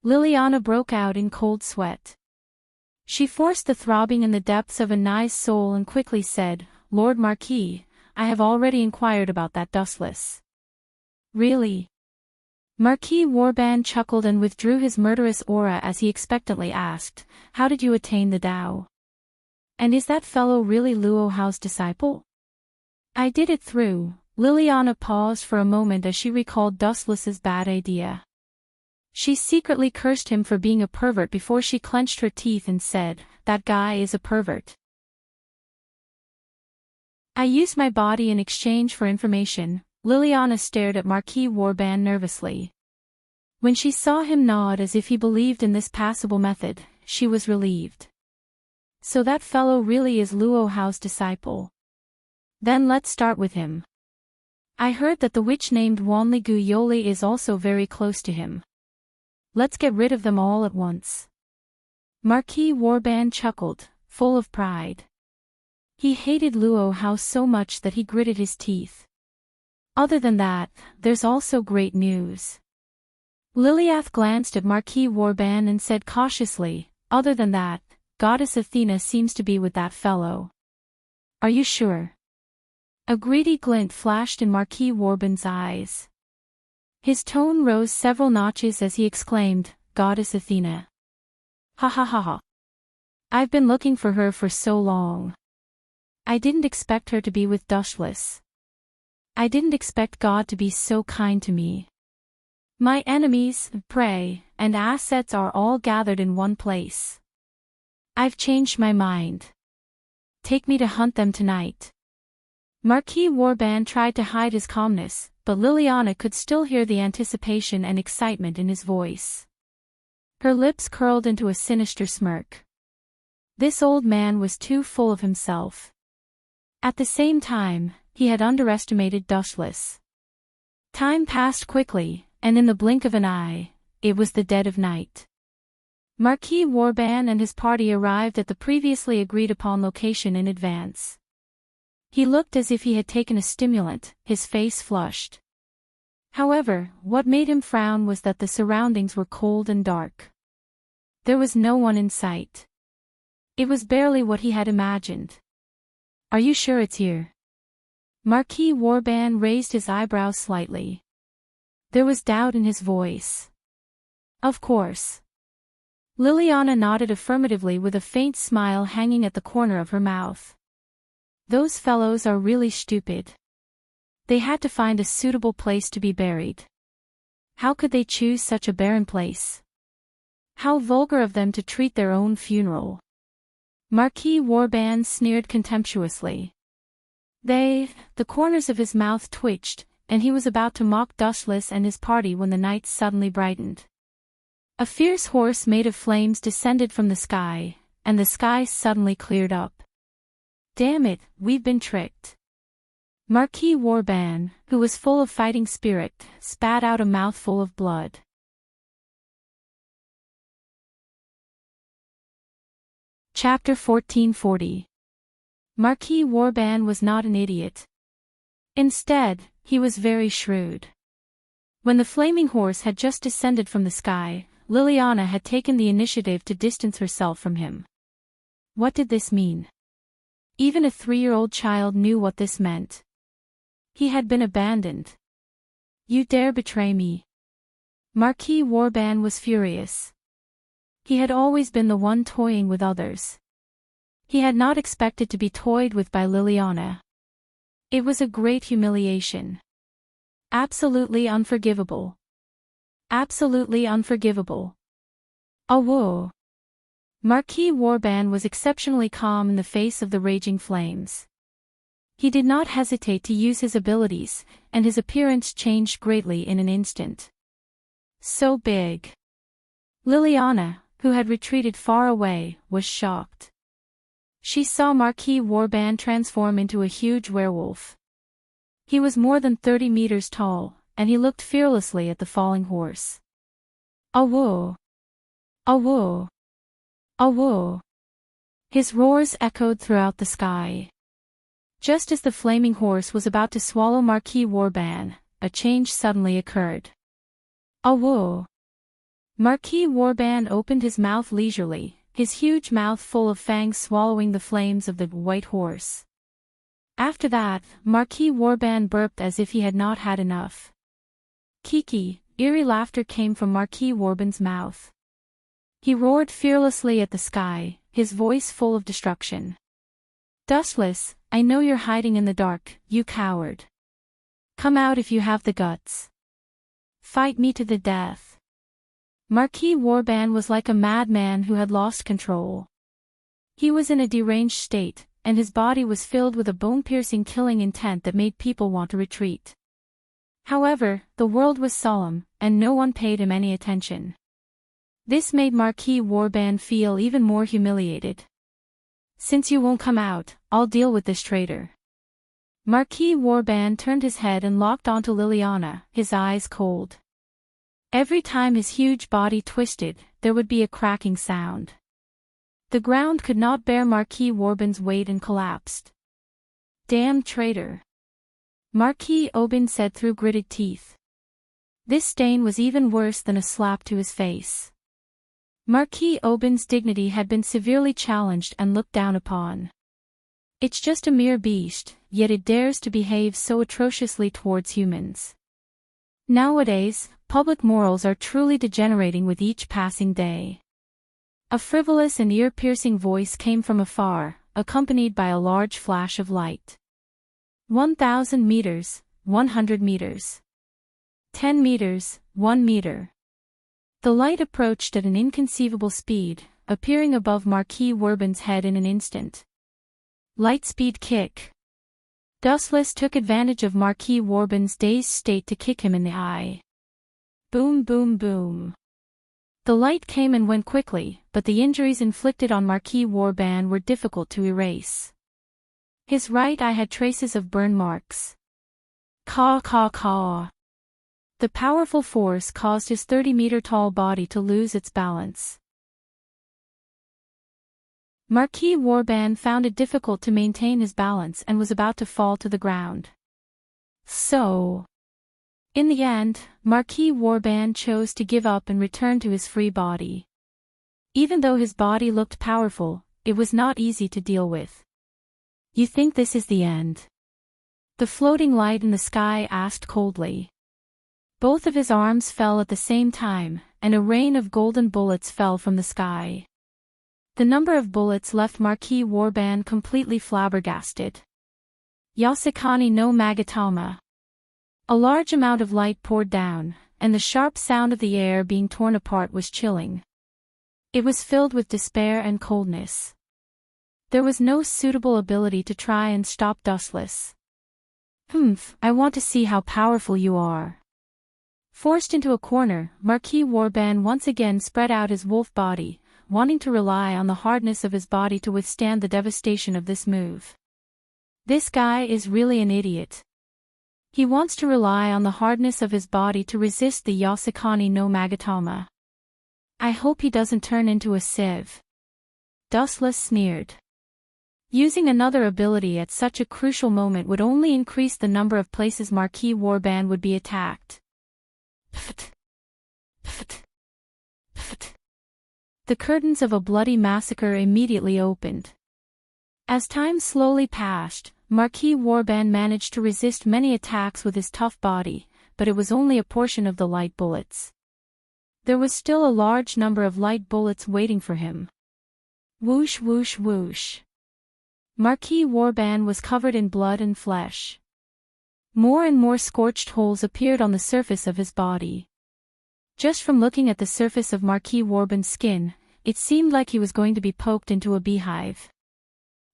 Liliana broke out in cold sweat. She forced the throbbing in the depths of Anai's soul and quickly said, Lord Marquis, I have already inquired about that Dustless. Really? Marquis Warban chuckled and withdrew his murderous aura as he expectantly asked, how did you attain the Tao? And is that fellow really Luo Hao's disciple? I did it through. Liliana paused for a moment as she recalled Dustless's bad idea. She secretly cursed him for being a pervert before she clenched her teeth and said, that guy is a pervert. I used my body in exchange for information. Liliana stared at Marquis Warban nervously. When she saw him nod as if he believed in this passable method, she was relieved. So that fellow really is Luo Hao's disciple. Then let's start with him. I heard that the witch named Wanli Gu Yoli is also very close to him. Let's get rid of them all at once. Marquis Warban chuckled, full of pride. He hated Luo Hao so much that he gritted his teeth. Other than that, there's also great news. Liliath glanced at Marquis Warban and said cautiously, other than that, Goddess Athena seems to be with that fellow. Are you sure? A greedy glint flashed in Marquis Warban's eyes. His tone rose several notches as he exclaimed, Goddess Athena. Ha ha ha ha. I've been looking for her for so long. I didn't expect her to be with Dushless. I didn't expect God to be so kind to me. My enemies, prey, and assets are all gathered in one place. I've changed my mind. Take me to hunt them tonight. Marquis Warban tried to hide his calmness, but Liliana could still hear the anticipation and excitement in his voice. Her lips curled into a sinister smirk. This old man was too full of himself. At the same time, he had underestimated Dushless. Time passed quickly, and in the blink of an eye, it was the dead of night. Marquis Warban and his party arrived at the previously agreed-upon location in advance. He looked as if he had taken a stimulant, his face flushed. However, what made him frown was that the surroundings were cold and dark. There was no one in sight. It was barely what he had imagined. Are you sure it's here? Marquis Warban raised his eyebrows slightly. There was doubt in his voice. Of course. Liliana nodded affirmatively with a faint smile hanging at the corner of her mouth. Those fellows are really stupid. They had to find a suitable place to be buried. How could they choose such a barren place? How vulgar of them to treat their own funeral. Marquis Warban sneered contemptuously. The corners of his mouth twitched, and he was about to mock Dushless and his party when the night suddenly brightened. A fierce horse made of flames descended from the sky, and the sky suddenly cleared up. Damn it, we've been tricked. Marquis Warban, who was full of fighting spirit, spat out a mouthful of blood. Chapter 1440. Marquis Warban was not an idiot. Instead, he was very shrewd. When the flaming horse had just descended from the sky, Liliana had taken the initiative to distance herself from him. What did this mean? Even a 3-year-old child knew what this meant. He had been abandoned. You dare betray me? Marquis Warban was furious. He had always been the one toying with others. He had not expected to be toyed with by Liliana. It was a great humiliation. Absolutely unforgivable. Absolutely unforgivable. Awoo. Marquis Warban was exceptionally calm in the face of the raging flames. He did not hesitate to use his abilities, and his appearance changed greatly in an instant. So big. Liliana, who had retreated far away, was shocked. She saw Marquis Warban transform into a huge werewolf. He was more than 30 meters tall, and he looked fearlessly at the falling horse. Awoo! Awoo! Awoo! His roars echoed throughout the sky. Just as the flaming horse was about to swallow Marquis Warban, a change suddenly occurred. Awoo! Marquis Warban opened his mouth leisurely, his huge mouth full of fangs swallowing the flames of the white horse. After that, Marquis Warban burped as if he had not had enough. Kiki, eerie laughter came from Marquis Warban's mouth. He roared fearlessly at the sky, his voice full of destruction. Dustless, I know you're hiding in the dark, you coward. Come out if you have the guts. Fight me to the death. Marquis Warban was like a madman who had lost control. He was in a deranged state, and his body was filled with a bone-piercing killing intent that made people want to retreat. However, the world was solemn, and no one paid him any attention. This made Marquis Warban feel even more humiliated. Since you won't come out, I'll deal with this traitor. Marquis Warban turned his head and locked onto Liliana, his eyes cold. Every time his huge body twisted, there would be a cracking sound. The ground could not bear Marquis Warban's weight and collapsed. Damn traitor. Marquis Aubin said through gritted teeth. This stain was even worse than a slap to his face. Marquis Aubin's dignity had been severely challenged and looked down upon. It's just a mere beast, yet it dares to behave so atrociously towards humans. Nowadays, public morals are truly degenerating with each passing day. A frivolous and ear-piercing voice came from afar, accompanied by a large flash of light. 1,000 meters, 100 meters. 10 meters, 1 meter. The light approached at an inconceivable speed, appearing above Marquis Aubin's head in an instant. Lightspeed kick. Dustless took advantage of Marquis Aubin's dazed state to kick him in the eye. Boom boom boom. The light came and went quickly, but the injuries inflicted on Marquis Aubin were difficult to erase. His right eye had traces of burn marks. Caw caw caw. The powerful force caused his 30-meter-tall body to lose its balance. Marquis Aubin found it difficult to maintain his balance and was about to fall to the ground. In the end, Marquis Aubin chose to give up and return to his free body. Even though his body looked powerful, it was not easy to deal with. You think this is the end? The floating light in the sky asked coldly. Both of his arms fell at the same time, and a rain of golden bullets fell from the sky. The number of bullets left Marquis Aubin completely flabbergasted. Yasukani no Magatama. A large amount of light poured down, and the sharp sound of the air being torn apart was chilling. It was filled with despair and coldness. There was no suitable ability to try and stop Dustless. I want to see how powerful you are. Forced into a corner, Marquis Aubin once again spread out his wolf body, wanting to rely on the hardness of his body to withstand the devastation of this move. This guy is really an idiot. He wants to rely on the hardness of his body to resist the Yasukani no Magatama. I hope he doesn't turn into a sieve. Dustless sneered. Using another ability at such a crucial moment would only increase the number of places Marquis Aubin would be attacked. Pft. Pft. Pft. The curtains of a bloody massacre immediately opened. As time slowly passed, Marquis Aubin managed to resist many attacks with his tough body, but it was only a portion of the light bullets. There was still a large number of light bullets waiting for him. Whoosh whoosh whoosh. Marquis Aubin was covered in blood and flesh. More and more scorched holes appeared on the surface of his body. Just from looking at the surface of Marquis Aubin's skin, it seemed like he was going to be poked into a beehive.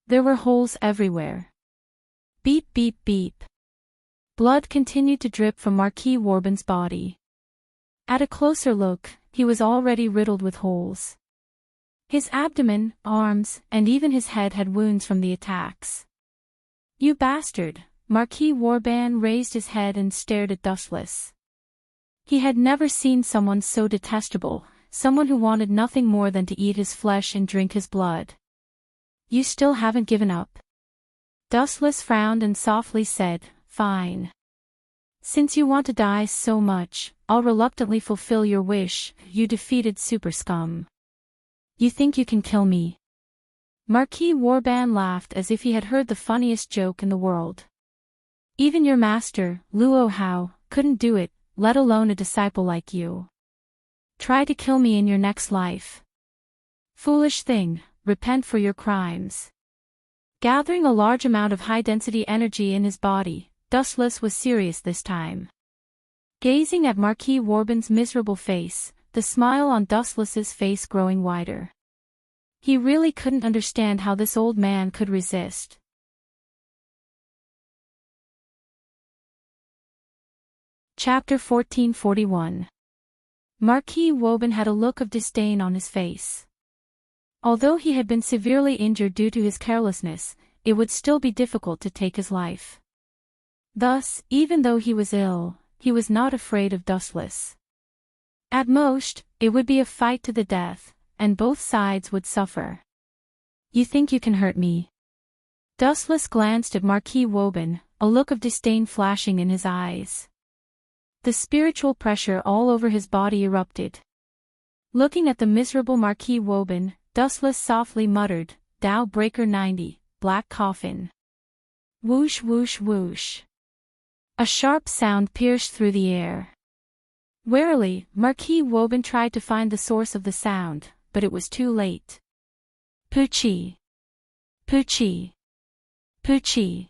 There were holes everywhere. Beep beep beep. Blood continued to drip from Marquis Aubin's body. At a closer look, he was already riddled with holes. His abdomen, arms, and even his head had wounds from the attacks. You bastard! Marquis Aubin raised his head and stared at Dustless. He had never seen someone so detestable, someone who wanted nothing more than to eat his flesh and drink his blood. You still haven't given up? Dustless frowned and softly said, Fine. Since you want to die so much, I'll reluctantly fulfill your wish, you defeated super scum. You think you can kill me? Marquis Aubin laughed as if he had heard the funniest joke in the world. Even your master, Luo Hao, couldn't do it, let alone a disciple like you. Try to kill me in your next life. Foolish thing, repent for your crimes. Gathering a large amount of high-density energy in his body, Dustless was serious this time. Gazing at Marquis Aubin's miserable face, the smile on Dustless's face growing wider. He really couldn't understand how this old man could resist. Chapter 1441. Marquis Aubin had a look of disdain on his face. Although he had been severely injured due to his carelessness, it would still be difficult to take his life. Thus, even though he was ill, he was not afraid of Dustless. At most, it would be a fight to the death, and both sides would suffer. You think you can hurt me? Dustless glanced at Marquis Aubin, a look of disdain flashing in his eyes. The spiritual pressure all over his body erupted. Looking at the miserable Marquis Woburn, Dustless softly muttered, "Dow Breaker 90, Black Coffin." Whoosh whoosh whoosh. A sharp sound pierced through the air. Warily, Marquis Woburn tried to find the source of the sound, but it was too late. Poochie. Poochie. Poochie.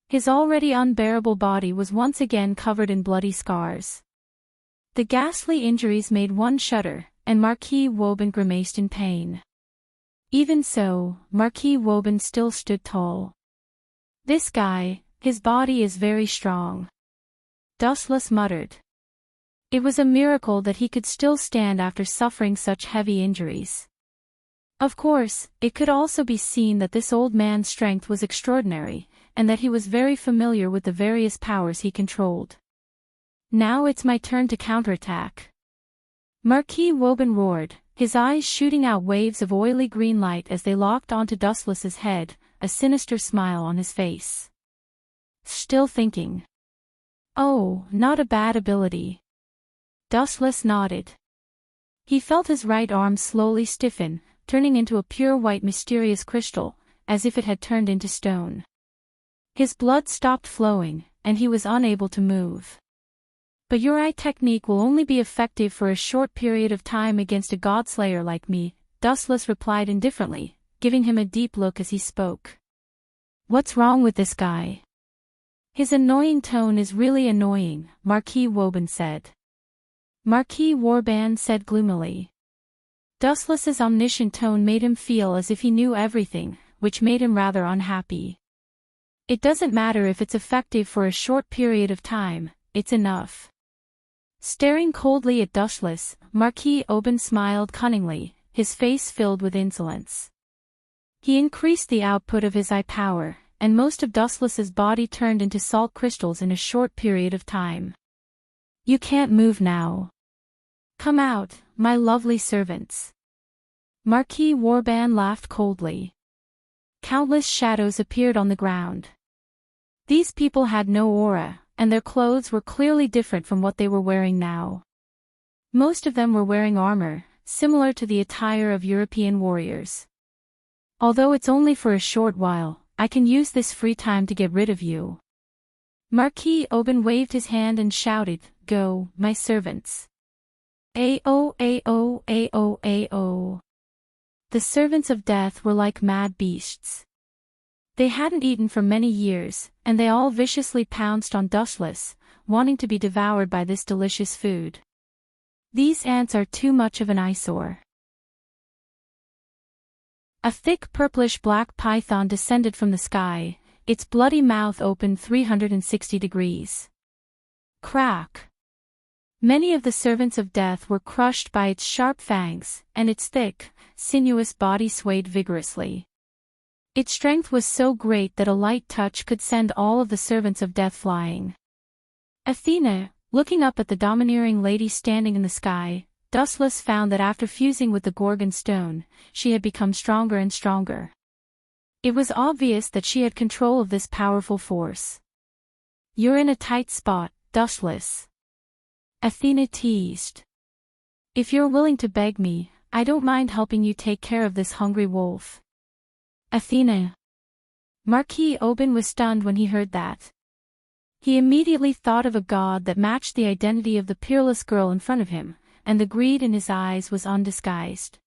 His already unbearable body was once again covered in bloody scars. The ghastly injuries made one shudder, and Marquis Woburn grimaced in pain. Even so, Marquis Woburn still stood tall. "This guy, his body is very strong," Dustless muttered. It was a miracle that he could still stand after suffering such heavy injuries. Of course, it could also be seen that this old man's strength was extraordinary, and that he was very familiar with the various powers he controlled. "Now it's my turn to counterattack," Marquis Woburn roared, his eyes shooting out waves of oily green light as they locked onto Dustless's head, a sinister smile on his face. "Still thinking? Oh, not a bad ability." Dustless nodded. He felt his right arm slowly stiffen, turning into a pure white mysterious crystal, as if it had turned into stone. His blood stopped flowing, and he was unable to move. "But your eye technique will only be effective for a short period of time against a godslayer like me," Dustless replied indifferently, giving him a deep look as he spoke. "What's wrong with this guy? His annoying tone is really annoying," Marquis Woburn said. Marquis Woburn said gloomily. Dustless's omniscient tone made him feel as if he knew everything, which made him rather unhappy. "It doesn't matter if it's effective for a short period of time, it's enough." Staring coldly at Dustless, Marquis Woburn smiled cunningly, his face filled with insolence. He increased the output of his eye power, and most of Dustless's body turned into salt crystals in a short period of time. "You can't move now. Come out, my lovely servants." Marquis Woburn laughed coldly. Countless shadows appeared on the ground. These people had no aura, and their clothes were clearly different from what they were wearing now. Most of them were wearing armor, similar to the attire of European warriors. "Although it's only for a short while, I can use this free time to get rid of you." Marquis Woburn waved his hand and shouted, "Go, my servants." Ao ao ao ao. The servants of death were like mad beasts. They hadn't eaten for many years, and they all viciously pounced on Dustless, wanting to be devoured by this delicious food. These ants are too much of an eyesore. A thick purplish-black python descended from the sky, its bloody mouth opened 360 degrees. Crack! Many of the servants of death were crushed by its sharp fangs, and its thick, sinuous body swayed vigorously. Its strength was so great that a light touch could send all of the servants of death flying. Athena, looking up at the domineering lady standing in the sky, Dustless found that after fusing with the Gorgon stone, she had become stronger and stronger. It was obvious that she had control of this powerful force. "You're in a tight spot, Dustless," Athena teased. "If you're willing to beg me, I don't mind helping you take care of this hungry wolf." Athena. Marquis Woburn was stunned when he heard that. He immediately thought of a god that matched the identity of the peerless girl in front of him, and the greed in his eyes was undisguised.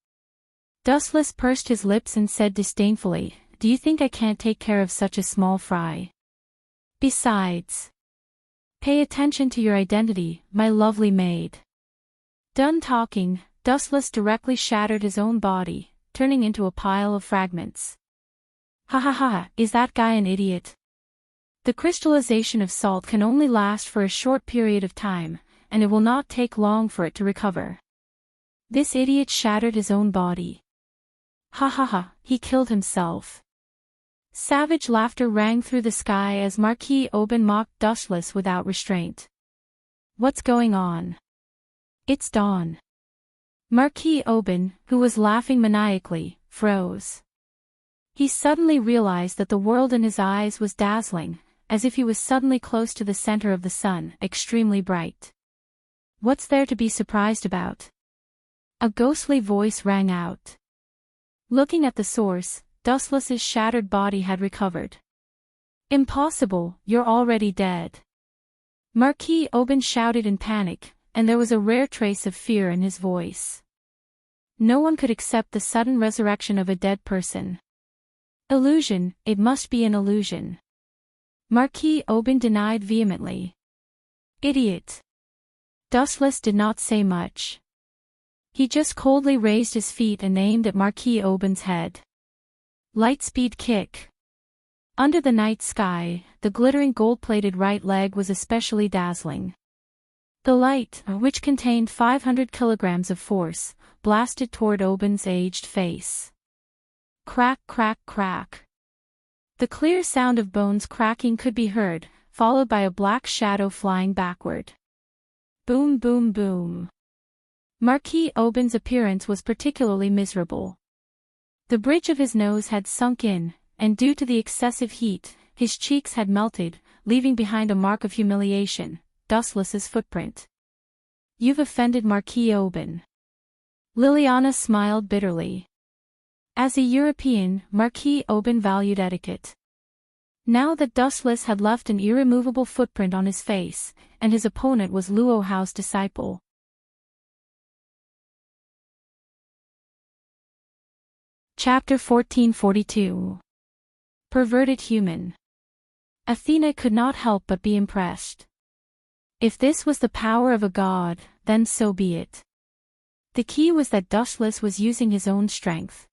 Dustless pursed his lips and said disdainfully, "Do you think I can't take care of such a small fry? Besides, pay attention to your identity, my lovely maid." Done talking, Dustless directly shattered his own body, turning into a pile of fragments. "Ha ha ha, is that guy an idiot? The crystallization of salt can only last for a short period of time, and it will not take long for it to recover. This idiot shattered his own body. Ha ha ha, he killed himself." Savage laughter rang through the sky as Marquis Woburn mocked Dustless without restraint. "What's going on? It's dawn." Marquis Woburn, who was laughing maniacally, froze. He suddenly realized that the world in his eyes was dazzling, as if he was suddenly close to the center of the sun, extremely bright. "What's there to be surprised about?" a ghostly voice rang out. Looking at the source, Dustless's shattered body had recovered. "Impossible, you're already dead." Marquis Oban shouted in panic, and there was a rare trace of fear in his voice. No one could accept the sudden resurrection of a dead person. "Illusion, it must be an illusion." Marquis Oban denied vehemently. "Idiot." Dustless did not say much. He just coldly raised his feet and aimed at Marquis Oban's head. Lightspeed kick. Under the night sky, the glittering gold-plated right leg was especially dazzling. The light, which contained 500 kilograms of force, blasted toward Oban's aged face. Crack, crack, crack. The clear sound of bones cracking could be heard, followed by a black shadow flying backward. Boom, boom, boom. Marquis Oban's appearance was particularly miserable. The bridge of his nose had sunk in, and due to the excessive heat, his cheeks had melted, leaving behind a mark of humiliation, Dustless's footprint. "You've offended Marquis Oban." Liliana smiled bitterly. As a European, Marquis Oban valued etiquette. Now that Dustless had left an irremovable footprint on his face, and his opponent was Luo Hao's disciple. Chapter 1442. Perverted Human. Athena could not help but be impressed. If this was the power of a god, then so be it. The key was that Dustless was using his own strength.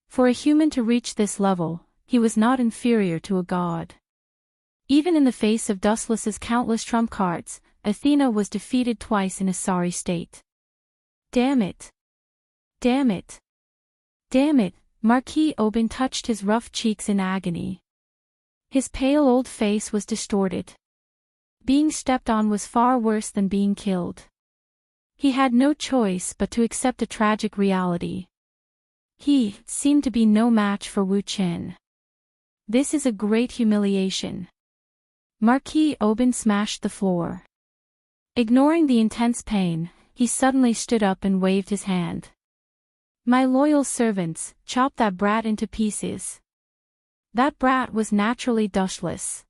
For a human to reach this level, he was not inferior to a god. Even in the face of Dustless's countless trump cards, Athena was defeated twice in a sorry state. Damn it! Damn it! Damn it! Marquis Oban touched his rough cheeks in agony. His pale old face was distorted. Being stepped on was far worse than being killed. He had no choice but to accept a tragic reality. He seemed to be no match for Wu Qin. This is a great humiliation. Marquis Oban smashed the floor. Ignoring the intense pain, he suddenly stood up and waved his hand. "My loyal servants, chop that brat into pieces." That brat was naturally Dustless.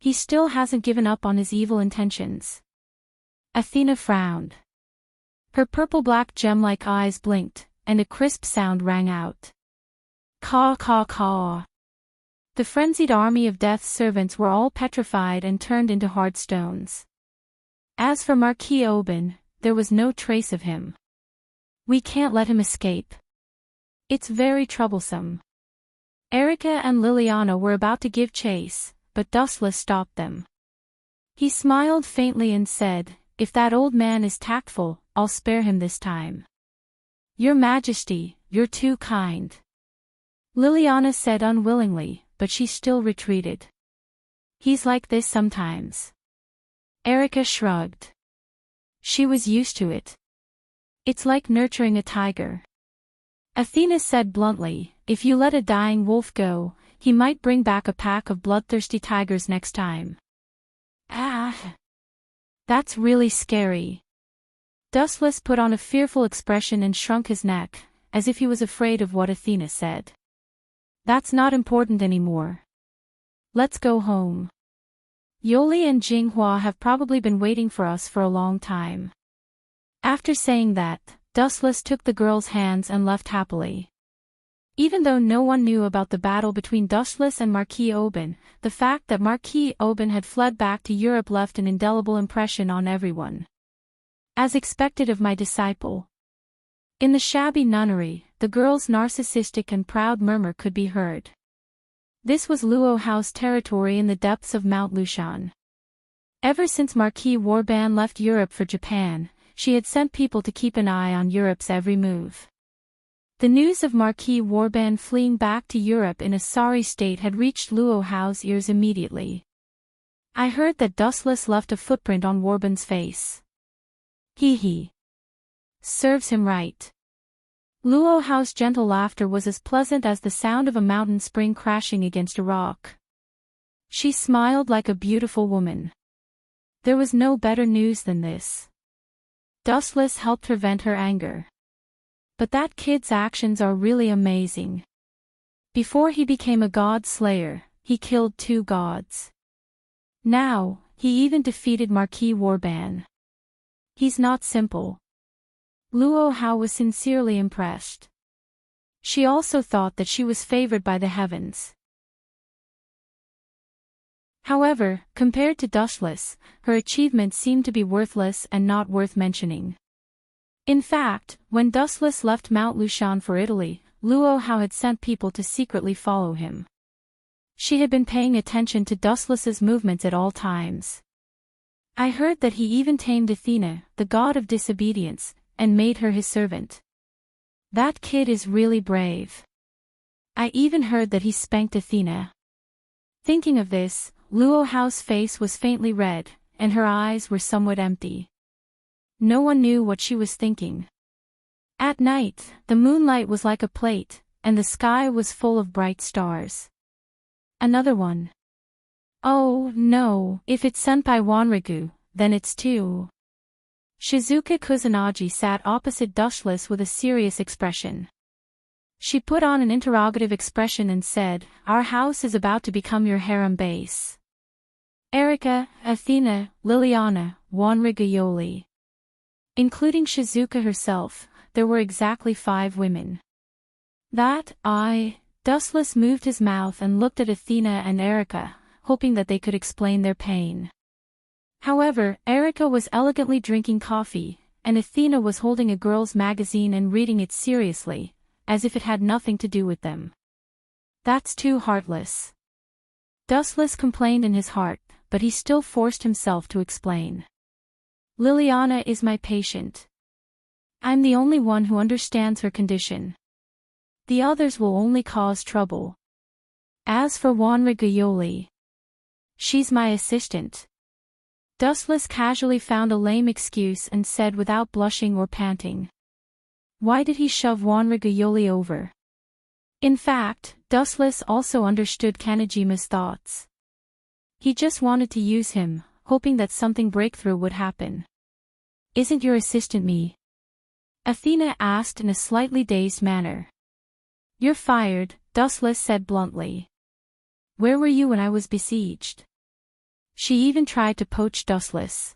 He still hasn't given up on his evil intentions. Athena frowned. Her purple-black gem-like eyes blinked, and a crisp sound rang out. Caw, caw, caw. The frenzied army of Death's servants were all petrified and turned into hard stones. As for Marquis Oban, there was no trace of him. "We can't let him escape. It's very troublesome." Erica and Liliana were about to give chase, but Dustless stopped them. He smiled faintly and said, "If that old man is tactful, I'll spare him this time." "Your Majesty, you're too kind." Liliana said unwillingly, but she still retreated. "He's like this sometimes." Erica shrugged. She was used to it. "It's like nurturing a tiger." Athena said bluntly, "If you let a dying wolf go, he might bring back a pack of bloodthirsty tigers next time." "Ah! That's really scary." Dustless put on a fearful expression and shrunk his neck, as if he was afraid of what Athena said. "That's not important anymore. Let's go home. Yoli and Jinghua have probably been waiting for us for a long time." After saying that, Dustless took the girl's hands and left happily. Even though no one knew about the battle between Dustless and Marquis Oban, the fact that Marquis Oban had fled back to Europe left an indelible impression on everyone. As expected of my disciple. In the shabby nunnery, the girl's narcissistic and proud murmur could be heard. This was Luo Hao's territory in the depths of Mount Lushan. Ever since Marquis Warban left Europe for Japan, she had sent people to keep an eye on Europe's every move. The news of Marquis Warban fleeing back to Europe in a sorry state had reached Luo Hao's ears immediately. "I heard that Dustless left a footprint on Warban's face." He. Serves him right. Luo Hao's gentle laughter was as pleasant as the sound of a mountain spring crashing against a rock. She smiled like a beautiful woman. There was no better news than this. Dustless helped her vent her anger. But that kid's actions are really amazing. Before he became a god slayer, he killed 2 gods. Now, he even defeated Marquis Warban. He's not simple. Luo Hao was sincerely impressed. She also thought that she was favored by the heavens. However, compared to Dustless, her achievements seemed to be worthless and not worth mentioning. In fact, when Dustless left Mount Lushan for Italy, Luo Hao had sent people to secretly follow him. She had been paying attention to Dustless's movements at all times. I heard that he even tamed Athena, the god of disobedience, and made her his servant. That kid is really brave. I even heard that he spanked Athena. Thinking of this, Luo Hao's face was faintly red, and her eyes were somewhat empty. No one knew what she was thinking. At night, the moonlight was like a plate, and the sky was full of bright stars. Another one. Oh, no, if it's Senpai Wanrigu, then it's 2. Shizuka Kusanagi sat opposite Dustless with a serious expression. She put on an interrogative expression and said, "Our house is about to become your harem base." Erika, Athena, Liliana, Wanrigu Yoli. Including Shizuka herself, there were exactly 5 women. Dustless moved his mouth and looked at Athena and Erika, hoping that they could explain their pain. However, Erika was elegantly drinking coffee, and Athena was holding a girl's magazine and reading it seriously, as if it had nothing to do with them. That's too heartless. Dustless complained in his heart, but he still forced himself to explain. Liliana is my patient. I'm the only one who understands her condition. The others will only cause trouble. As for Wanrigu Yoli, she's my assistant. Dustless casually found a lame excuse and said without blushing or panting. Why did he shove Wanrigu Yoli over? In fact, Dustless also understood Kanajima's thoughts. He just wanted to use him, hoping that something breakthrough would happen. Isn't your assistant me? Athena asked in a slightly dazed manner. You're fired, Dustless said bluntly. Where were you when I was besieged? She even tried to poach Dustless.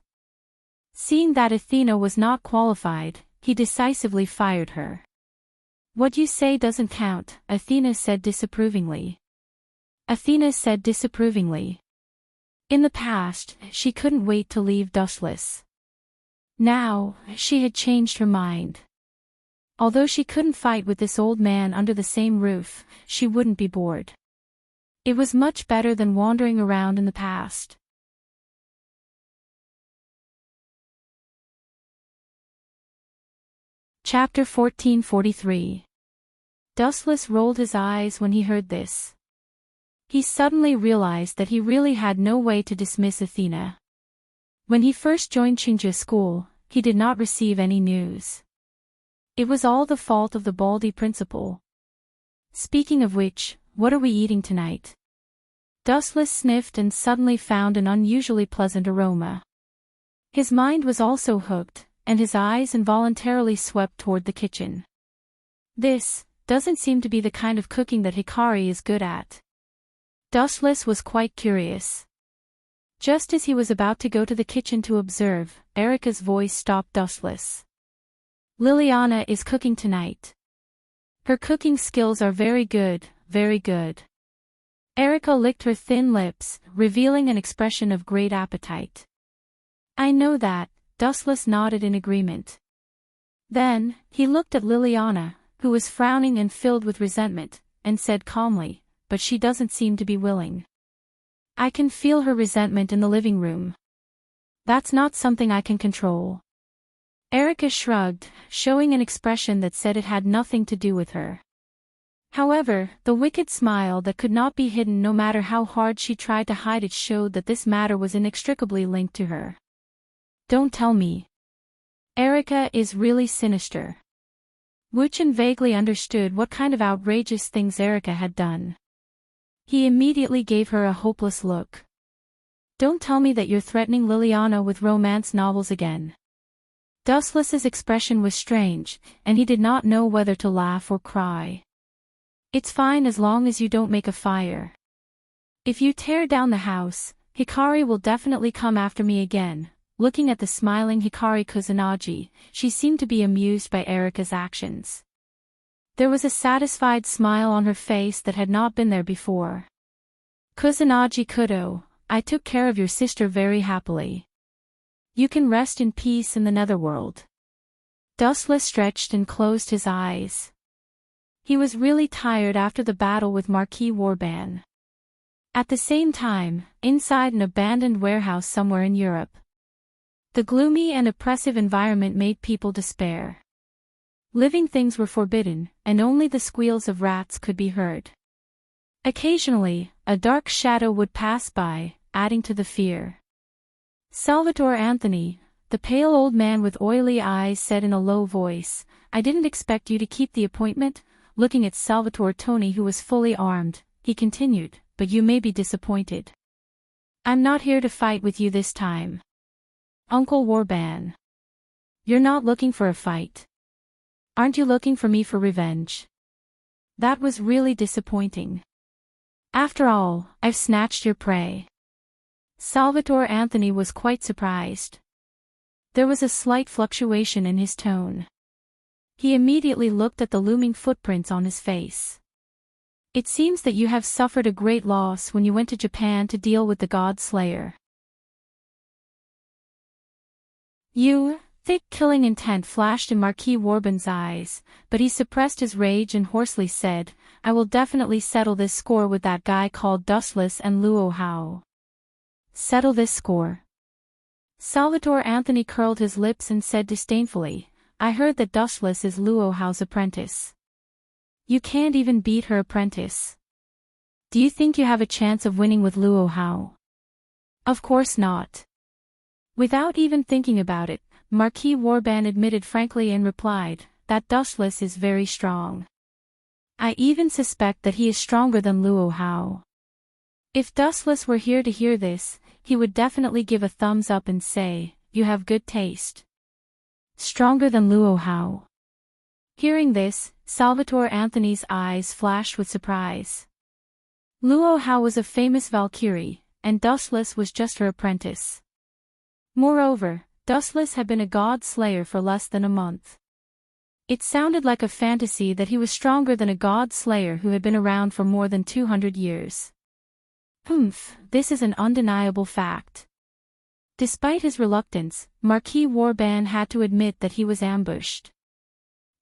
Seeing that Athena was not qualified, he decisively fired her. What you say doesn't count, Athena said disapprovingly. In the past, she couldn't wait to leave Dustless. Now, she had changed her mind. Although she couldn't fight with this old man under the same roof, she wouldn't be bored. It was much better than wandering around in the past. Chapter 1443. Dustless rolled his eyes when he heard this. He suddenly realized that he really had no way to dismiss Athena. When he first joined Qingzhe school, he did not receive any news. It was all the fault of the Baldi principal. Speaking of which, what are we eating tonight? Dustless sniffed and suddenly found an unusually pleasant aroma. His mind was also hooked, and his eyes involuntarily swept toward the kitchen. This doesn't seem to be the kind of cooking that Hikari is good at. Dustless was quite curious. Just as he was about to go to the kitchen to observe, Erika's voice stopped Dustless. Liliana is cooking tonight. Her cooking skills are very good, very good. Erika licked her thin lips, revealing an expression of great appetite. I know that, Dustless nodded in agreement. Then, he looked at Liliana, who was frowning and filled with resentment, and said calmly, but she doesn't seem to be willing. I can feel her resentment in the living room. That's not something I can control. Erika shrugged, showing an expression that said it had nothing to do with her. However, the wicked smile that could not be hidden no matter how hard she tried to hide it showed that this matter was inextricably linked to her. Don't tell me. Erika is really sinister. Wuchen vaguely understood what kind of outrageous things Erika had done. He immediately gave her a hopeless look. Don't tell me that you're threatening Liliana with romance novels again. Dustless's expression was strange, and he did not know whether to laugh or cry. It's fine as long as you don't make a fire. If you tear down the house, Hikari will definitely come after me again. Looking at the smiling Hikari Kusanagi, she seemed to be amused by Erika's actions. There was a satisfied smile on her face that had not been there before. Kusanagi Kudo, I took care of your sister very happily. You can rest in peace in the netherworld. Dustless stretched and closed his eyes. He was really tired after the battle with Marquis Warban. At the same time, inside an abandoned warehouse somewhere in Europe, the gloomy and oppressive environment made people despair. Living things were forbidden, and only the squeals of rats could be heard. Occasionally, a dark shadow would pass by, adding to the fear. Salvatore Anthony, the pale old man with oily eyes, said in a low voice, I didn't expect you to keep the appointment. Looking at Salvatore Tony, who was fully armed, he continued, but you may be disappointed. I'm not here to fight with you this time. Uncle Warban. You're not looking for a fight. Aren't you looking for me for revenge? That was really disappointing. After all, I've snatched your prey. Salvatore Anthony was quite surprised. There was a slight fluctuation in his tone. He immediately looked at the looming footprints on his face. It seems that you have suffered a great loss when you went to Japan to deal with the God Slayer. Thick killing intent flashed in Marquis Warban's eyes, but he suppressed his rage and hoarsely said, I will definitely settle this score with that guy called Dustless and Luo Hao. Settle this score? Salvatore Anthony curled his lips and said disdainfully, I heard that Dustless is Luo Hao's apprentice. You can't even beat her apprentice. Do you think you have a chance of winning with Luo Hao? Of course not. Without even thinking about it, Marquis Warban admitted frankly and replied, that Dustless is very strong. I even suspect that he is stronger than Luo Hao. If Dustless were here to hear this, he would definitely give a thumbs up and say, you have good taste. Stronger than Luo Hao. Hearing this, Salvatore Anthony's eyes flashed with surprise. Luo Hao was a famous Valkyrie, and Dustless was just her apprentice. Moreover, Dustless had been a god slayer for less than a month. It sounded like a fantasy that he was stronger than a god slayer who had been around for more than 200 years. This is an undeniable fact. Despite his reluctance, Marquis Warban had to admit that he was ambushed.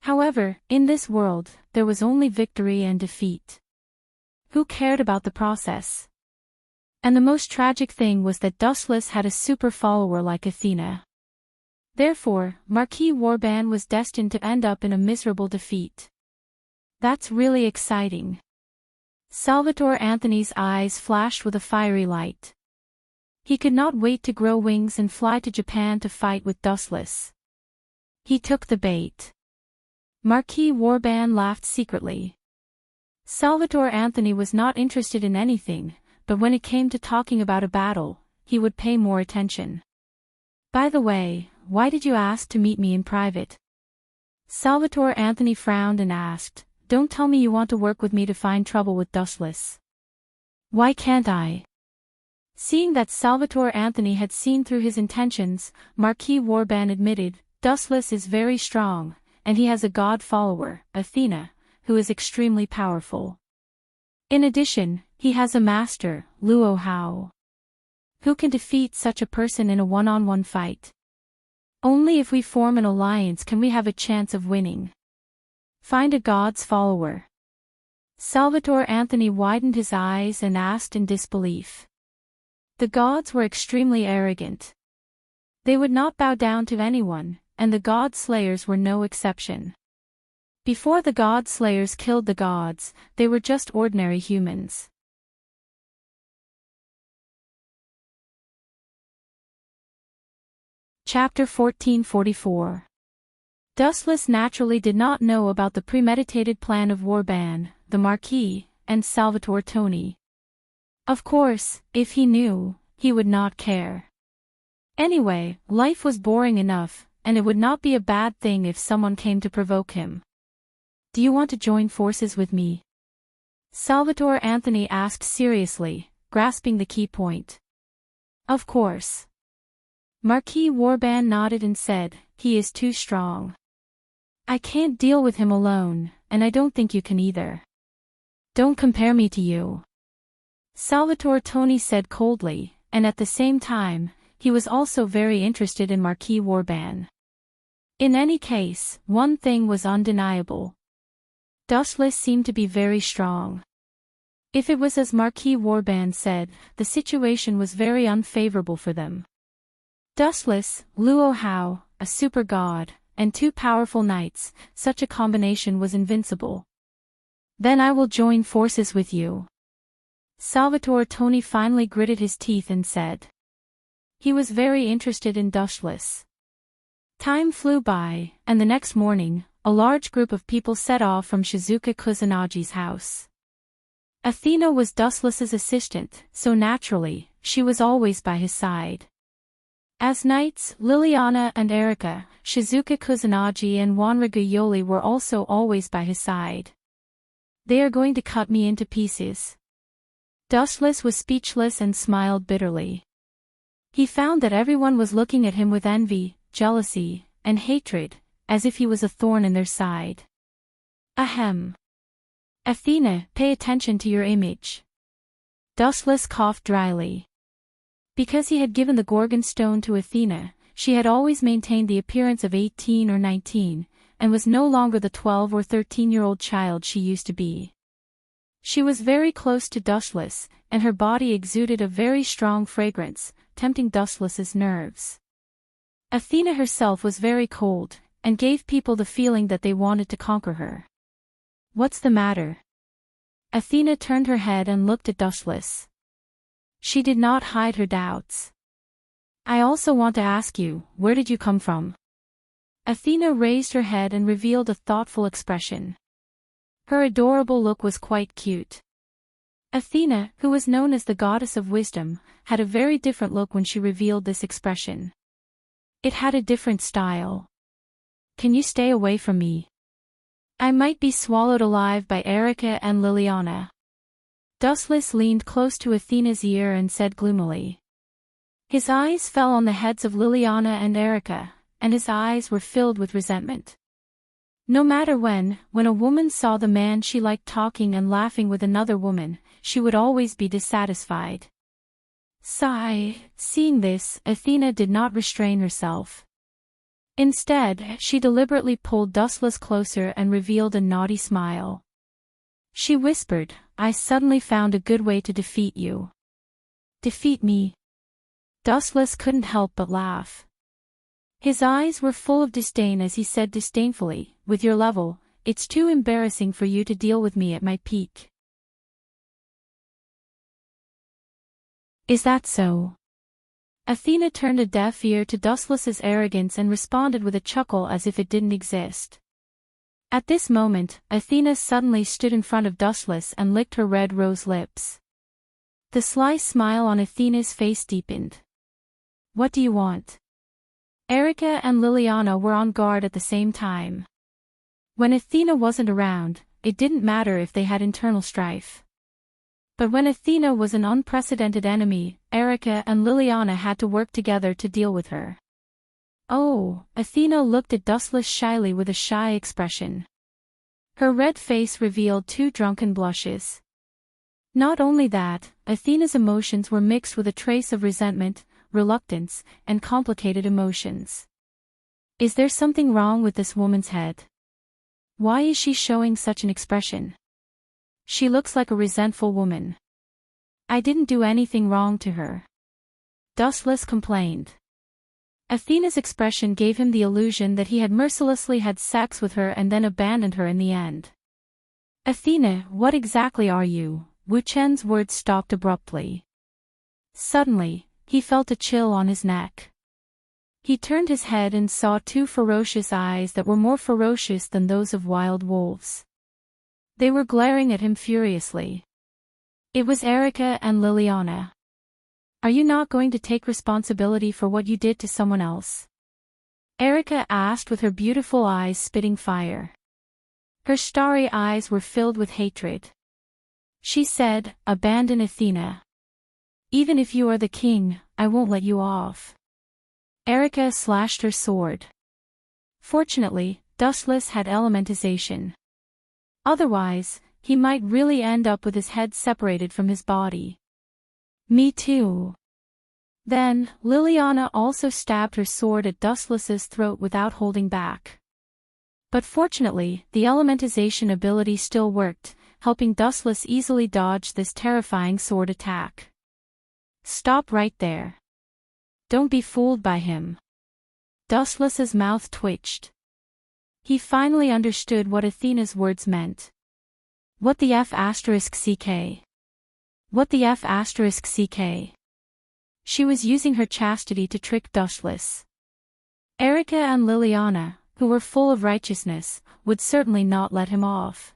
However, in this world, there was only victory and defeat. Who cared about the process? And the most tragic thing was that Dustless had a super follower like Athena. Therefore, Marquis Warban was destined to end up in a miserable defeat. That's really exciting. Salvatore Anthony's eyes flashed with a fiery light. He could not wait to grow wings and fly to Japan to fight with Dustless. He took the bait. Marquis Warban laughed secretly. Salvatore Anthony was not interested in anything, but when it came to talking about a battle, he would pay more attention. By the way, why did you ask to meet me in private? Salvatore Anthony frowned and asked, don't tell me you want to work with me to find trouble with Dustless. Why can't I? Seeing that Salvatore Anthony had seen through his intentions, Marquis Warban admitted, Dustless is very strong, and he has a god follower, Athena, who is extremely powerful. In addition, he has a master, Luo Hao. Who can defeat such a person in a one-on-one fight? Only if we form an alliance can we have a chance of winning. Find a god's follower. Salvatore Anthony widened his eyes and asked in disbelief. The gods were extremely arrogant. They would not bow down to anyone, and the god slayers were no exception. Before the god slayers killed the gods, they were just ordinary humans. Chapter 1444. Dustless naturally did not know about the premeditated plan of Warban, the Marquis, and Salvatore Tony. Of course, if he knew, he would not care. Anyway, life was boring enough, and it would not be a bad thing if someone came to provoke him. Do you want to join forces with me? Salvatore Anthony asked seriously, grasping the key point. Of course. Marquis Warban nodded and said, he is too strong. I can't deal with him alone, and I don't think you can either. Don't compare me to you. Salvatore Tony said coldly, and at the same time, he was also very interested in Marquis Warban. In any case, one thing was undeniable. Dustless seemed to be very strong. If it was as Marquis Warban said, the situation was very unfavorable for them. Dustless, Luo Hao, a super god, and two powerful knights, such a combination was invincible. Then I will join forces with you. Salvatore Tony finally gritted his teeth and said. He was very interested in Dustless. Time flew by, and the next morning, a large group of people set off from Shizuka Kusunagi's house. Athena was Dustless's assistant, so naturally, she was always by his side. As knights, Liliana and Erika, Shizuka Kusanagi and Wanriga Yoli were also always by his side. They are going to cut me into pieces. Dustless was speechless and smiled bitterly. He found that everyone was looking at him with envy, jealousy, and hatred, as if he was a thorn in their side. Ahem. Athena, pay attention to your image. Dustless coughed dryly. Because he had given the Gorgon stone to Athena, she had always maintained the appearance of 18 or 19, and was no longer the 12 or 13-year-old child she used to be. She was very close to Dustless, and her body exuded a very strong fragrance, tempting Dustless's nerves. Athena herself was very cold, and gave people the feeling that they wanted to conquer her. What's the matter? Athena turned her head and looked at Dustless. She did not hide her doubts. I also want to ask you, where did you come from? Athena raised her head and revealed a thoughtful expression. Her adorable look was quite cute. Athena, who was known as the goddess of wisdom, had a very different look when she revealed this expression. It had a different style. Can you stay away from me? I might be swallowed alive by Erika and Liliana. Dustless leaned close to Athena's ear and said gloomily. His eyes fell on the heads of Liliana and Erika, and his eyes were filled with resentment. No matter when a woman saw the man she liked talking and laughing with another woman, she would always be dissatisfied. Sigh, seeing this, Athena did not restrain herself. Instead, she deliberately pulled Dustless closer and revealed a naughty smile. She whispered, I suddenly found a good way to defeat you. Defeat me? Dustless couldn't help but laugh. His eyes were full of disdain as he said disdainfully, with your level, it's too embarrassing for you to deal with me at my peak. Is that so? Athena turned a deaf ear to Dustless's arrogance and responded with a chuckle as if it didn't exist. At this moment, Athena suddenly stood in front of Dustless and licked her red rose lips. The sly smile on Athena's face deepened. What do you want? Erika and Liliana were on guard at the same time. When Athena wasn't around, it didn't matter if they had internal strife. But when Athena was an unprecedented enemy, Erika and Liliana had to work together to deal with her. Oh, Athena looked at Dustless shyly with a shy expression. Her red face revealed two drunken blushes. Not only that, Athena's emotions were mixed with a trace of resentment, reluctance, and complicated emotions. Is there something wrong with this woman's head? Why is she showing such an expression? She looks like a resentful woman. I didn't do anything wrong to her. Dustless complained. Athena's expression gave him the illusion that he had mercilessly had sex with her and then abandoned her in the end. Athena, what exactly are you? Wu Chen's words stopped abruptly. Suddenly, he felt a chill on his neck. He turned his head and saw two ferocious eyes that were more ferocious than those of wild wolves. They were glaring at him furiously. It was Erica and Liliana. Are you not going to take responsibility for what you did to someone else? Erica asked with her beautiful eyes spitting fire. Her starry eyes were filled with hatred. She said, "Abandon Athena. Even if you are the king, I won't let you off." Erica slashed her sword. Fortunately, Dustless had elementization. Otherwise, he might really end up with his head separated from his body. Me too. Then, Liliana also stabbed her sword at Dustless's throat without holding back. But fortunately, the elementization ability still worked, helping Dustless easily dodge this terrifying sword attack. Stop right there. Don't be fooled by him. Dustless's mouth twitched. He finally understood what Athena's words meant. What the F***ck? What the F***ck? She was using her chastity to trick Dustless. Erica and Liliana, who were full of righteousness, would certainly not let him off.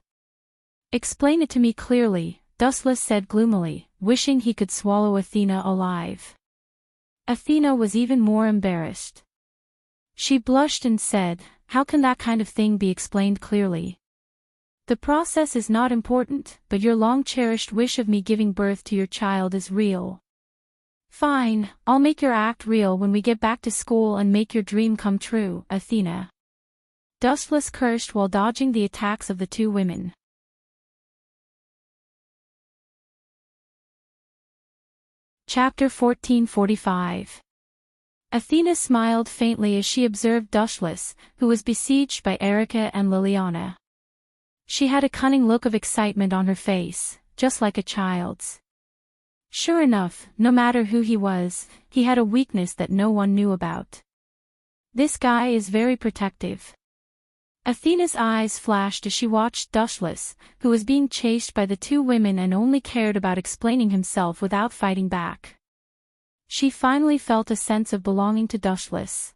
Explain it to me clearly, Dustless said gloomily, wishing he could swallow Athena alive. Athena was even more embarrassed. She blushed and said, "How can that kind of thing be explained clearly? The process is not important, but your long-cherished wish of me giving birth to your child is real." "Fine, I'll make your act real when we get back to school and make your dream come true, Athena." Dustless cursed while dodging the attacks of the two women. Chapter 1445. Athena smiled faintly as she observed Dustless, who was besieged by Erica and Liliana. She had a cunning look of excitement on her face, just like a child's. Sure enough, no matter who he was, he had a weakness that no one knew about. This guy is very protective. Athena's eyes flashed as she watched Dustless, who was being chased by the two women and only cared about explaining himself without fighting back. She finally felt a sense of belonging to Dustless.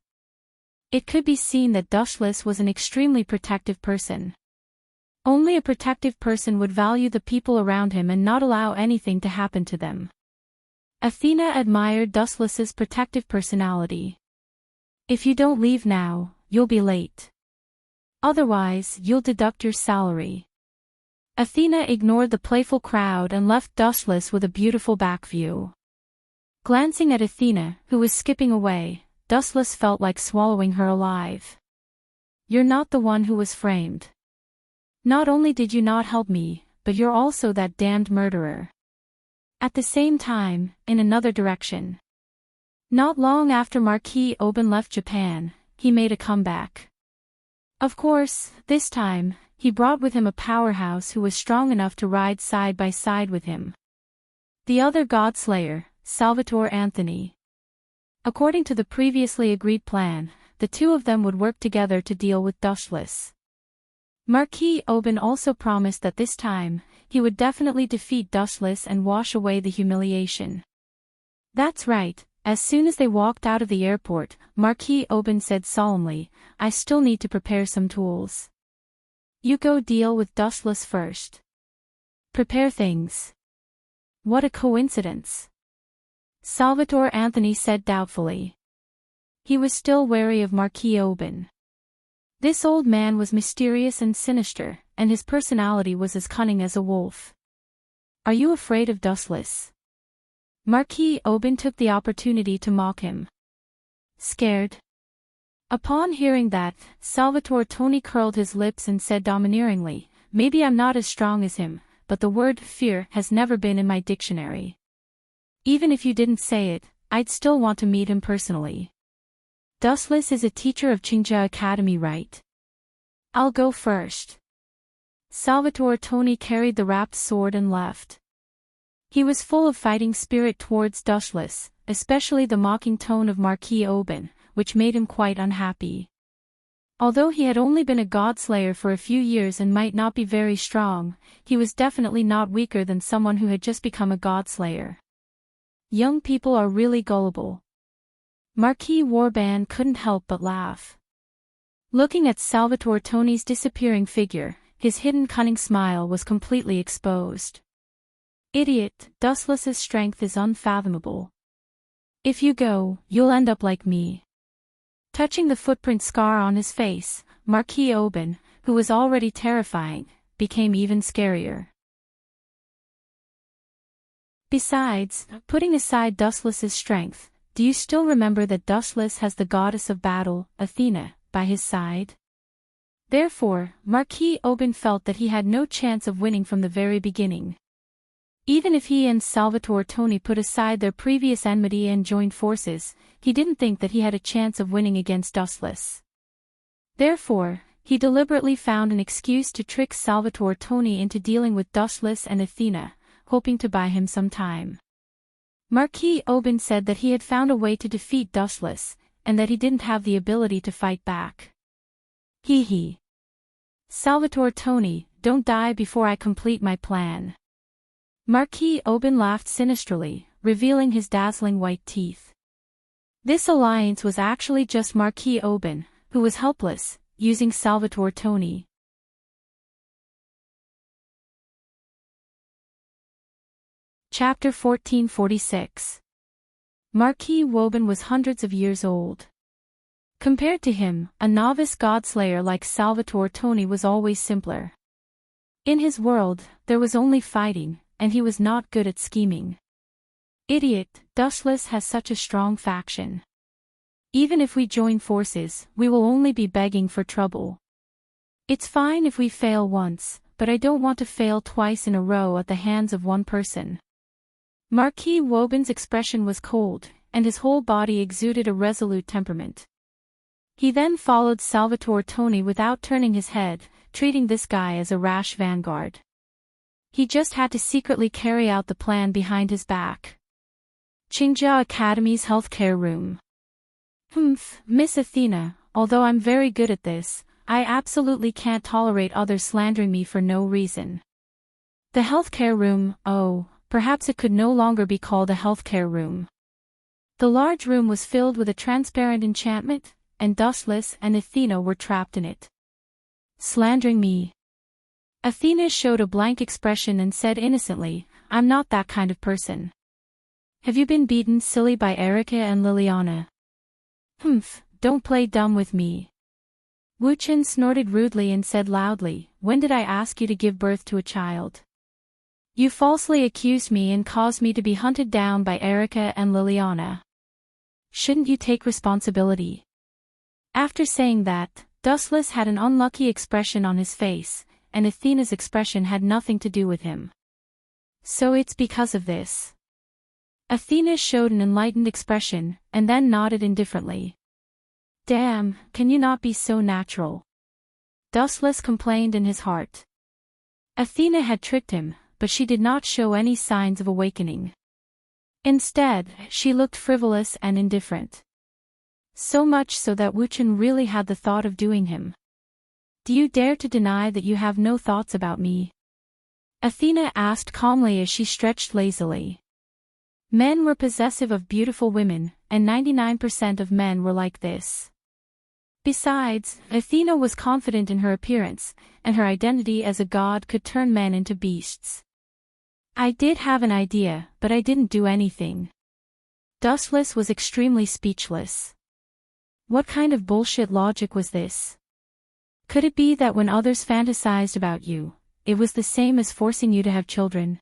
It could be seen that Dustless was an extremely protective person. Only a protective person would value the people around him and not allow anything to happen to them. Athena admired Dustless's protective personality. "If you don't leave now, you'll be late. Otherwise, you'll deduct your salary." Athena ignored the playful crowd and left Dustless with a beautiful back view. Glancing at Athena, who was skipping away, Dustless felt like swallowing her alive. "You're not the one who was framed. Not only did you not help me, but you're also that damned murderer." At the same time, in another direction. Not long after Marquis Oben left Japan, he made a comeback. Of course, this time, he brought with him a powerhouse who was strong enough to ride side by side with him. The other Godslayer, Salvatore Anthony. According to the previously agreed plan, the two of them would work together to deal with Dustless. Marquis Oben also promised that this time, he would definitely defeat Dustless and wash away the humiliation. That's right. As soon as they walked out of the airport, Marquis Oben said solemnly, "I still need to prepare some tools. You go deal with Dustless first. Prepare things." What a coincidence. Salvatore Anthony said doubtfully. He was still wary of Marquis Oben. This old man was mysterious and sinister, and his personality was as cunning as a wolf. "Are you afraid of Dustless?" Marquis Oben took the opportunity to mock him. "Scared?" Upon hearing that, Salvatore Tony curled his lips and said domineeringly, "Maybe I'm not as strong as him, but the word fear has never been in my dictionary. Even if you didn't say it, I'd still want to meet him personally. Dustless is a teacher of Qingja Academy, right? I'll go first." Salvatore Tony carried the wrapped sword and left. He was full of fighting spirit towards Dustless, especially the mocking tone of Marquis Oben, which made him quite unhappy. Although he had only been a godslayer for a few years and might not be very strong, he was definitely not weaker than someone who had just become a godslayer. Young people are really gullible. Marquis Warban couldn't help but laugh. Looking at Salvatore Tony's disappearing figure, his hidden cunning smile was completely exposed. Idiot, Dustless's strength is unfathomable. If you go, you'll end up like me. Touching the footprint scar on his face, Marquis Oban, who was already terrifying, became even scarier. Besides, putting aside Dustless's strength, do you still remember that Dustless has the goddess of battle, Athena, by his side? Therefore, Marquis Oban felt that he had no chance of winning from the very beginning. Even if he and Salvatore Toni put aside their previous enmity and joined forces, he didn't think that he had a chance of winning against Dustless. Therefore, he deliberately found an excuse to trick Salvatore Toni into dealing with Dustless and Athena, hoping to buy him some time. Marquis Oban said that he had found a way to defeat Dustless, and that he didn't have the ability to fight back. Hee hee. Salvatore Toni, don't die before I complete my plan. Marquis Oban laughed sinisterly, revealing his dazzling white teeth. This alliance was actually just Marquis Oban, who was helpless, using Salvatore Toni. Chapter 1446. Marquis Oban was hundreds of years old. Compared to him, a novice godslayer like Salvatore Toni was always simpler. In his world, there was only fighting, and he was not good at scheming. Idiot, Dustless has such a strong faction. Even if we join forces, we will only be begging for trouble. It's fine if we fail once, but I don't want to fail twice in a row at the hands of one person. Marquis Oban's expression was cold, and his whole body exuded a resolute temperament. He then followed Salvatore Toni without turning his head, treating this guy as a rash vanguard. He just had to secretly carry out the plan behind his back. Qingjia Academy's healthcare room. Miss Athena, although I'm very good at this, I absolutely can't tolerate others slandering me for no reason. The healthcare room, oh, perhaps it could no longer be called a healthcare room. The large room was filled with a transparent enchantment, and Dustless and Athena were trapped in it. Slandering me. Athena showed a blank expression and said innocently, I'm not that kind of person. Have you been beaten silly by Erica and Liliana? Don't play dumb with me. Wuchen snorted rudely and said loudly, when did I ask you to give birth to a child? You falsely accused me and caused me to be hunted down by Erica and Liliana. Shouldn't you take responsibility? After saying that, Dustless had an unlucky expression on his face, and Athena's expression had nothing to do with him. So it's because of this. Athena showed an enlightened expression, and then nodded indifferently. Damn, can you not be so natural? Dustless complained in his heart. Athena had tricked him, but she did not show any signs of awakening. Instead, she looked frivolous and indifferent. So much so that Wuchen really had the thought of doing him. Do you dare to deny that you have no thoughts about me? Athena asked calmly as she stretched lazily. Men were possessive of beautiful women, and 99% of men were like this. Besides, Athena was confident in her appearance, and her identity as a god could turn men into beasts. I did have an idea, but I didn't do anything. Dustless was extremely speechless. What kind of bullshit logic was this? Could it be that when others fantasized about you, it was the same as forcing you to have children?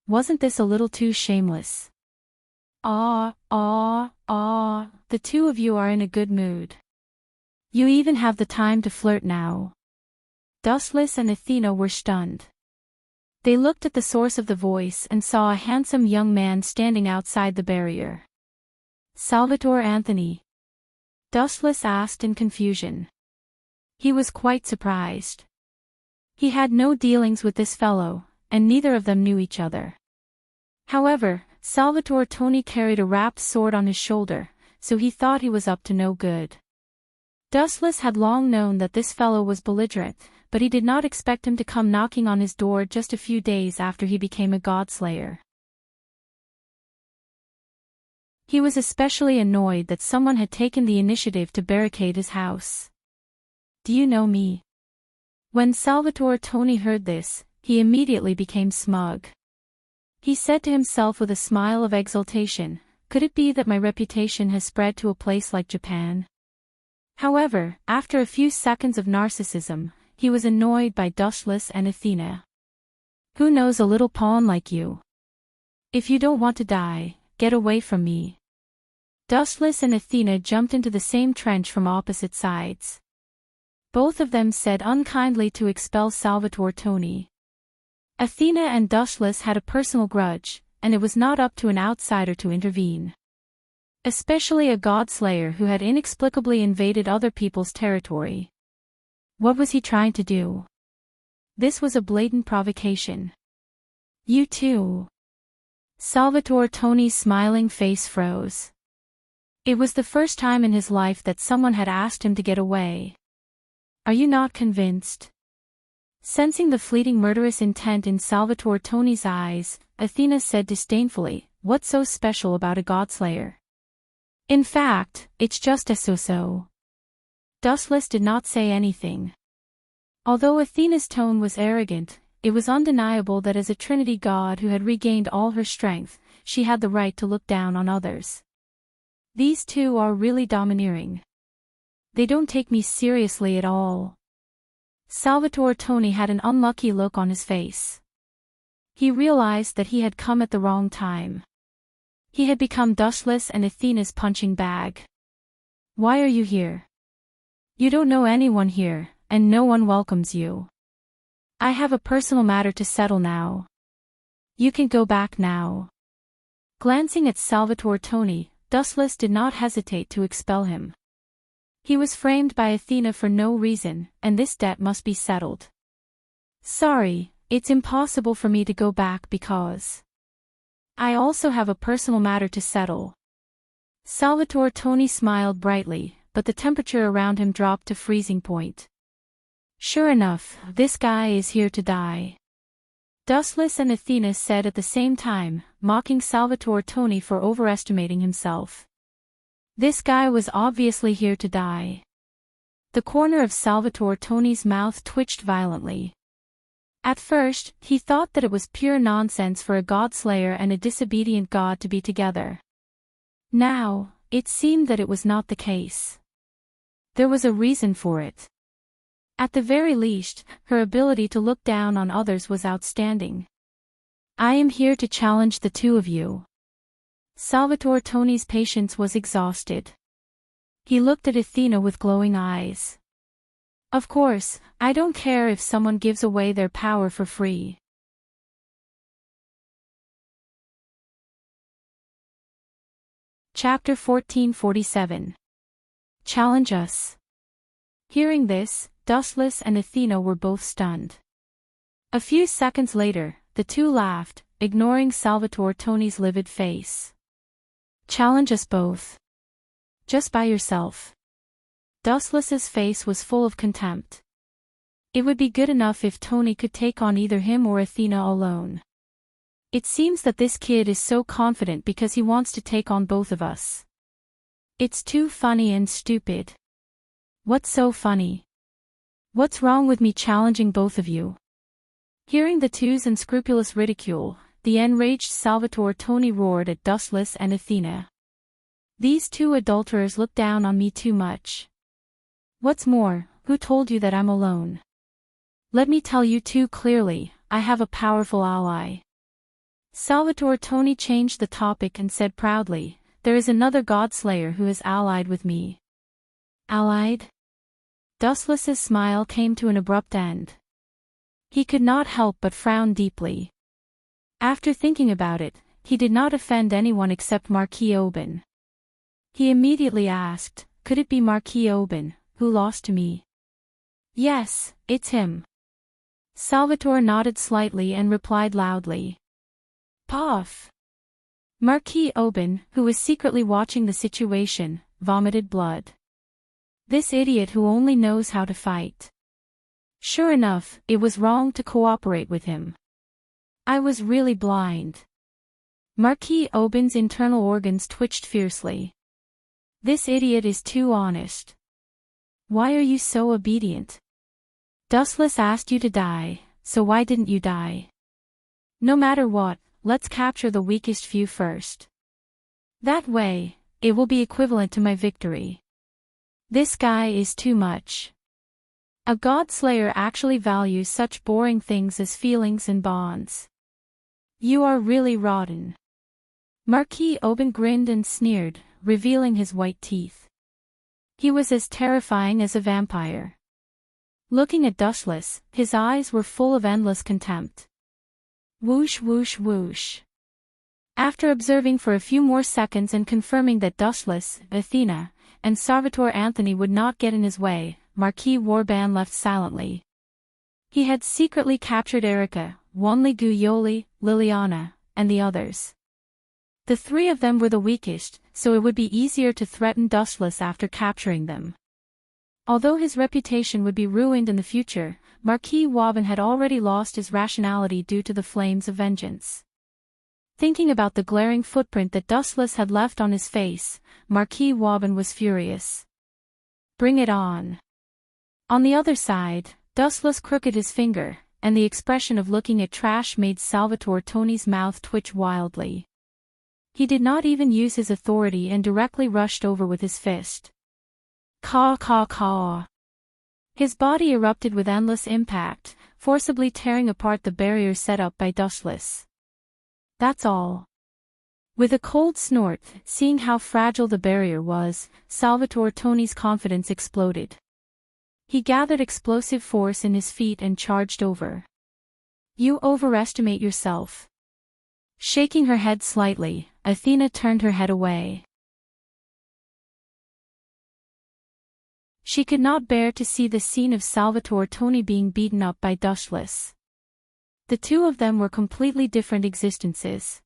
Wasn't this a little too shameless? The two of you are in a good mood. You even have the time to flirt now. Dustless and Athena were stunned. They looked at the source of the voice and saw a handsome young man standing outside the barrier. Salvatore Anthony? Dustless asked in confusion. He was quite surprised. He had no dealings with this fellow, and neither of them knew each other. However, Salvatore Toni carried a wrapped sword on his shoulder, so he thought he was up to no good. Dustless had long known that this fellow was belligerent, but he did not expect him to come knocking on his door just a few days after he became a godslayer. He was especially annoyed that someone had taken the initiative to barricade his house. Do you know me? When Salvatore Toni heard this, he immediately became smug. He said to himself with a smile of exultation, could it be that my reputation has spread to a place like Japan? However, after a few seconds of narcissism, he was annoyed by Dustless and Athena. Who knows a little pawn like you? If you don't want to die, get away from me. Dustless and Athena jumped into the same trench from opposite sides. Both of them said unkindly to expel Salvatore Tony. Athena and Dustless had a personal grudge, and it was not up to an outsider to intervene. Especially a godslayer who had inexplicably invaded other people's territory. What was he trying to do? This was a blatant provocation. You too. Salvatore Tony's smiling face froze. It was the first time in his life that someone had asked him to get away. Are you not convinced? Sensing the fleeting murderous intent in Salvatore Tony's eyes, Athena said disdainfully, what's so special about a godslayer? In fact, it's just a so-so. Dustless did not say anything. Although Athena's tone was arrogant, it was undeniable that as a Trinity god who had regained all her strength, she had the right to look down on others. These two are really domineering. They don't take me seriously at all. Salvatore Tony had an unlucky look on his face. He realized that he had come at the wrong time. He had become Dustless and Athena's punching bag. Why are you here? You don't know anyone here, and no one welcomes you. I have a personal matter to settle now. You can go back now. Glancing at Salvatore Tony, Dustless did not hesitate to expel him. He was framed by Athena for no reason, and this debt must be settled. Sorry, it's impossible for me to go back because I also have a personal matter to settle. Salvatore Tony smiled brightly, but the temperature around him dropped to freezing point. Sure enough, this guy is here to die. Dustless and Athena said at the same time, mocking Salvatore Tony for overestimating himself. This guy was obviously here to die. The corner of Salvatore Tony's mouth twitched violently. At first, he thought that it was pure nonsense for a godslayer and a disobedient god to be together. Now, it seemed that it was not the case. There was a reason for it. At the very least, her ability to look down on others was outstanding. I am here to challenge the two of you. Salvatore Tony's patience was exhausted. He looked at Athena with glowing eyes. Of course, I don't care if someone gives away their power for free. Chapter 1447. Challenge us. Hearing this, Dustless and Athena were both stunned. A few seconds later, the two laughed, ignoring Salvatore Tony's livid face. Challenge us both. Just by yourself. Dustless's face was full of contempt. It would be good enough if Tony could take on either him or Athena alone. It seems that this kid is so confident because he wants to take on both of us. It's too funny and stupid. What's so funny? What's wrong with me challenging both of you? Hearing the two's unscrupulous ridicule, the enraged Salvatore Tony roared at Dustless and Athena. These two adulterers look down on me too much. What's more, who told you that I'm alone? Let me tell you too clearly, I have a powerful ally. Salvatore Tony changed the topic and said proudly, there is another godslayer who is allied with me. Allied? Dustless's smile came to an abrupt end. He could not help but frown deeply. After thinking about it, he did not offend anyone except Marquis Oban. He immediately asked, could it be Marquis Oban, who lost to me? Yes, it's him. Salvatore nodded slightly and replied loudly. Puff! Marquis Oban, who was secretly watching the situation, vomited blood. This idiot who only knows how to fight. Sure enough, it was wrong to cooperate with him. I was really blind. Marquis Oban's internal organs twitched fiercely. This idiot is too honest. Why are you so obedient? Dustless asked you to die, so why didn't you die? No matter what, let's capture the weakest few first. That way, it will be equivalent to my victory. This guy is too much. A godslayer actually values such boring things as feelings and bonds. You are really rotten. Marquis Oban grinned and sneered, revealing his white teeth. He was as terrifying as a vampire. Looking at Dustless, his eyes were full of endless contempt. Whoosh whoosh whoosh. After observing for a few more seconds and confirming that Dustless, Athena, and Salvatore Anthony would not get in his way, Marquis Warban left silently. He had secretly captured Erica, Wanli Guyoli, Liliana, and the others. The three of them were the weakest, so it would be easier to threaten Dustless after capturing them. Although his reputation would be ruined in the future, Marquis Warban had already lost his rationality due to the flames of vengeance. Thinking about the glaring footprint that Dustless had left on his face, Marquis Warban was furious. Bring it on. On the other side, Dustless crooked his finger, and the expression of looking at trash made Salvatore Tony's mouth twitch wildly. He did not even use his authority and directly rushed over with his fist. Caw caw caw. His body erupted with endless impact, forcibly tearing apart the barrier set up by Dustless. That's all. With a cold snort, seeing how fragile the barrier was, Salvatore Tony's confidence exploded. He gathered explosive force in his feet and charged over. You overestimate yourself. Shaking her head slightly, Athena turned her head away. She could not bear to see the scene of Salvatore Tony being beaten up by Dustless. The two of them were completely different existences.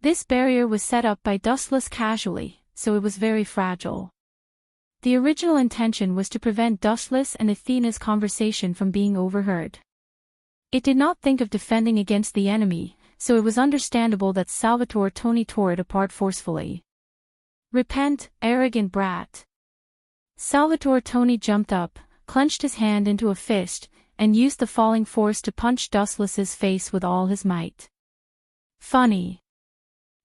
This barrier was set up by Dustless casually, so it was very fragile. The original intention was to prevent Dustless and Athena's conversation from being overheard. It did not think of defending against the enemy, so it was understandable that Salvatore Tony tore it apart forcefully. Repent, arrogant brat. Salvatore Tony jumped up, clenched his hand into a fist, and used the falling force to punch Dustless's face with all his might. Funny.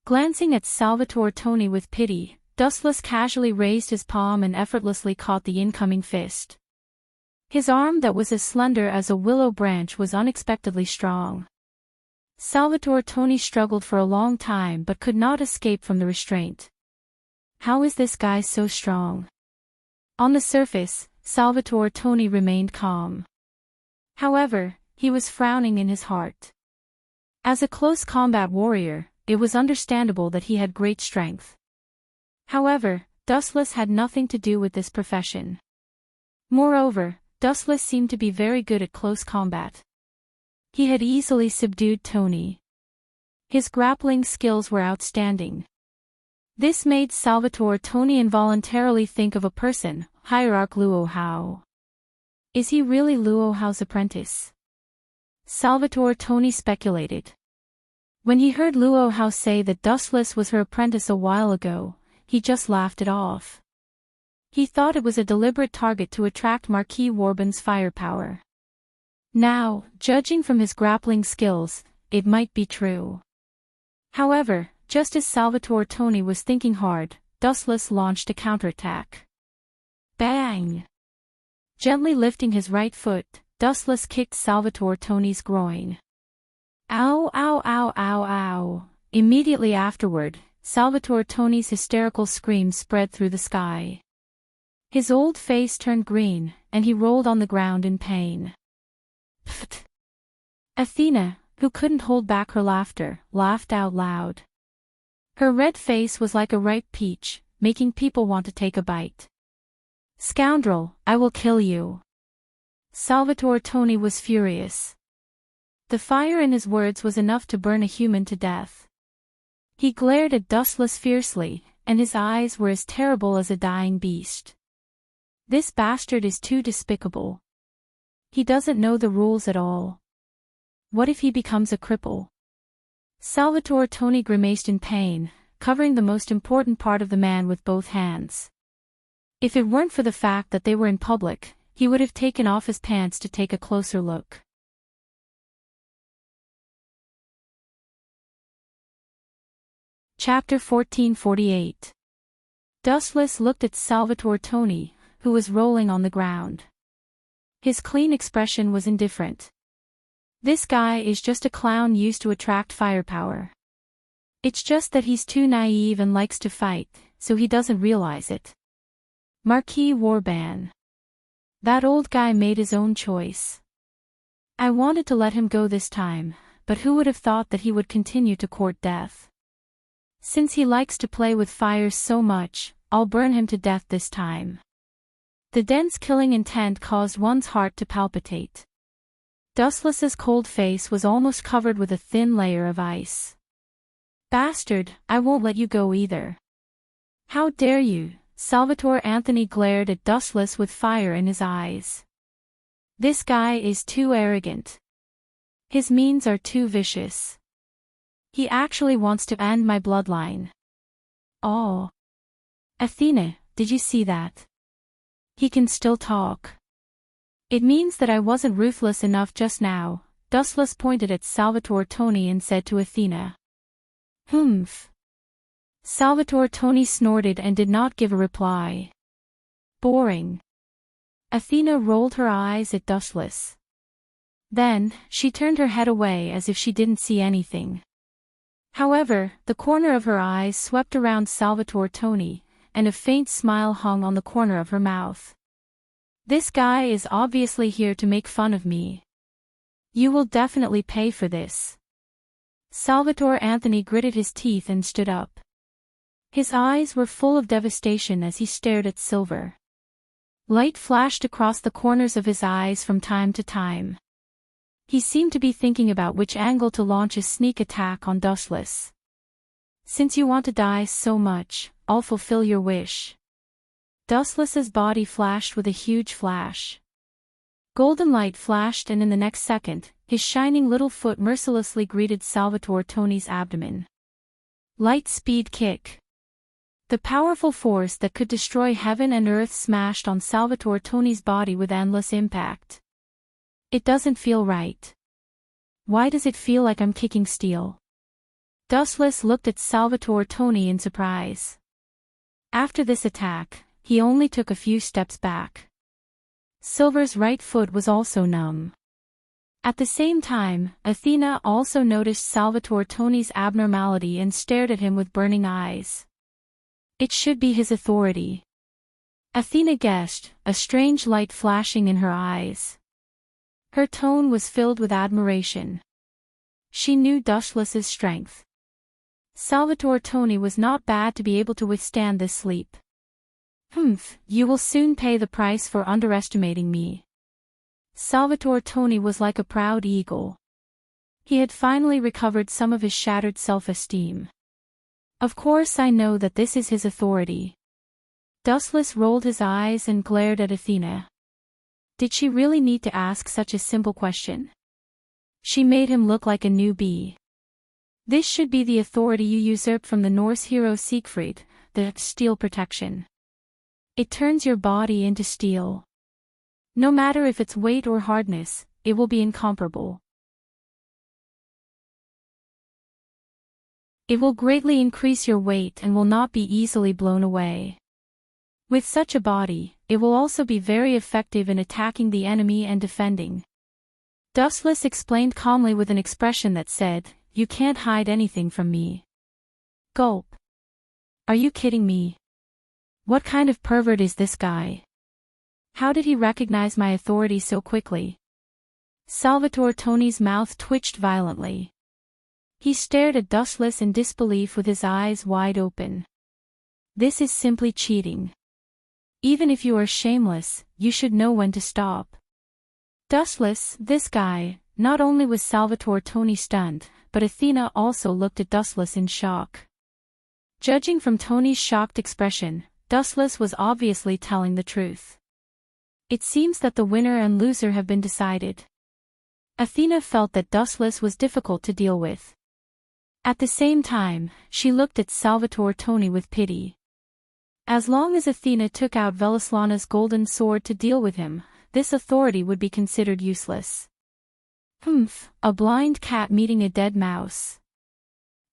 Glancing at Salvatore Tony with pity, Dustless casually raised his palm and effortlessly caught the incoming fist. His arm that was as slender as a willow branch was unexpectedly strong. Salvatore Tony struggled for a long time but could not escape from the restraint. How is this guy so strong? On the surface, Salvatore Tony remained calm. However, he was frowning in his heart. As a close combat warrior, it was understandable that he had great strength. However, Dustless had nothing to do with this profession. Moreover, Dustless seemed to be very good at close combat. He had easily subdued Tony. His grappling skills were outstanding. This made Salvatore Tony involuntarily think of a person, Hierarch Luo Hao. Is he really Luo Hao's apprentice? Salvatore Tony speculated. When he heard Luo Hao say that Dustless was her apprentice a while ago, he just laughed it off. He thought it was a deliberate target to attract Marquis Warban's firepower. Now, judging from his grappling skills, it might be true. However, just as Salvatore Tony was thinking hard, Dustless launched a counterattack. Bang! Gently lifting his right foot, Dustless kicked Salvatore Tony's groin. Ow ow ow ow ow! Immediately afterward, Salvatore Tony's hysterical scream spread through the sky. His old face turned green, and he rolled on the ground in pain. Pfft! Athena, who couldn't hold back her laughter, laughed out loud. Her red face was like a ripe peach, making people want to take a bite. Scoundrel, I will kill you. Salvatore Tony was furious. The fire in his words was enough to burn a human to death. He glared at Dustless fiercely, and his eyes were as terrible as a dying beast. This bastard is too despicable. He doesn't know the rules at all. What if he becomes a cripple? Salvatore Tony grimaced in pain, covering the most important part of the man with both hands. If it weren't for the fact that they were in public, he would have taken off his pants to take a closer look. Chapter 1448. Dustless looked at Salvatore Tony, who was rolling on the ground. His clean expression was indifferent. This guy is just a clown used to attract firepower. It's just that he's too naive and likes to fight, so he doesn't realize it. Marquis Warban. That old guy made his own choice. I wanted to let him go this time, but who would have thought that he would continue to court death? Since he likes to play with fire so much, I'll burn him to death this time. The dense killing intent caused one's heart to palpitate. Dustless's cold face was almost covered with a thin layer of ice. Bastard, I won't let you go either. How dare you? Salvatore Anthony glared at Dustless with fire in his eyes. This guy is too arrogant. His means are too vicious. He actually wants to end my bloodline. Oh. Athena, did you see that? He can still talk. It means that I wasn't ruthless enough just now. Dustless pointed at Salvatore Tony and said to Athena. Humph. Salvatore Tony snorted and did not give a reply. Boring. Athena rolled her eyes at Dustless. Then, she turned her head away as if she didn't see anything. However, the corner of her eyes swept around Salvatore Tony, and a faint smile hung on the corner of her mouth. This guy is obviously here to make fun of me. You will definitely pay for this. Salvatore Anthony gritted his teeth and stood up. His eyes were full of devastation as he stared at Silver. Light flashed across the corners of his eyes from time to time. He seemed to be thinking about which angle to launch his sneak attack on Dustless. Since you want to die so much, I'll fulfill your wish. Dustless's body flashed with a huge flash. Golden light flashed and in the next second, his shining little foot mercilessly greeted Salvatore Tony's abdomen. Light speed kick. The powerful force that could destroy heaven and earth smashed on Salvatore Tony's body with endless impact. It doesn't feel right. Why does it feel like I'm kicking steel? Dustless looked at Salvatore Tony in surprise. After this attack, he only took a few steps back. Silver's right foot was also numb. At the same time, Athena also noticed Salvatore Tony's abnormality and stared at him with burning eyes. It should be his authority. Athena guessed, a strange light flashing in her eyes. Her tone was filled with admiration. She knew Dustless's strength. Salvatore Tony was not bad to be able to withstand this sleep. Humph, you will soon pay the price for underestimating me. Salvatore Tony was like a proud eagle. He had finally recovered some of his shattered self-esteem. Of course I know that this is his authority. Dustless rolled his eyes and glared at Athena. Did she really need to ask such a simple question? She made him look like a newbie. This should be the authority you usurped from the Norse hero Siegfried, the steel protection. It turns your body into steel. No matter if it's weight or hardness, it will be incomparable. It will greatly increase your weight and will not be easily blown away. With such a body, it will also be very effective in attacking the enemy and defending. Dustless explained calmly with an expression that said, "You can't hide anything from me." Gulp. Are you kidding me? What kind of pervert is this guy? How did he recognize my authority so quickly? Salvatore Tony's mouth twitched violently. He stared at Dustless in disbelief with his eyes wide open. This is simply cheating. Even if you are shameless, you should know when to stop. Dustless, this guy. Not only was Salvatore Tony stunned, but Athena also looked at Dustless in shock. Judging from Tony's shocked expression, Dustless was obviously telling the truth. It seems that the winner and loser have been decided. Athena felt that Dustless was difficult to deal with. At the same time, she looked at Salvatore Tony with pity. As long as Athena took out Velislana's golden sword to deal with him, this authority would be considered useless. Humph, a blind cat meeting a dead mouse.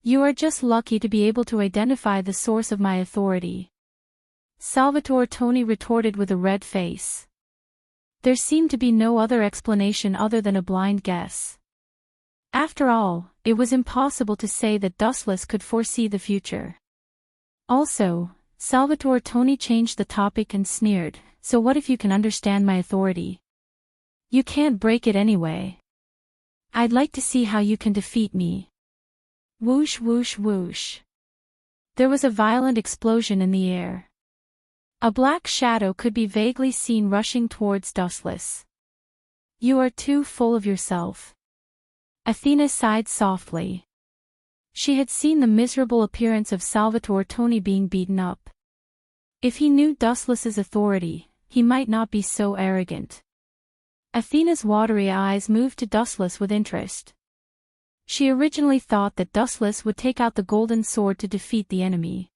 You are just lucky to be able to identify the source of my authority. Salvatore Tony retorted with a red face. There seemed to be no other explanation other than a blind guess. After all, it was impossible to say that Dustless could foresee the future. Also, Salvatore Tony changed the topic and sneered, so what if you can understand my authority? You can't break it anyway. I'd like to see how you can defeat me. Whoosh whoosh whoosh. There was a violent explosion in the air. A black shadow could be vaguely seen rushing towards Dustless. You are too full of yourself. Athena sighed softly. She had seen the miserable appearance of Salvatore Tony being beaten up. If he knew Dustless's authority, he might not be so arrogant. Athena's watery eyes moved to Dustless with interest. She originally thought that Dustless would take out the golden sword to defeat the enemy.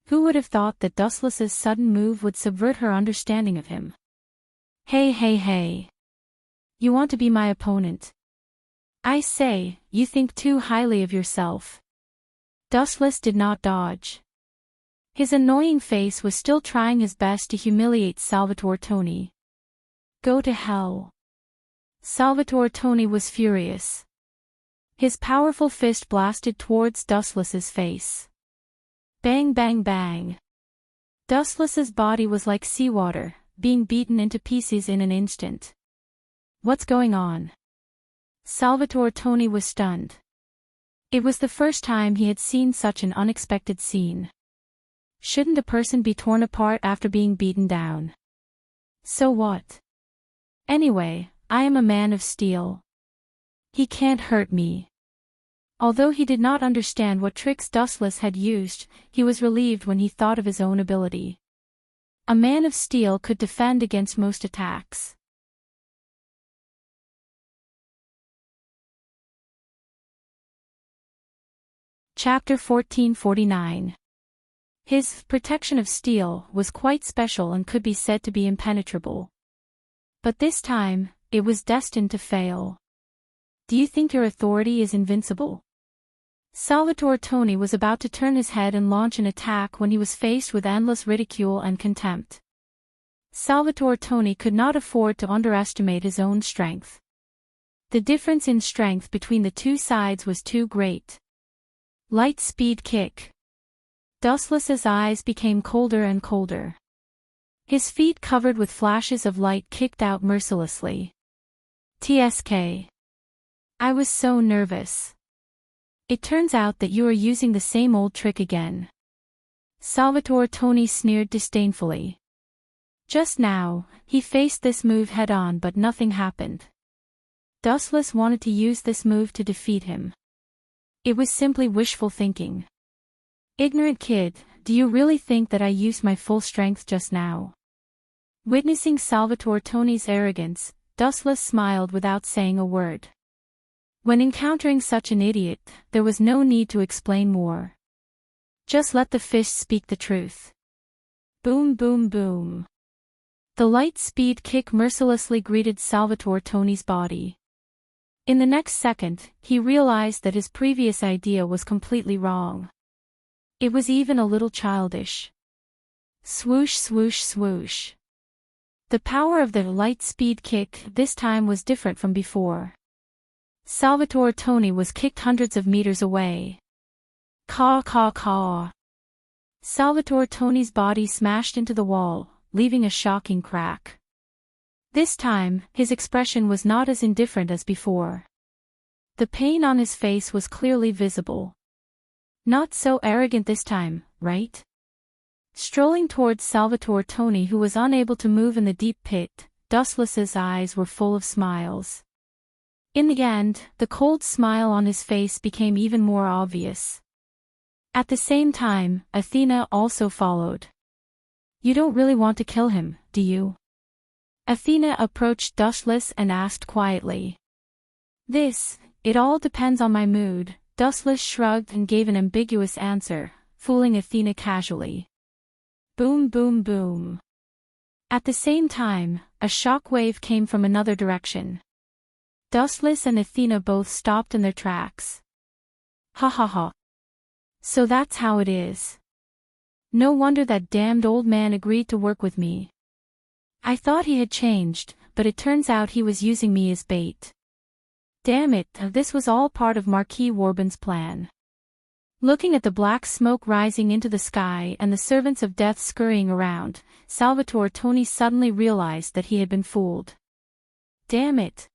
Who would have thought that Dustless's sudden move would subvert her understanding of him? Hey. You want to be my opponent? I say, you think too highly of yourself. Dustless did not dodge. His annoying face was still trying his best to humiliate Salvatore Tony. Go to hell. Salvatore Tony was furious. His powerful fist blasted towards Dustless's face. Bang bang bang. Dustless's body was like seawater, being beaten into pieces in an instant. What's going on? Salvatore Tony was stunned. It was the first time he had seen such an unexpected scene. Shouldn't a person be torn apart after being beaten down? So what? Anyway, I am a man of steel. He can't hurt me. Although he did not understand what tricks Dustless had used, he was relieved when he thought of his own ability. A man of steel could defend against most attacks. Chapter 1449. His protection of steel was quite special and could be said to be impenetrable. But this time, it was destined to fail. Do you think your authority is invincible? Salvatore Tony was about to turn his head and launch an attack when he was faced with endless ridicule and contempt. Salvatore Tony could not afford to underestimate his own strength. The difference in strength between the two sides was too great. Light speed kick. Dustless's eyes became colder and colder. His feet covered with flashes of light kicked out mercilessly. TSK. I was so nervous. It turns out that you are using the same old trick again. Salvatore Tony sneered disdainfully. Just now, he faced this move head-on but nothing happened. Dustless wanted to use this move to defeat him. It was simply wishful thinking. Ignorant kid, do you really think that I used my full strength just now? Witnessing Salvatore Tony's arrogance, Dustless smiled without saying a word. When encountering such an idiot, there was no need to explain more. Just let the fist speak the truth. Boom boom boom. The light speed kick mercilessly greeted Salvatore Tony's body. In the next second, he realized that his previous idea was completely wrong. It was even a little childish. Swoosh swoosh swoosh. The power of the light speed kick this time was different from before. Salvatore Tony was kicked hundreds of meters away. Caw caw caw. Salvatore Tony's body smashed into the wall, leaving a shocking crack. This time, his expression was not as indifferent as before. The pain on his face was clearly visible. Not so arrogant this time, right? Strolling towards Salvatore Tony, who was unable to move in the deep pit, Dustless's eyes were full of smiles. In the end, the cold smile on his face became even more obvious. At the same time, Athena also followed. You don't really want to kill him, do you? Athena approached Dustless and asked quietly. It all depends on my mood. Dustless shrugged and gave an ambiguous answer, fooling Athena casually. Boom boom boom. At the same time, a shock wave came from another direction. Dustless and Athena both stopped in their tracks. Ha ha ha. So that's how it is. No wonder that damned old man agreed to work with me. I thought he had changed, but it turns out he was using me as bait. Damn it, this was all part of Marquis Warbon's plan. Looking at the black smoke rising into the sky and the servants of death scurrying around, Salvatore Tony suddenly realized that he had been fooled. Damn it.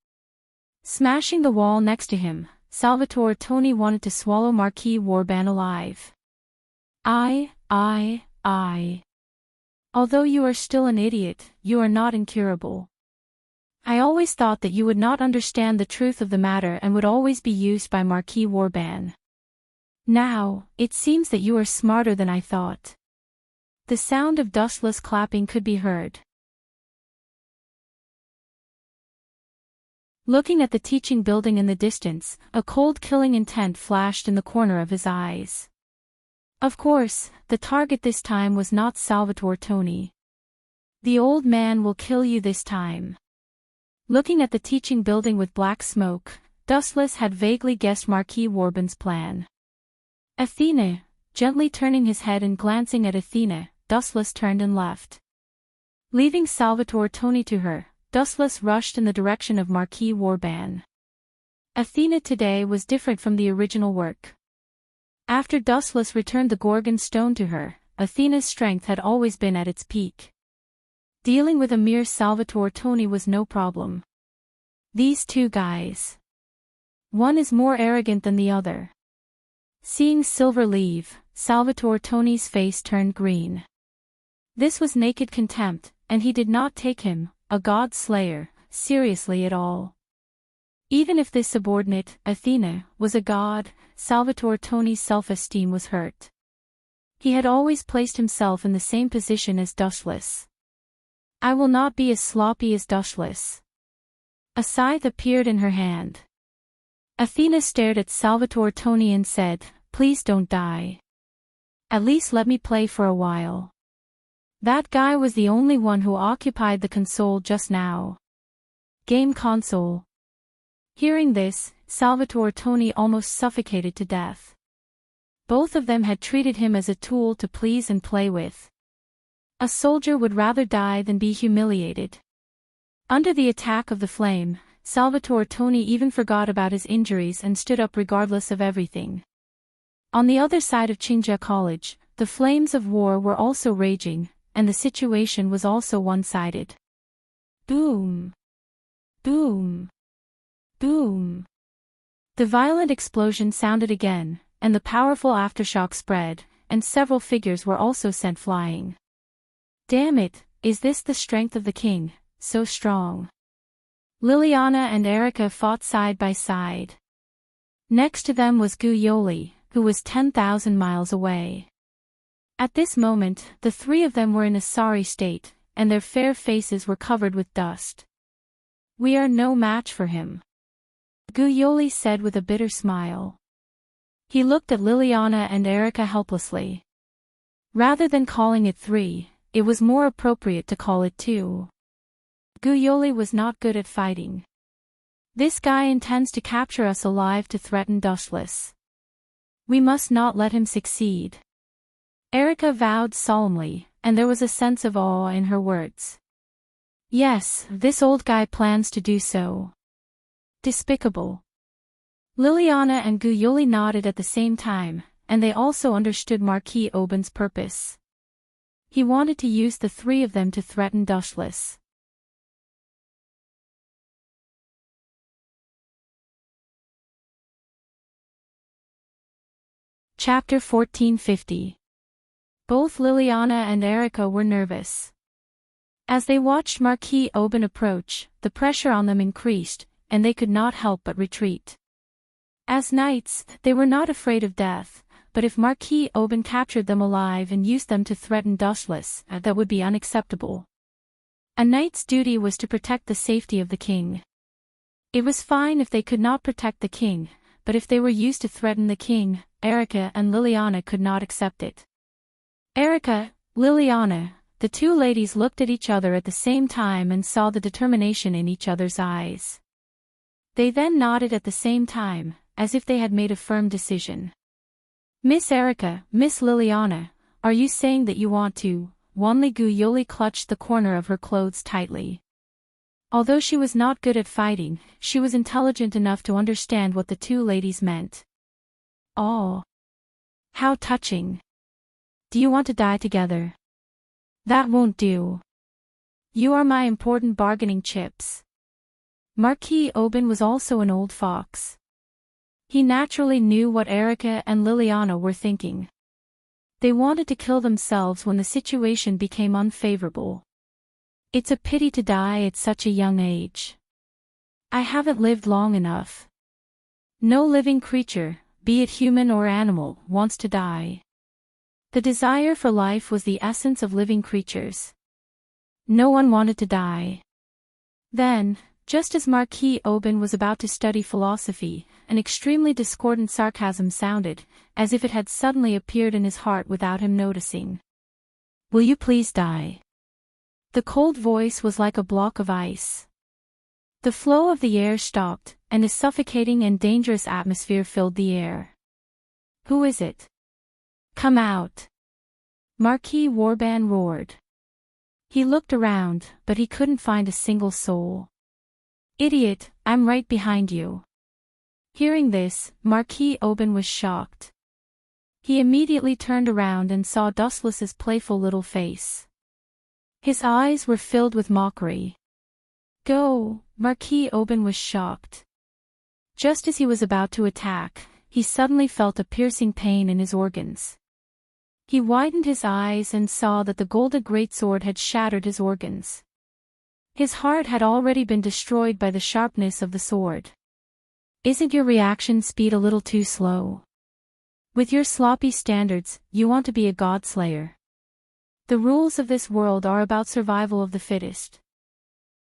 Smashing the wall next to him, Salvatore Tony wanted to swallow Marquis Warbon alive. Although you are still an idiot, you are not incurable. I always thought that you would not understand the truth of the matter and would always be used by Marquis Warbon. Now, it seems that you are smarter than I thought. The sound of dustless clapping could be heard. Looking at the teaching building in the distance, a cold killing intent flashed in the corner of his eyes. Of course, the target this time was not Salvatore Tony. The old man will kill you this time. Looking at the teaching building with black smoke, Dustless had vaguely guessed Marquis Warbon's plan. Athena, gently turning his head and glancing at Athena, Dustless turned and left. Leaving Salvatore Tony to her, Dustless rushed in the direction of Marquis Warbon. Athena today was different from the original work. After Dustless returned the Gorgon stone to her, Athena's strength had always been at its peak. Dealing with a mere Salvatore Tony was no problem. These two guys. One is more arrogant than the other. Seeing Silver leave, Salvatore Tony's face turned green. This was naked contempt, and he did not take him, a god slayer, seriously at all. Even if this subordinate, Athena, was a god, Salvatore Tony's self-esteem was hurt. He had always placed himself in the same position as Dustless. I will not be as sloppy as Dustless. A scythe appeared in her hand. Athena stared at Salvatore Tony and said, "Please don't die. At least let me play for a while." That guy was the only one who occupied the console just now. Game console. Hearing this, Salvatore Tony almost suffocated to death. Both of them had treated him as a tool to please and play with. A soldier would rather die than be humiliated. Under the attack of the flame, Salvatore Tony even forgot about his injuries and stood up regardless of everything. On the other side of Qingja College, the flames of war were also raging, and the situation was also one-sided. Boom! Boom! Boom! The violent explosion sounded again, and the powerful aftershock spread, and several figures were also sent flying. Damn it, is this the strength of the king, so strong? Liliana and Erica fought side by side. Next to them was Guyoli, who was 10,000 miles away. At this moment, the three of them were in a sorry state, and their fair faces were covered with dust. We are no match for him, Guyoli said with a bitter smile. He looked at Liliana and Erica helplessly. Rather than calling it 3, it was more appropriate to call it 2. Guyoli was not good at fighting. This guy intends to capture us alive to threaten Dustless. We must not let him succeed. Erica vowed solemnly, and there was a sense of awe in her words. Yes, this old guy plans to do so. Despicable. Liliana and Guyoli nodded at the same time, and they also understood Marquis Warbon's purpose. He wanted to use the three of them to threaten Dustless. Chapter 1450. Both Liliana and Erica were nervous. As they watched Marquis Warbon approach, the pressure on them increased, and they could not help but retreat. As knights, they were not afraid of death, but if Marquis Warbon captured them alive and used them to threaten Dustless, that would be unacceptable. A knight's duty was to protect the safety of the king. It was fine if they could not protect the king, but if they were used to threaten the king, Erica and Liliana could not accept it. Erica, Liliana, the two ladies looked at each other at the same time and saw the determination in each other's eyes. They then nodded at the same time, as if they had made a firm decision. Miss Erica, Miss Liliana, are you saying that you want to? Wanligu Yoli clutched the corner of her clothes tightly. Although she was not good at fighting, she was intelligent enough to understand what the two ladies meant. Oh. How touching. Do you want to die together? That won't do. You are my important bargaining chips. Marquis Oban was also an old fox. He naturally knew what Erica and Liliana were thinking. They wanted to kill themselves when the situation became unfavorable. It's a pity to die at such a young age. I haven't lived long enough. No living creature, be it human or animal, wants to die. The desire for life was the essence of living creatures. No one wanted to die. Then, just as Marquis Oban was about to study philosophy, an extremely discordant sarcasm sounded, as if it had suddenly appeared in his heart without him noticing. Will you please die? The cold voice was like a block of ice. The flow of the air stopped, and a suffocating and dangerous atmosphere filled the air. Who is it? Come out! Marquis Warban roared. He looked around, but he couldn't find a single soul. Idiot, I'm right behind you. Hearing this, Marquis Oban was shocked. He immediately turned around and saw Dustless's playful little face. His eyes were filled with mockery. Go! Marquis Oban was shocked. Just as he was about to attack, he suddenly felt a piercing pain in his organs. He widened his eyes and saw that the golden greatsword had shattered his organs. His heart had already been destroyed by the sharpness of the sword. Isn't your reaction speed a little too slow? With your sloppy standards, you want to be a godslayer. The rules of this world are about survival of the fittest.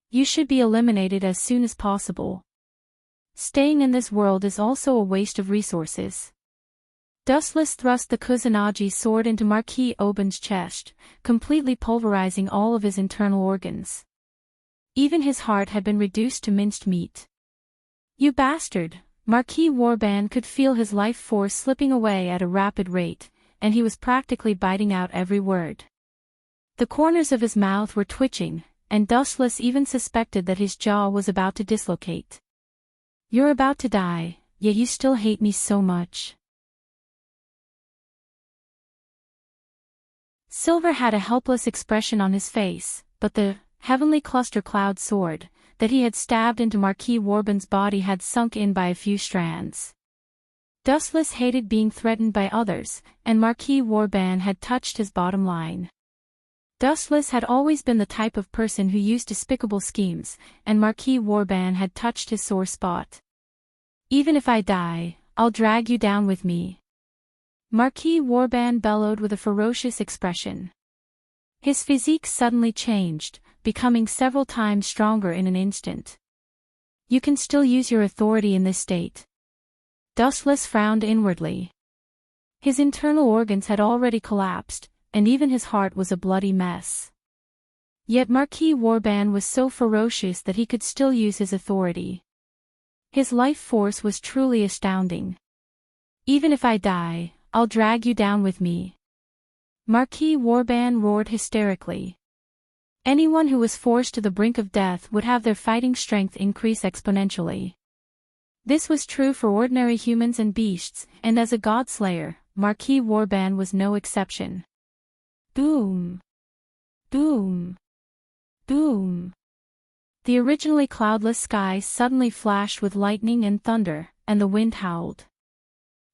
You should be eliminated as soon as possible. Staying in this world is also a waste of resources. Dustless thrust the Kusanagi sword into Marquis Oban's chest, completely pulverizing all of his internal organs. Even his heart had been reduced to minced meat. You bastard! Marquis Warban could feel his life force slipping away at a rapid rate, and he was practically biting out every word. The corners of his mouth were twitching, and Dustless even suspected that his jaw was about to dislocate. You're about to die, yet you still hate me so much. Silver had a helpless expression on his face, but the heavenly cluster cloud sword that he had stabbed into Marquis Warban's body had sunk in by a few strands. Dustless hated being threatened by others, and Marquis Warban had touched his bottom line. Dustless had always been the type of person who used despicable schemes, and Marquis Warban had touched his sore spot. Even if I die, I'll drag you down with me. Marquis Warban bellowed with a ferocious expression. His physique suddenly changed, becoming several times stronger in an instant. You can still use your authority in this state. Dustless frowned inwardly. His internal organs had already collapsed, and even his heart was a bloody mess. Yet Marquis Warban was so ferocious that he could still use his authority. His life force was truly astounding. Even if I die, I'll drag you down with me. Marquis Warban roared hysterically. Anyone who was forced to the brink of death would have their fighting strength increase exponentially. This was true for ordinary humans and beasts, and as a godslayer, Marquis Warban was no exception. Boom! Boom! Boom! The originally cloudless sky suddenly flashed with lightning and thunder, and the wind howled.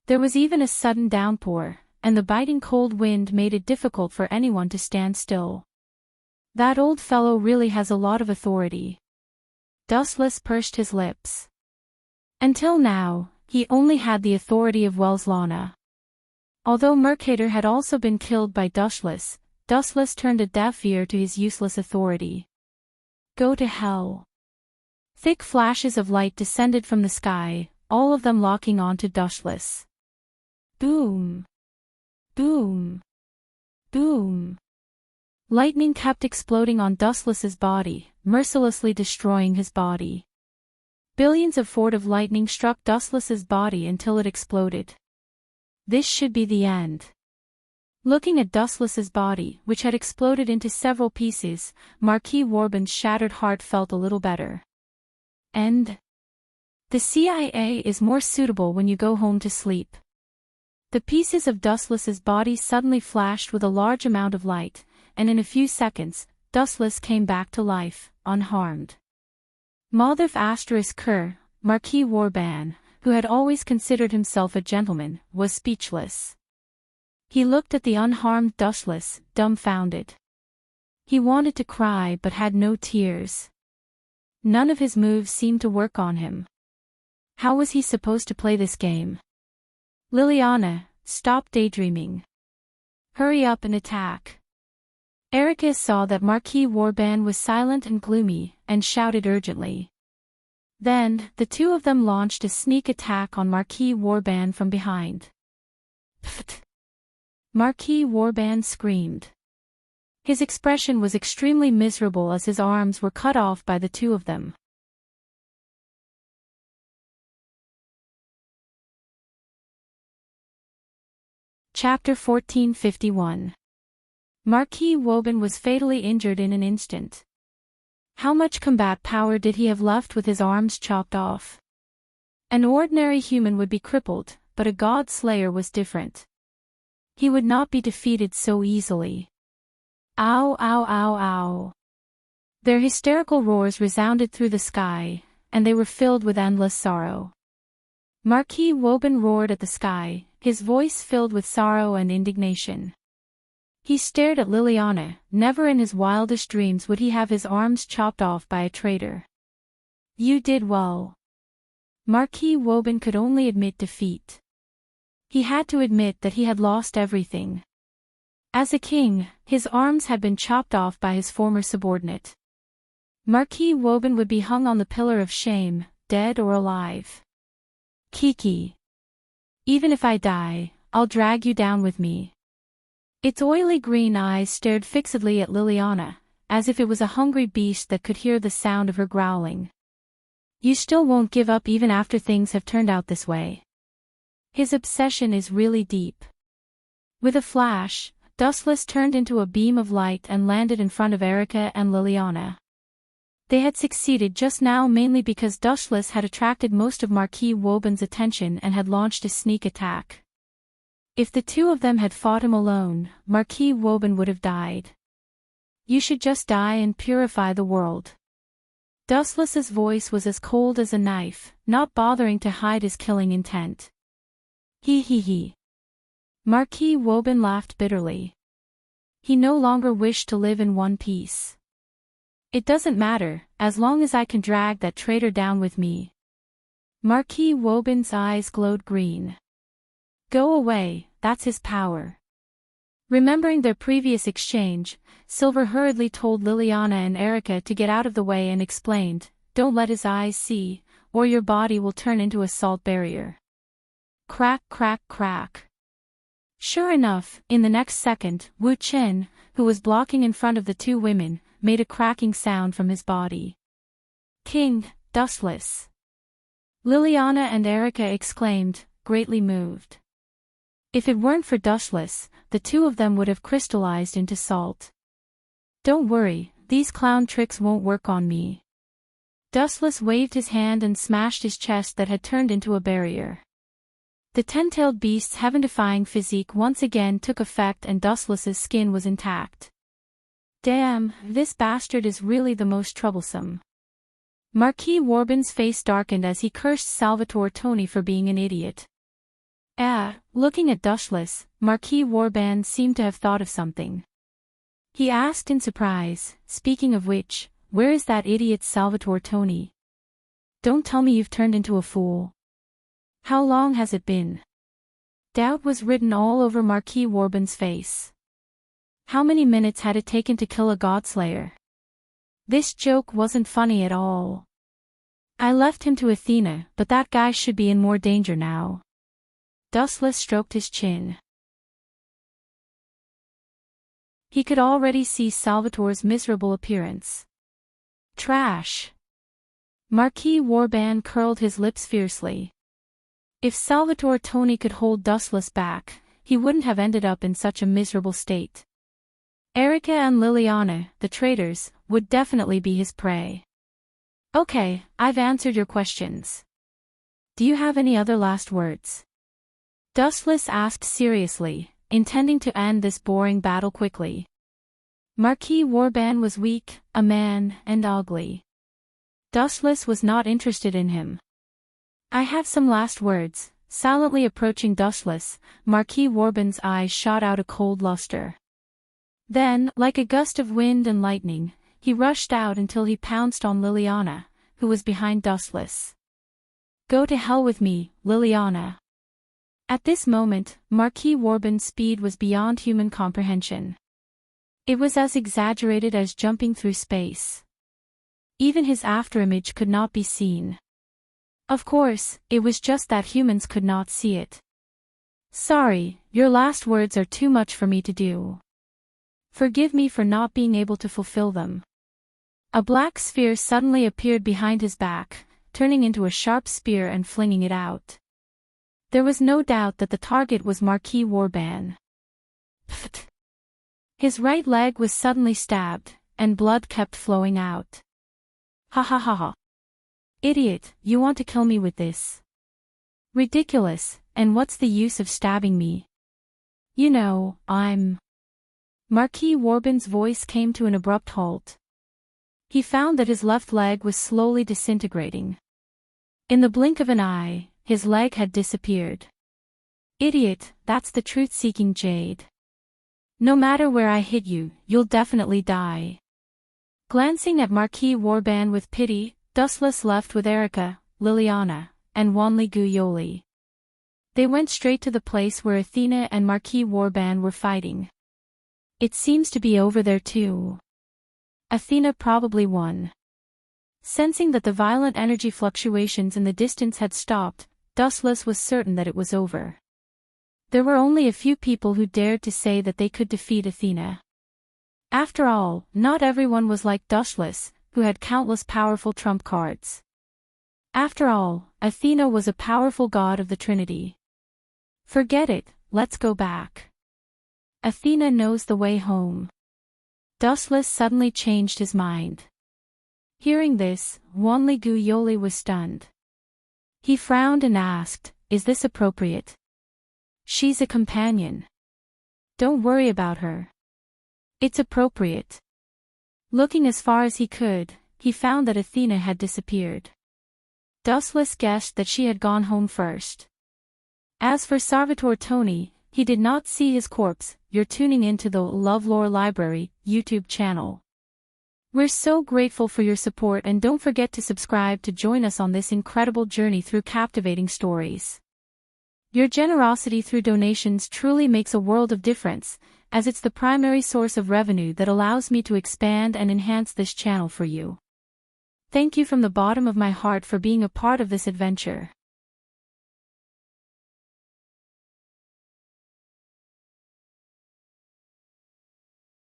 There was even a sudden downpour, and the biting cold wind made it difficult for anyone to stand still. That old fellow really has a lot of authority. Dustless pursed his lips. Until now, he only had the authority of Welslana. Although Mercator had also been killed by Dustless, Dustless turned a deaf ear to his useless authority. Go to hell. Thick flashes of light descended from the sky, all of them locking onto Dustless. Boom! Boom! Boom! Lightning kept exploding on Dustless's body, mercilessly destroying his body. Billions of forts of lightning struck Dustless's body until it exploded. This should be the end. Looking at Dustless's body, which had exploded into several pieces, Marquis Warband's shattered heart felt a little better. End. The CIA is more suitable when you go home to sleep. The pieces of Dustless's body suddenly flashed with a large amount of light, and in a few seconds, Dustless came back to life, unharmed. Motherf Kerr, Marquis Warband, who had always considered himself a gentleman, was speechless. He looked at the unharmed Dustless, dumbfounded. He wanted to cry but had no tears. None of his moves seemed to work on him. How was he supposed to play this game? Liliana, stop daydreaming. Hurry up and attack. Erica saw that Marquis Warband was silent and gloomy, and shouted urgently. Then, the two of them launched a sneak attack on Marquis Warband from behind. Pfft! Marquis Warband screamed. His expression was extremely miserable as his arms were cut off by the two of them. Chapter 1451. Marquis Warband was fatally injured in an instant. How much combat power did he have left with his arms chopped off? An ordinary human would be crippled, but a god slayer was different. He would not be defeated so easily. Ow, ow, ow, ow. Their hysterical roars resounded through the sky, and they were filled with endless sorrow. Marquis Warband roared at the sky, his voice filled with sorrow and indignation. He stared at Liliana. Never in his wildest dreams would he have his arms chopped off by a traitor. You did well. Marquis Warband could only admit defeat. He had to admit that he had lost everything. As a king, his arms had been chopped off by his former subordinate. Marquis Warband would be hung on the pillar of shame, dead or alive. Kiki. Even if I die, I'll drag you down with me. Its oily green eyes stared fixedly at Liliana, as if it was a hungry beast that could hear the sound of her growling. You still won't give up even after things have turned out this way. His obsession is really deep. With a flash, Dustless turned into a beam of light and landed in front of Erica and Liliana. They had succeeded just now mainly because Dustless had attracted most of Marquis Warband's attention and had launched a sneak attack. If the two of them had fought him alone, Marquis Warband would have died. You should just die and purify the world. Dustless's voice was as cold as a knife, not bothering to hide his killing intent. He he he. Marquis Warband laughed bitterly. He no longer wished to live in one piece. It doesn't matter, as long as I can drag that traitor down with me. Marquis Warband's eyes glowed green. Go away, that's his power. Remembering their previous exchange, Silver hurriedly told Liliana and Erica to get out of the way and explained, don't let his eyes see, or your body will turn into a salt barrier. Crack crack crack. Sure enough, in the next second, Wu Chen, who was blocking in front of the two women, made a cracking sound from his body. King, Dustless. Liliana and Erica exclaimed, greatly moved. If it weren't for Dustless, the two of them would have crystallized into salt. Don't worry, these clown tricks won't work on me. Dustless waved his hand and smashed his chest that had turned into a barrier. The ten-tailed beast's heaven-defying physique once again took effect and Dustless's skin was intact. Damn, this bastard is really the most troublesome. Marquis Warband's face darkened as he cursed Salvatore Tony for being an idiot. Looking at Dustless, Marquis Warband seemed to have thought of something. He asked in surprise, speaking of which, where is that idiot Salvatore Tony? Don't tell me you've turned into a fool. How long has it been? Doubt was written all over Marquis Warband's face. How many minutes had it taken to kill a godslayer? This joke wasn't funny at all. I left him to Athena, but that guy should be in more danger now. Dustless stroked his chin. He could already see Salvatore's miserable appearance. Trash. Marquis Warband curled his lips fiercely. If Salvatore Tony could hold Dustless back, he wouldn't have ended up in such a miserable state. Erica and Liliana, the traitors, would definitely be his prey. Okay, I've answered your questions. Do you have any other last words? Dustless asked seriously, intending to end this boring battle quickly. Marquis Warban was weak, a man, and ugly. Dustless was not interested in him. I have some last words. Silently approaching Dustless, Marquis Warban's eyes shot out a cold luster. Then, like a gust of wind and lightning, he rushed out until he pounced on Liliana, who was behind Dustless. Go to hell with me, Liliana. At this moment, Marquis Warban's speed was beyond human comprehension. It was as exaggerated as jumping through space. Even his afterimage could not be seen. Of course, it was just that humans could not see it. Sorry, your last words are too much for me to do. Forgive me for not being able to fulfill them. A black sphere suddenly appeared behind his back, turning into a sharp spear and flinging it out. There was no doubt that the target was Marquis Warban. Pfft. His right leg was suddenly stabbed, and blood kept flowing out. Ha ha ha ha. Idiot, you want to kill me with this? Ridiculous, and what's the use of stabbing me? You know, I'm... Marquis Warban's voice came to an abrupt halt. He found that his left leg was slowly disintegrating. In the blink of an eye, his leg had disappeared. Idiot, that's the truth-seeking jade. No matter where I hit you, you'll definitely die. Glancing at Marquis Warban with pity, Dustless left with Erica, Liliana, and Wanli Guyoli. They went straight to the place where Athena and Marquis Warban were fighting. It seems to be over there too. Athena probably won. Sensing that the violent energy fluctuations in the distance had stopped, Dustless was certain that it was over. There were only a few people who dared to say that they could defeat Athena. After all, not everyone was like Dustless, who had countless powerful trump cards. After all, Athena was a powerful god of the Trinity. Forget it, let's go back. Athena knows the way home. Dustless suddenly changed his mind. Hearing this, Wanli Guyoli was stunned. He frowned and asked, is this appropriate? She's a companion. Don't worry about her. It's appropriate. Looking as far as he could, he found that Athena had disappeared. Dustless guessed that she had gone home first. As for Salvatore Tony, he did not see his corpse. You're tuning into the LoveLore Library YouTube channel. We're so grateful for your support, and don't forget to subscribe to join us on this incredible journey through captivating stories. Your generosity through donations truly makes a world of difference, as it's the primary source of revenue that allows me to expand and enhance this channel for you. Thank you from the bottom of my heart for being a part of this adventure.